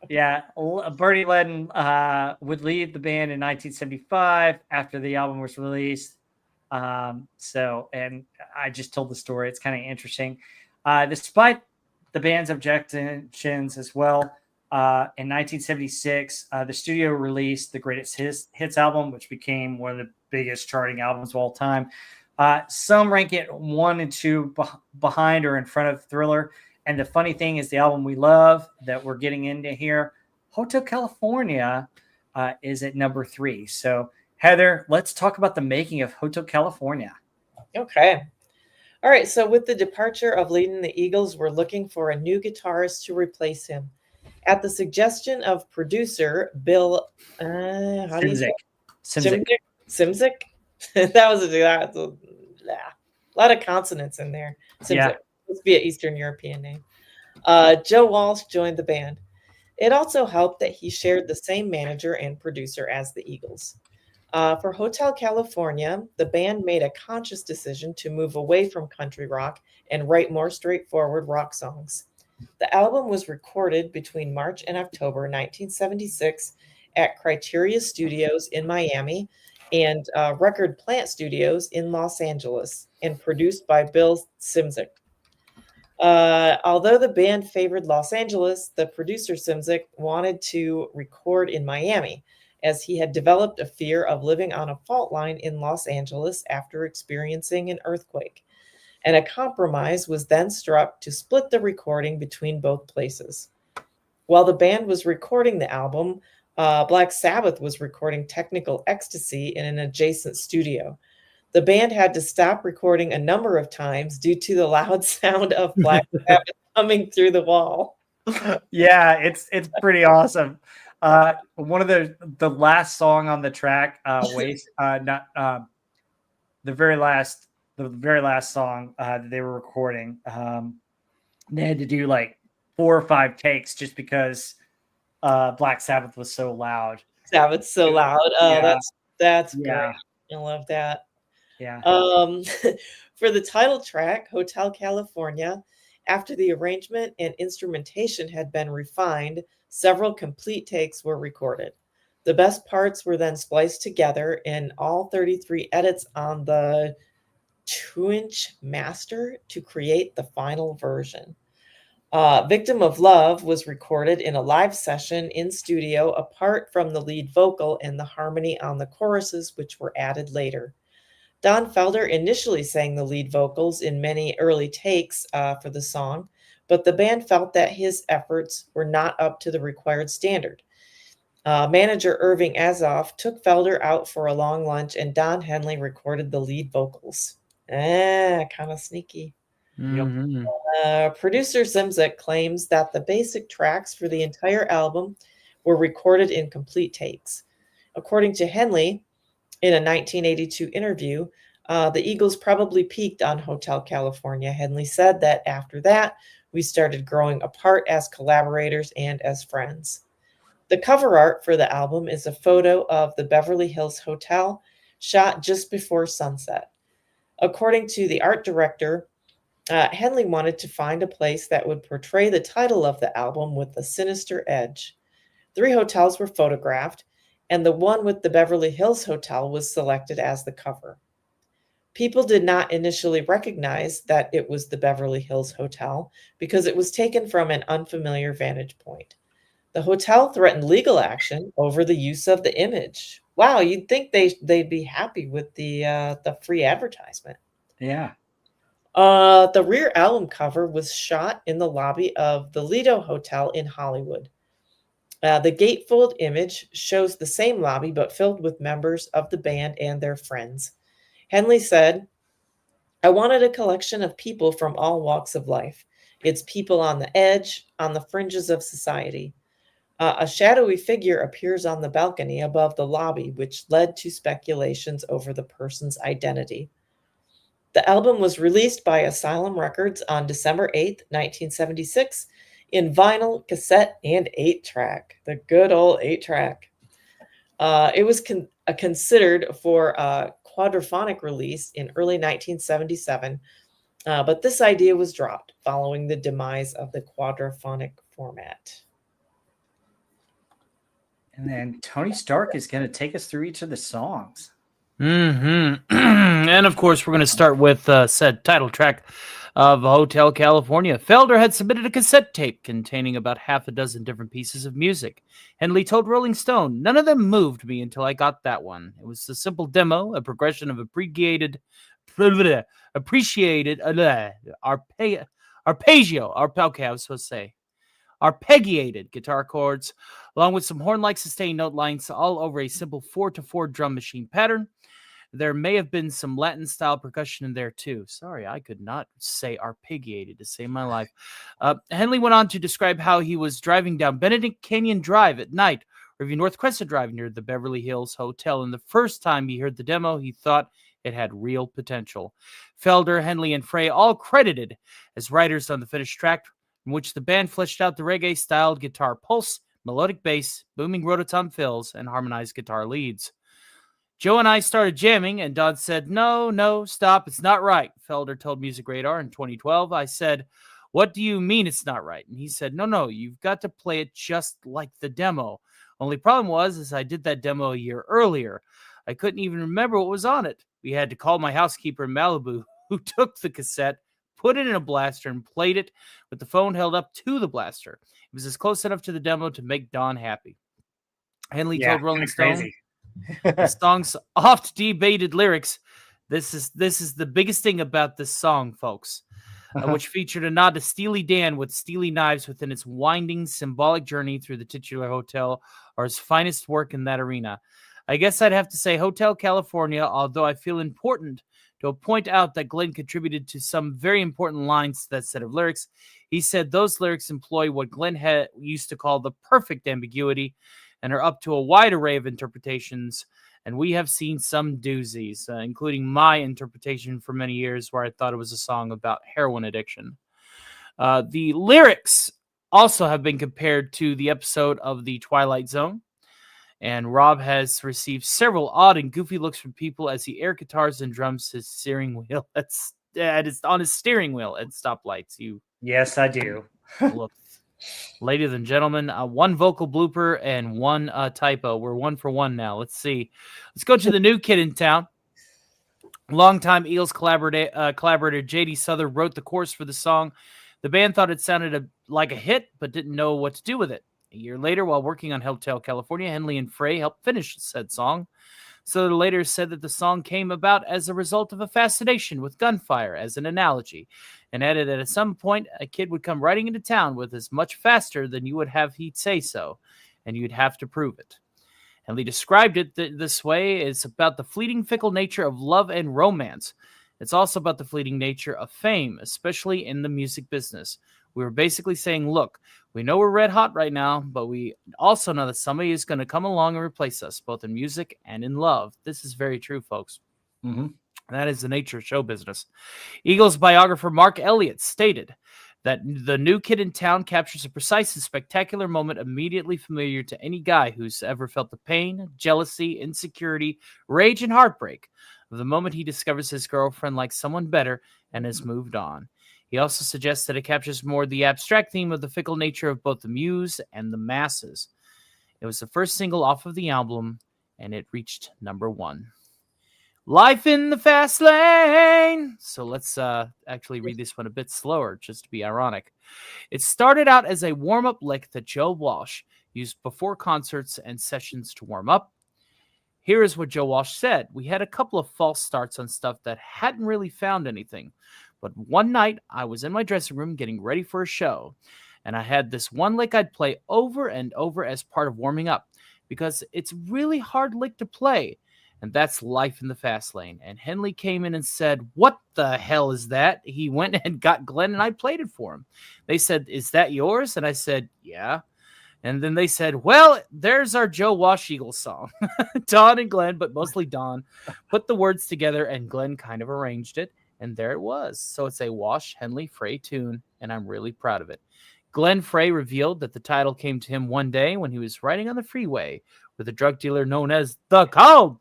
yeah, Bernie Leadon would leave the band in 1975 after the album was released. And I just told the story. It's kind of interesting. Despite the band's objections as well, in 1976, the studio released the Greatest Hits album, which became one of the biggest charting albums of all time. Some rank it 1 and 2 behind or in front of Thriller. And the funny thing is, the album we love that we're getting into here, Hotel California, is at number 3. So, Heather, let's talk about the making of Hotel California. Okay. All right. So with the departure of Leadon, the Eagles were looking for a new guitarist to replace him. At the suggestion of producer Bill Simzik. Simzik. That's a lot of consonants in there. Simzik. Yeah. Must be an Eastern European name. Joe Walsh joined the band. It also helped that he shared the same manager and producer as the Eagles. For Hotel California, the band made a conscious decision to move away from country rock and write more straightforward rock songs. The album was recorded between March and October 1976 at Criteria Studios in Miami and Record Plant Studios in Los Angeles, and produced by Bill Simzik. Although the band favored Los Angeles, the producer Simzik wanted to record in Miami, as he had developed a fear of living on a fault line in Los Angeles after experiencing an earthquake. And a compromise was then struck to split the recording between both places. While the band was recording the album, Black Sabbath was recording Technical Ecstasy in an adjacent studio. The band had to stop recording a number of times due to the loud sound of Black Sabbath coming through the wall. Yeah, it's pretty awesome. One of the last song on the track, Waste, the very last song that they were recording, they had to do like 4 or 5 takes just because Black Sabbath was so loud. Sabbath's so loud. Oh, Yeah. that's Yeah. great. I love that. Yeah. For the title track, Hotel California, after the arrangement and instrumentation had been refined, several complete takes were recorded. The best parts were then spliced together in all 33 edits on the 2-inch master to create the final version. Victim of Love was recorded in a live session in studio apart from the lead vocal and the harmony on the choruses, which were added later. Don Felder initially sang the lead vocals in many early takes for the song, but the band felt that his efforts were not up to the required standard. Manager Irving Azoff took Felder out for a long lunch, and Don Henley recorded the lead vocals. Kind of sneaky. Mhm. Producer Zimzik claims that the basic tracks for the entire album were recorded in complete takes. According to Henley, in a 1982 interview, the Eagles probably peaked on Hotel California. Henley said that after that, we started growing apart as collaborators and as friends. The cover art for the album is a photo of the Beverly Hills Hotel shot just before sunset. According to the art director, Henley wanted to find a place that would portray the title of the album with a sinister edge. 3 hotels were photographed, and the one with the Beverly Hills Hotel was selected as the cover. People did not initially recognize that it was the Beverly Hills Hotel because it was taken from an unfamiliar vantage point. The hotel threatened legal action over the use of the image. Wow, you'd think they'd be happy with the free advertisement. Yeah. The rear album cover was shot in the lobby of the Lido Hotel in Hollywood. The gatefold image shows the same lobby but filled with members of the band and their friends. Henley said, "I wanted a collection of people from all walks of life. It's people on the edge, on the fringes of society. A shadowy figure appears on the balcony above the lobby, which led to speculations over the person's identity." The album was released by Asylum Records on December 8th, 1976, in vinyl, cassette, and 8-track. The good old 8-track. It was considered for a quadraphonic release in early 1977, but this idea was dropped following the demise of the quadraphonic format. And then Tony Stark is going to take us through each of the songs. And of course, we're going to start with said title track of Hotel California. Felder had submitted a cassette tape containing about half a dozen different pieces of music. Henley told Rolling Stone, "None of them moved me until I got that one. It was a simple demo, a progression of appreciated arpeggiated guitar chords, along with some horn-like sustained note lines, all over a simple 4/4 drum machine pattern. There may have been some Latin-style percussion in there, too." Sorry, I could not say arpeggiated to save my life. Henley went on to describe how he was driving down Benedict Canyon Drive at night, or even North Crescent Drive near the Beverly Hills Hotel, and the first time he heard the demo, he thought it had real potential. Felder, Henley, and Frey all credited as writers on the finished track, in which the band fleshed out the reggae-styled guitar pulse, melodic bass, booming rototom fills, and harmonized guitar leads. "Joe and I started jamming, and Don said, 'No, stop, it's not right,'" Felder told Music Radar in 2012. "I said, 'What do you mean it's not right?' And he said, 'No, you've got to play it just like the demo. Only problem was I did that demo a year earlier. I couldn't even remember what was on it. We had to call my housekeeper in Malibu, who took the cassette, put it in a blaster, and played it with the phone held up to the blaster. It was as close enough to the demo to make Don happy." Henley told Rolling Stone, Crazy. "The song's oft debated lyrics. This is the biggest thing about this song, folks, which featured a nod to Steely Dan with steely knives within its winding, symbolic journey through the titular hotel, are his finest work in that arena. I guess I'd have to say Hotel California, although I feel important to point out that Glenn contributed to some very important lines to that set of lyrics. He said those lyrics employ what Glenn used to call the perfect ambiguity and are up to a wide array of interpretations, and we have seen some doozies, including my interpretation for many years where I thought it was a song about heroin addiction." The lyrics also have been compared to the episode of The Twilight Zone, And Rob has received several odd and goofy looks from people as he air guitars and drums his steering wheel. It's on his steering wheel at stoplights. You Yes, I do. look, ladies and gentlemen, one vocal blooper and one typo. We're 1 for 1 now. Let's see. Let's go to the new kid in town. Longtime Eagles collaborator J.D. Souther wrote the chorus for the song. The band thought it sounded like a hit, but didn't know what to do with it. A year later, while working on Hotel California, Henley and Frey helped finish said song. Souther later said that the song came about as a result of a fascination with gunfire as an analogy, and added that at some point a kid would come riding into town with as much faster than you would have he'd say so, and you'd have to prove it. Henley described it this way: it's about the fleeting, fickle nature of love and romance. It's also about the fleeting nature of fame, especially in the music business. We were basically saying, look, we know we're red hot right now, but we also know that somebody is going to come along and replace us, both in music and in love. This is very true, folks. Mm-hmm. That is the nature of show business. Eagles biographer Mark Elliott stated that the new kid in town captures a precise and spectacular moment immediately familiar to any guy who's ever felt the pain, jealousy, insecurity, rage, and heartbreak of the moment he discovers his girlfriend likes someone better and has moved on. He also suggests that it captures more the abstract theme of the fickle nature of both the muse and the masses. It was the first single off of the album, and it reached number 1. Life in the Fast Lane. So let's actually read this one a bit slower, just to be ironic. It started out as a warm-up lick that Joe Walsh used before concerts and sessions to warm up. Here is what Joe Walsh said. We had a couple of false starts on stuff that hadn't really found anything. But one night, I was in my dressing room getting ready for a show, and I had this one lick I'd play over and over as part of warming up, because it's a really hard lick to play, and that's Life in the Fast Lane. And Henley came in and said, what the hell is that? He went and got Glenn, and I played it for him. They said, is that yours? And I said, yeah. And then they said, well, there's our Joe Walsh Eagles song. Don and Glenn, but mostly Don, put the words together, and Glenn kind of arranged it. And there it was. So it's a Walsh, Henley, Frey tune, and I'm really proud of it. Glenn Frey revealed that the title came to him one day when he was riding on the freeway with a drug dealer known as the Count.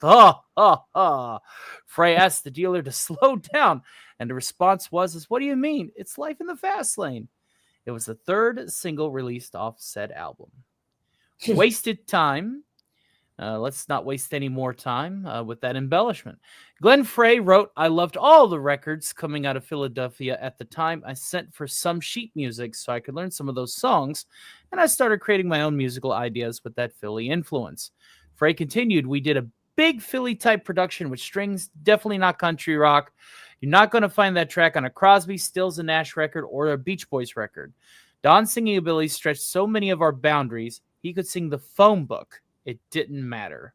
Frey asked the dealer to slow down, and the response was, what do you mean? It's Life in the Fast Lane. It was the third single released off said album. Wasted Time. Let's not waste any more time with that embellishment. Glenn Frey wrote, I loved all the records coming out of Philadelphia at the time. I sent for some sheet music so I could learn some of those songs, and I started creating my own musical ideas with that Philly influence. Frey continued, we did a big Philly-type production with strings, definitely not country rock. You're not going to find that track on a Crosby, Stills, and Nash record or a Beach Boys record. Don's singing ability stretched so many of our boundaries, he could sing the phone book. It didn't matter.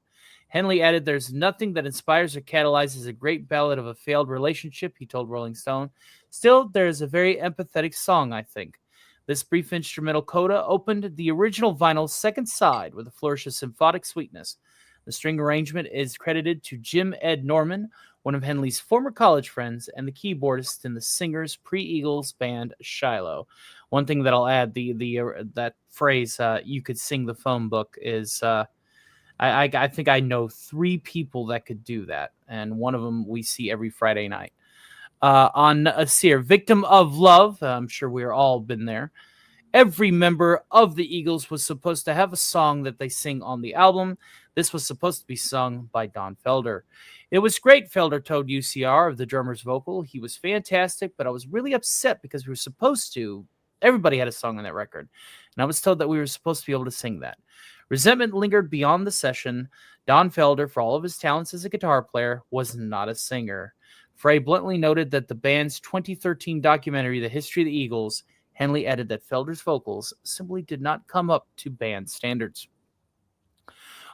Henley added, there's nothing that inspires or catalyzes a great ballad of a failed relationship, he told Rolling Stone. Still, there's a very empathetic song, I think. This brief instrumental coda opened the original vinyl's second side with a flourish of symphonic sweetness. The string arrangement is credited to Jim Ed Norman, one of Henley's former college friends and the keyboardist in the Singers pre-Eagles band Shiloh. One thing that I'll add, that phrase, you could sing the phone book, is... I think I know 3 people that could do that, and one of them we see every Friday night. On Sear, Victim of Love, I'm sure we've all been there. Every member of the Eagles was supposed to have a song that they sing on the album. This was supposed to be sung by Don Felder. It was great, Felder told UCR of the drummer's vocal. He was fantastic, but I was really upset because we were supposed to. Everybody had a song on that record, and I was told that we were supposed to be able to sing that. Resentment lingered beyond the session. Don Felder, for all of his talents as a guitar player, was not a singer. Frey bluntly noted that the band's 2013 documentary, The History of the Eagles, Henley added that Felder's vocals simply did not come up to band standards.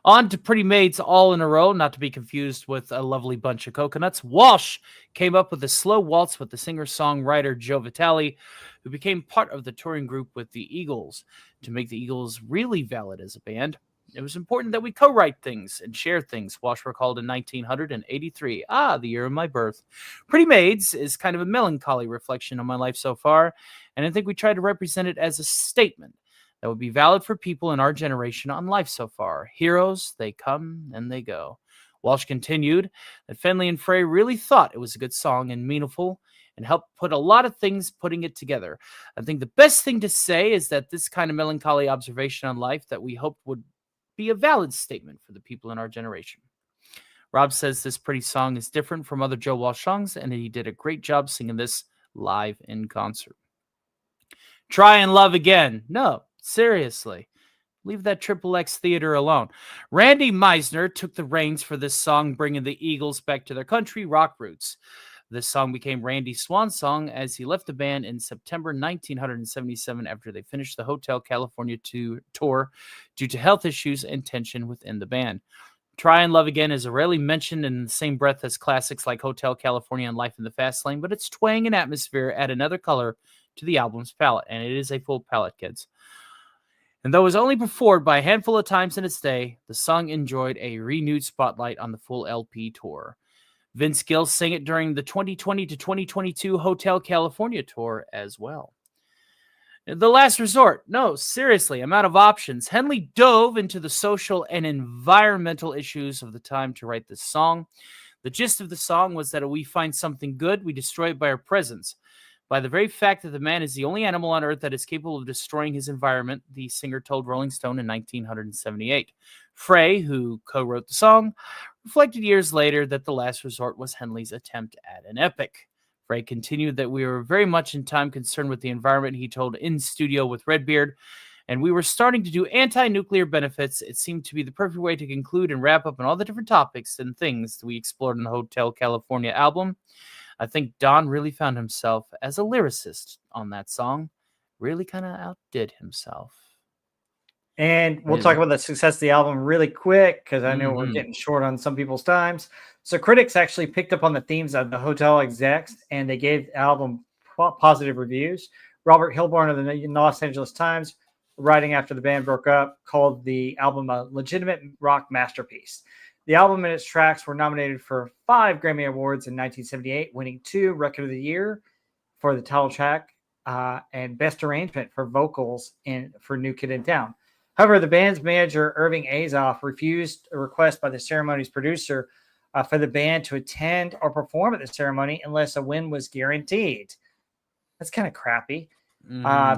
On to Pretty Maids All in a Row, not to be confused with A Lovely Bunch of Coconuts. Walsh came up with a slow waltz with the singer-songwriter Joe Vitale, who became part of the touring group with the Eagles. To make the Eagles really valid as a band, it was important that we co-write things and share things, Walsh recalled in 1983, the year of my birth. Pretty Maids is kind of a melancholy reflection on my life so far, and I think we tried to represent it as a statement that would be valid for people in our generation on life so far. Heroes, they come and they go. Walsh continued that Fenley and Frey really thought it was a good song and meaningful and helped put a lot of things putting it together. I think the best thing to say is that this kind of melancholy observation on life that we hoped would be a valid statement for the people in our generation. Rob says this pretty song is different from other Joe Walsh songs, and he did a great job singing this live in concert. Try and Love Again. No, seriously. Leave that XXX theater alone. Randy Meisner took the reins for this song, bringing the Eagles back to their country rock roots. This song became Randy's swan song as he left the band in September 1977 after they finished the Hotel California tour due to health issues and tension within the band. Try and Love Again is rarely mentioned in the same breath as classics like Hotel California and Life in the Fast Lane, but its twang and atmosphere add another color to the album's palette, and it is a full palette, kids. And though it was only performed by a handful of times in its day, the song enjoyed a renewed spotlight on the full LP tour. Vince Gill sang it during the 2020 to 2022 Hotel California tour as well. The Last Resort. No, seriously, I'm out of options. Henley dove into the social and environmental issues of the time to write this song. The gist of the song was that if we find something good, we destroy it by our presence. By the very fact that the man is the only animal on Earth that is capable of destroying his environment, the singer told Rolling Stone in 1978. Frey, who co-wrote the song, reflected years later that The Last Resort was Henley's attempt at an epic. Frey continued that we were very much in time concerned with the environment, he told In Studio with Redbeard, and we were starting to do anti-nuclear benefits. It seemed to be the perfect way to conclude and wrap up on all the different topics and things that we explored in the Hotel California album. I think Don really found himself as a lyricist on that song. Really kind of outdid himself. And we'll talk about the success of the album really quick because I know we're getting short on some people's times. So critics actually picked up on the themes of the hotel execs and they gave the album positive reviews. Robert Hilborn of the Los Angeles Times, writing after the band broke up, called the album a legitimate rock masterpiece. The album and its tracks were nominated for 5 Grammy Awards in 1978, winning 2 Record of the Year for the title track and Best Arrangement for vocals for New Kid in Town. However, the band's manager, Irving Azoff, refused a request by the ceremony's producer for the band to attend or perform at the ceremony unless a win was guaranteed. That's kind of crappy.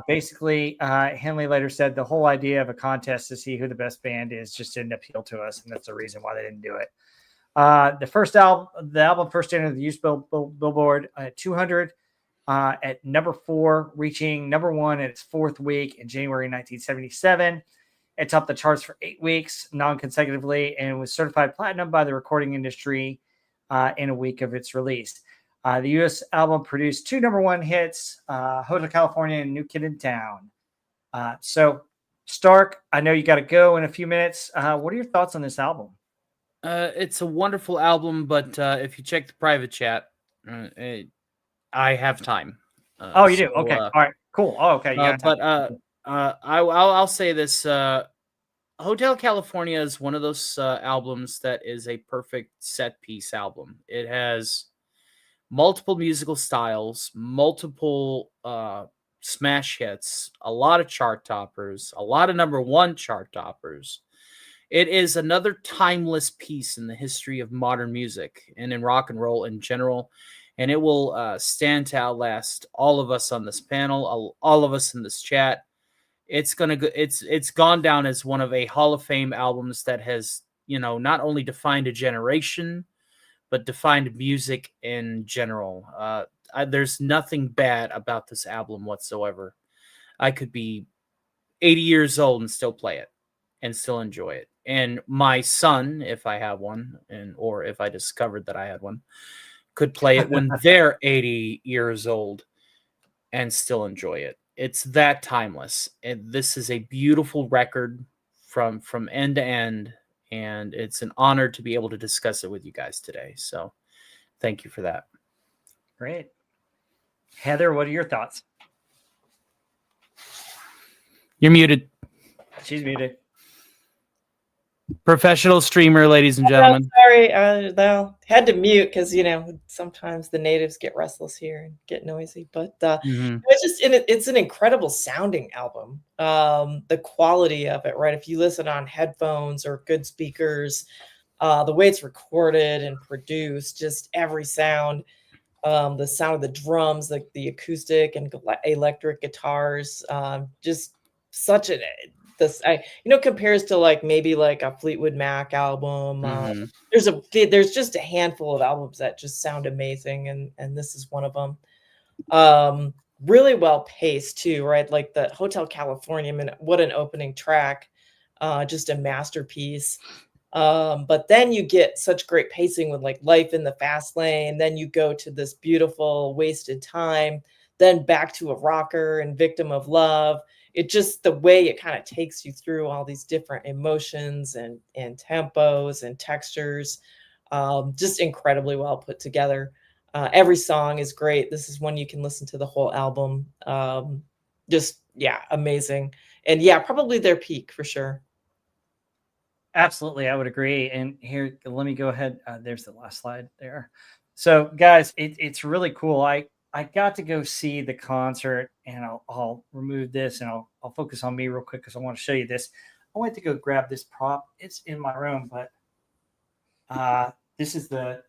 Basically, Henley later said the whole idea of a contest to see who the best band is just didn't appeal to us, and that's the reason why they didn't do it. The album first entered the US Billboard 200 at number 4, reaching number 1 in its 4th week in January 1977. It topped the charts for 8 weeks non-consecutively and was certified platinum by the recording industry in a week of its release. The U.S. album produced 2 number 1 hits, Hotel California and New Kid in Town. So, Stark, I know you got to go in a few minutes. What are your thoughts on this album? It's a wonderful album, but if you check the private chat, I have time. Oh, you do? Okay. All right. Cool. Oh, okay. I'll say this. Hotel California is one of those albums that is a perfect set piece album. It has multiple musical styles, multiple smash hits, a lot of chart toppers, a lot of number 1 chart toppers. It is another timeless piece in the history of modern music and in rock and roll in general. And it will stand to outlast all of us on this panel, all of us in this chat. It's gone down as one of a Hall of Fame albums that has, not only defined a generation, but defined music in general. There's nothing bad about this album whatsoever. I could be 80 years old and still play it and still enjoy it. And my son, if I have one, or if I discovered that I had one, could play it when they're 80 years old and still enjoy it. It's that timeless. And this is a beautiful record from end to end. And it's an honor to be able to discuss it with you guys today. So thank you for that. Great. Heather, what are your thoughts? You're muted. She's muted. Professional streamer, ladies and Oh, gentlemen. sorry, no, had to mute because sometimes the natives get restless here and get noisy. But Mhm. it's just it's an incredible sounding album. The quality of it, right? If you listen on headphones or good speakers, the way it's recorded and produced, just every sound, the sound of the drums, like the acoustic and electric guitars, just such an this I compares to like maybe like a Fleetwood Mac album. Mhm. There's just a handful of albums that just sound amazing, and this is one of them. Really well paced too, right? Like the Hotel California, I mean, what an opening track, just a masterpiece. But then you get such great pacing with like Life in the Fast Lane. Then you go to this beautiful Wasted Time, then back to a rocker and Victim of Love. It just the way it kind of takes you through all these different emotions and tempos and textures, just incredibly well put together. Every song is great. This is one you can listen to the whole album. Just yeah, amazing. And yeah, probably their peak for sure. Absolutely, I would agree. And here, let me go ahead. There's the last slide there. So, guys, it's really cool. I got to go see the concert, and I'll remove this and I'll focus on me real quick because I want to show you this. I went to go grab this prop. It's in my room, but this is the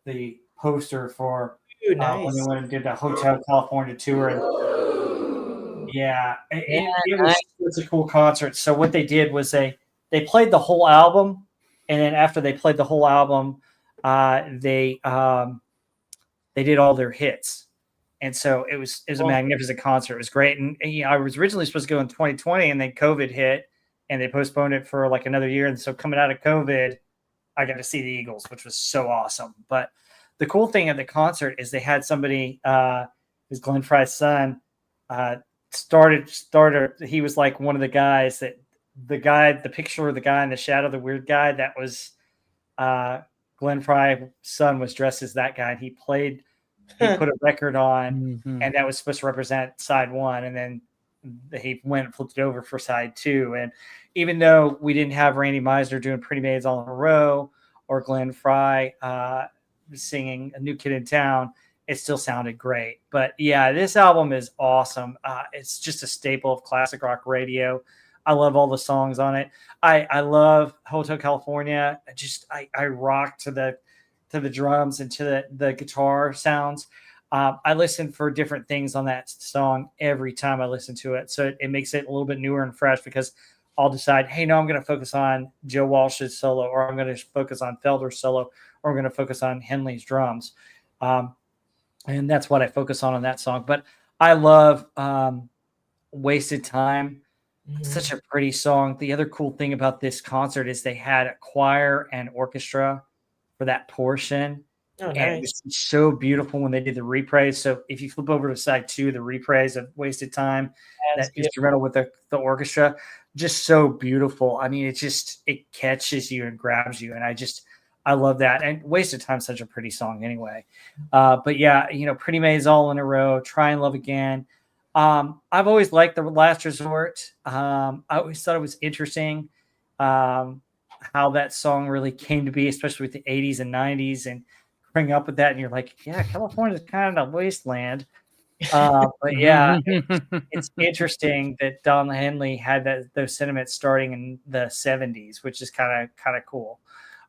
poster for Ooh, when nice. they went and did the Hotel California tour. And yeah, it was such a cool concert. So what they did was they played the whole album, and then after they played the whole album, they did all their hits. And so it was a magnificent concert. It was great. And I was originally supposed to go in 2020, and then COVID hit, and they postponed it for like another year. And so coming out of COVID, I got to see the Eagles, which was so awesome. But the cool thing at the concert is they had somebody, who's Glenn Fry's son, started. He was like one of the guys that the picture of the guy in the shadow, the weird guy, that was Glenn Fry's son was dressed as that guy. And he put a record on, and that was supposed to represent side one. And then he went and flipped it over for side two. And even though we didn't have Randy Meisner doing Pretty Maids All in a Row or Glenn Fry singing A New Kid in Town, it still sounded great. But yeah, this album is awesome. It's just a staple of classic rock radio. I love all the songs on it. I love Hotel California. I rock to the drums and to the guitar sounds. I listen for different things on that song every time I listen to it. So it makes it a little bit newer and fresh because I'll decide, hey, no, I'm going to focus on Joe Walsh's solo, or I'm going to focus on Felder's solo, or I'm going to focus on Henley's drums. And that's what I focus on that song. But I love Wasted Time. Mm-hmm. Such a pretty song. The other cool thing about this concert is they had a choir and orchestra for that portion. Oh, nice. And it was so beautiful when they did the reprise. So if you flip over to side two, the reprise of Wasted Time, that instrumental with the orchestra, just so beautiful. I mean, it catches you and grabs you. And I love that. And Wasted Time is such a pretty song anyway. But yeah, Pretty Maids All in a Row, Try and Love Again. I've always liked The Last Resort. I always thought it was interesting how that song really came to be, especially with the 80s and 90s, and growing up with that. And you're like, yeah, California is kind of a wasteland. But yeah, it's interesting that Don Henley had those sentiments starting in the 70s, which is kind of cool.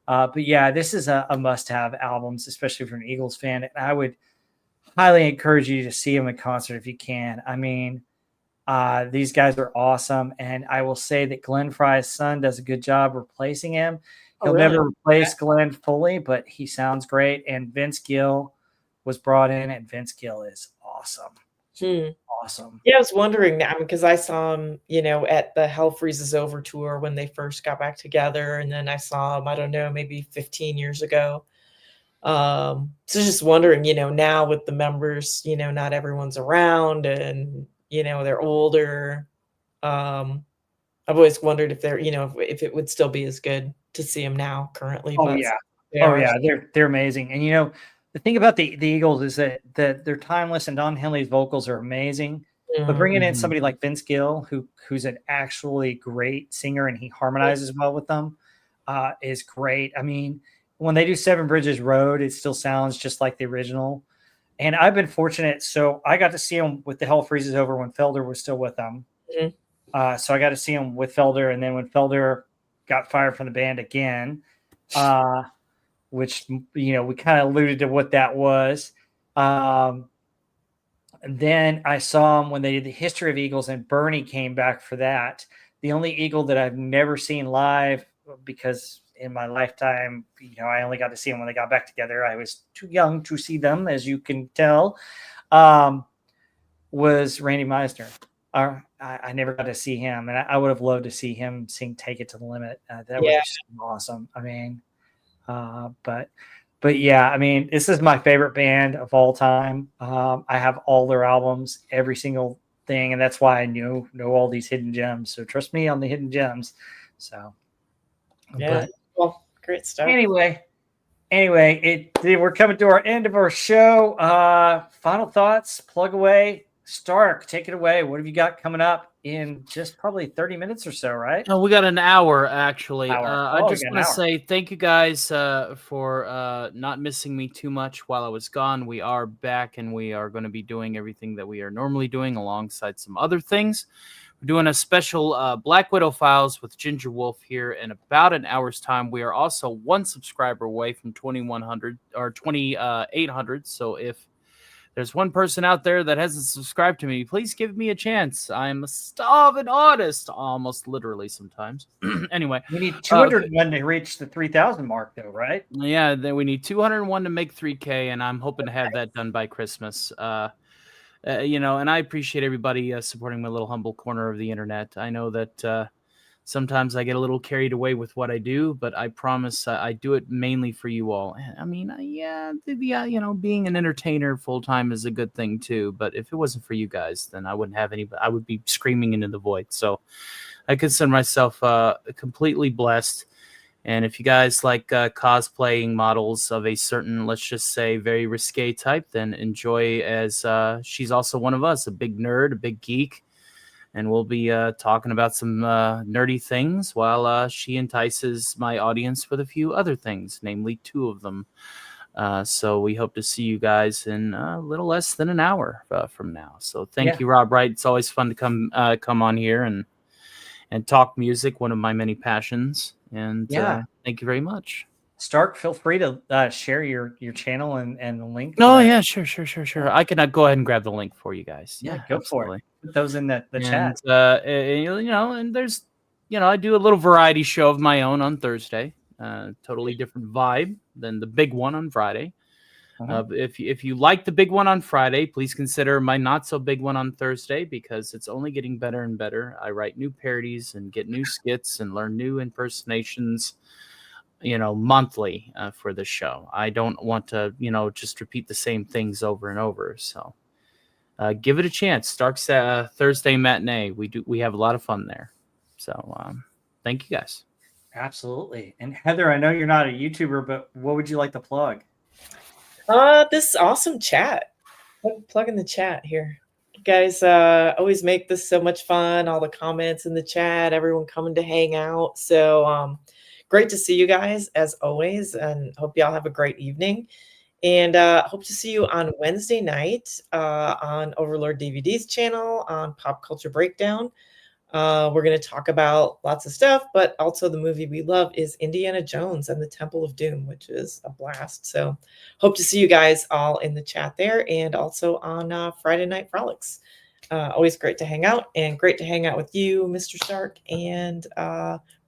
But yeah, this is a must-have albums, especially if you're an Eagles fan. And I would highly encourage you to see them in concert if you can. I mean, these guys are awesome. And I will say that Glenn Fry's son does a good job replacing him. He'll never replace Glenn fully, but he sounds great. And Vince Gill was brought in, and Vince Gill is awesome. Awesome. Yeah, I was wondering now because I saw him, at the Hell Freezes Over tour when they first got back together, and then I saw him, I don't know, maybe 15 years ago. So just wondering, now with the members, not everyone's around, and they're older. I've always wondered if they're, if it would still be as good to see them now currently. Oh yeah, they're amazing. And the thing about the Eagles is that they're timeless, and Don Henley's vocals are amazing. But bringing in somebody like Vince Gill, who's an actually great singer, and he harmonizes well with them, is great. I mean, when they do Seven Bridges Road, it still sounds just like the original. And I've been fortunate. So I got to see him with The Hell Freezes Over when Felder was still with them. So I got to see him with Felder. And then when Felder got fired from the band again, which, we kind of alluded to what that was. Then I saw him when they did the History of Eagles, and Bernie came back for that. The only Eagle that I've never seen live, because in my lifetime, I only got to see them when they got back together. I was too young to see them, as you can tell, was Randy Meisner. I never got to see him, and I would have loved to see him sing "Take It to the Limit." That was just awesome. I mean, but yeah, I mean, this is my favorite band of all time. I have all their albums, every single thing, and that's why I know all these hidden gems. So trust me on the hidden gems. So yeah, well, great stuff. Anyway, we're coming to our end of our show. Final thoughts, plug away. Stark, take it away. What have you got coming up in just probably 30 minutes or so, right? Oh, we got an hour, actually. I just we got want an to hour. say thank you guys for not missing me too much while I was gone. We are back, and we are going to be doing everything that we are normally doing alongside some other things. We're doing a special Black Widow Files with Ginger Wolf here in about an hour's time. We are also one subscriber away from 2,100 or 2,800. So if there's one person out there that hasn't subscribed to me, please give me a chance. I'm a starving artist, almost literally sometimes. Anyway. We need 201 to reach the 3,000 mark, though, right? Yeah, then we need 201 to make 3K, and I'm hoping to have that done by Christmas. And I appreciate everybody supporting my little humble corner of the internet. I know that sometimes I get a little carried away with what I do, but I promise I do it mainly for you all. I mean, being an entertainer full time is a good thing too. But if it wasn't for you guys, then I wouldn't have any. I would be screaming into the void. So I consider myself completely blessed. And if you guys like cosplaying models of a certain, let's just say, very risque type, then enjoy, as she's also one of us, a big nerd, a big geek. And we'll be talking about some nerdy things while she entices my audience with a few other things, namely 2 of them. So we hope to see you guys in a little less than an hour from now. So thank you, Rob Wright. It's always fun to come on here and talk music, one of my many passions. And thank you very much. Stark, feel free to share your channel and the link. Oh, yeah, sure. I can go ahead and grab the link for you guys. Yeah, go for it. Put those in the chat. And there's, I do a little variety show of my own on Thursday. Totally different vibe than the big one on Friday. If you like the big one on Friday, please consider my not so big one on Thursday, because it's only getting better and better. I write new parodies and get new skits and learn new impersonations, monthly for the show. I don't want to, just repeat the same things over and over. So give it a chance. Stark's Thursday matinee. We have a lot of fun there. So thank you guys. Absolutely. And Heather, I know you're not a YouTuber, but what would you like to plug? This awesome chat. Plug in the chat here. You guys always make this so much fun. All the comments in the chat, everyone coming to hang out. So great to see you guys as always, and hope y'all have a great evening. And hope to see you on Wednesday night on Overlord DVD's channel on Pop Culture Breakdown. We're going to talk about lots of stuff, but also the movie we love is Indiana Jones and the Temple of Doom, which is a blast. So hope to see you guys all in the chat there, and also on Friday Night Frolics. Always great to hang out, and great to hang out with you, Mr. Stark, and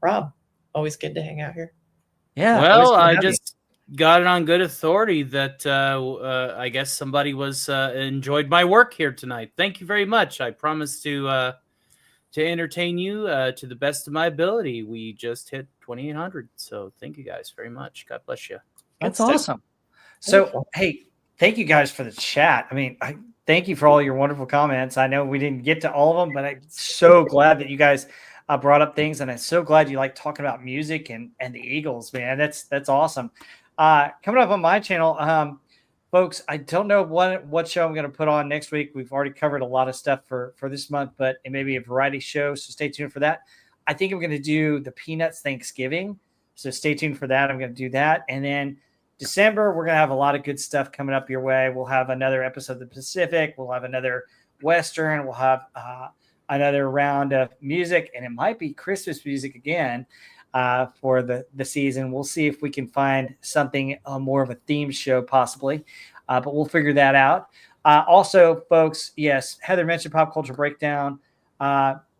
Rob. Always good to hang out here. Yeah. Well, I just got it on good authority that I guess somebody enjoyed my work here tonight. Thank you very much. I promise to entertain you to the best of my ability. We just hit 2,800. So thank you guys very much. God bless you. That's awesome. So, hey, thank you guys for the chat. I mean, thank you for all your wonderful comments. I know we didn't get to all of them, but I'm so glad that you guys brought up things, and I'm so glad you like talking about music and the Eagles, man. That's awesome. Coming up on my channel, folks, I don't know what show I'm going to put on next week. We've already covered a lot of stuff for this month, but it may be a variety show, so stay tuned for that. I think I'm going to do the Peanuts Thanksgiving. So stay tuned for that. I'm going to do that. And then December, we're going to have a lot of good stuff coming up your way. We'll have another episode of the Pacific. We'll have another Western. We'll have another round of music, and it might be Christmas music again for the season. We'll see if we can find something more of a theme show possibly, but we'll figure that out. Also, folks, yes, Heather mentioned Pop Culture Breakdown.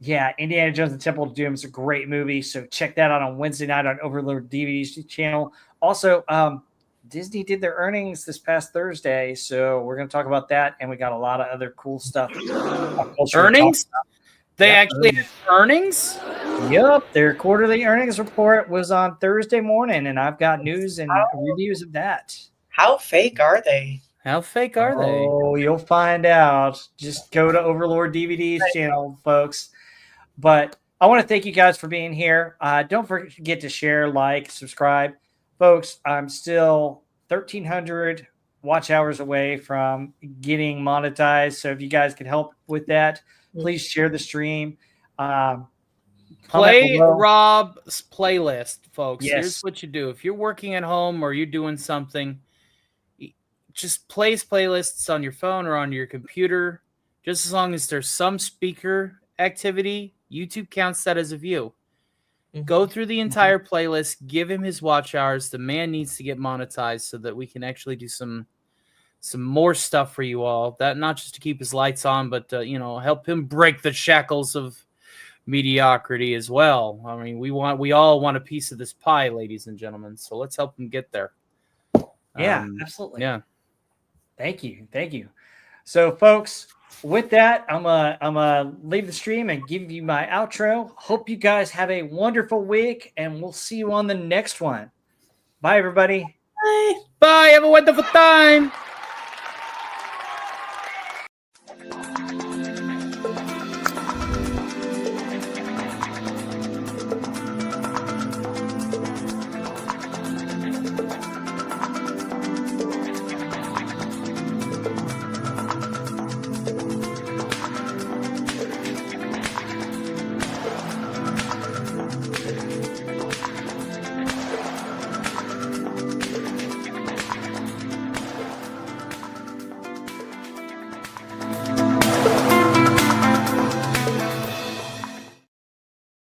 Indiana Jones and the Temple of Doom is a great movie, so check that out on Wednesday night on Overlord DVD channel. Also, Disney did their earnings this past Thursday, so we're going to talk about that, and we got a lot of other cool stuff. Earnings? They Yep, actually had earnings? Yep, their quarterly earnings report was on Thursday morning, and I've got news and reviews of that. How fake are they? How fake are they? Oh, you'll find out. Just go to Overlord DVD's channel, folks. But I want to thank you guys for being here. Don't forget to share, like, subscribe. Folks, I'm still 1,300 watch hours away from getting monetized. So if you guys could help with that, please share the stream. Play Rob's playlist, folks. Yes. Here's what you do. If you're working at home or you're doing something, just play his playlists on your phone or on your computer. Just as long as there's some speaker activity, YouTube counts that as a view. Go through the entire playlist, give him his watch hours. The man needs to get monetized so that we can actually do some more stuff for you all. That not just to keep his lights on, but help him break the shackles of mediocrity as well. I mean, we all want a piece of this pie, ladies and gentlemen. So let's help him get there. Yeah, absolutely. Yeah. Thank you. So, folks, with that, I'm gonna leave the stream and give you my outro. Hope you guys have a wonderful week, and we'll see you on the next one. Bye, everybody. Bye. Bye. Have a wonderful time.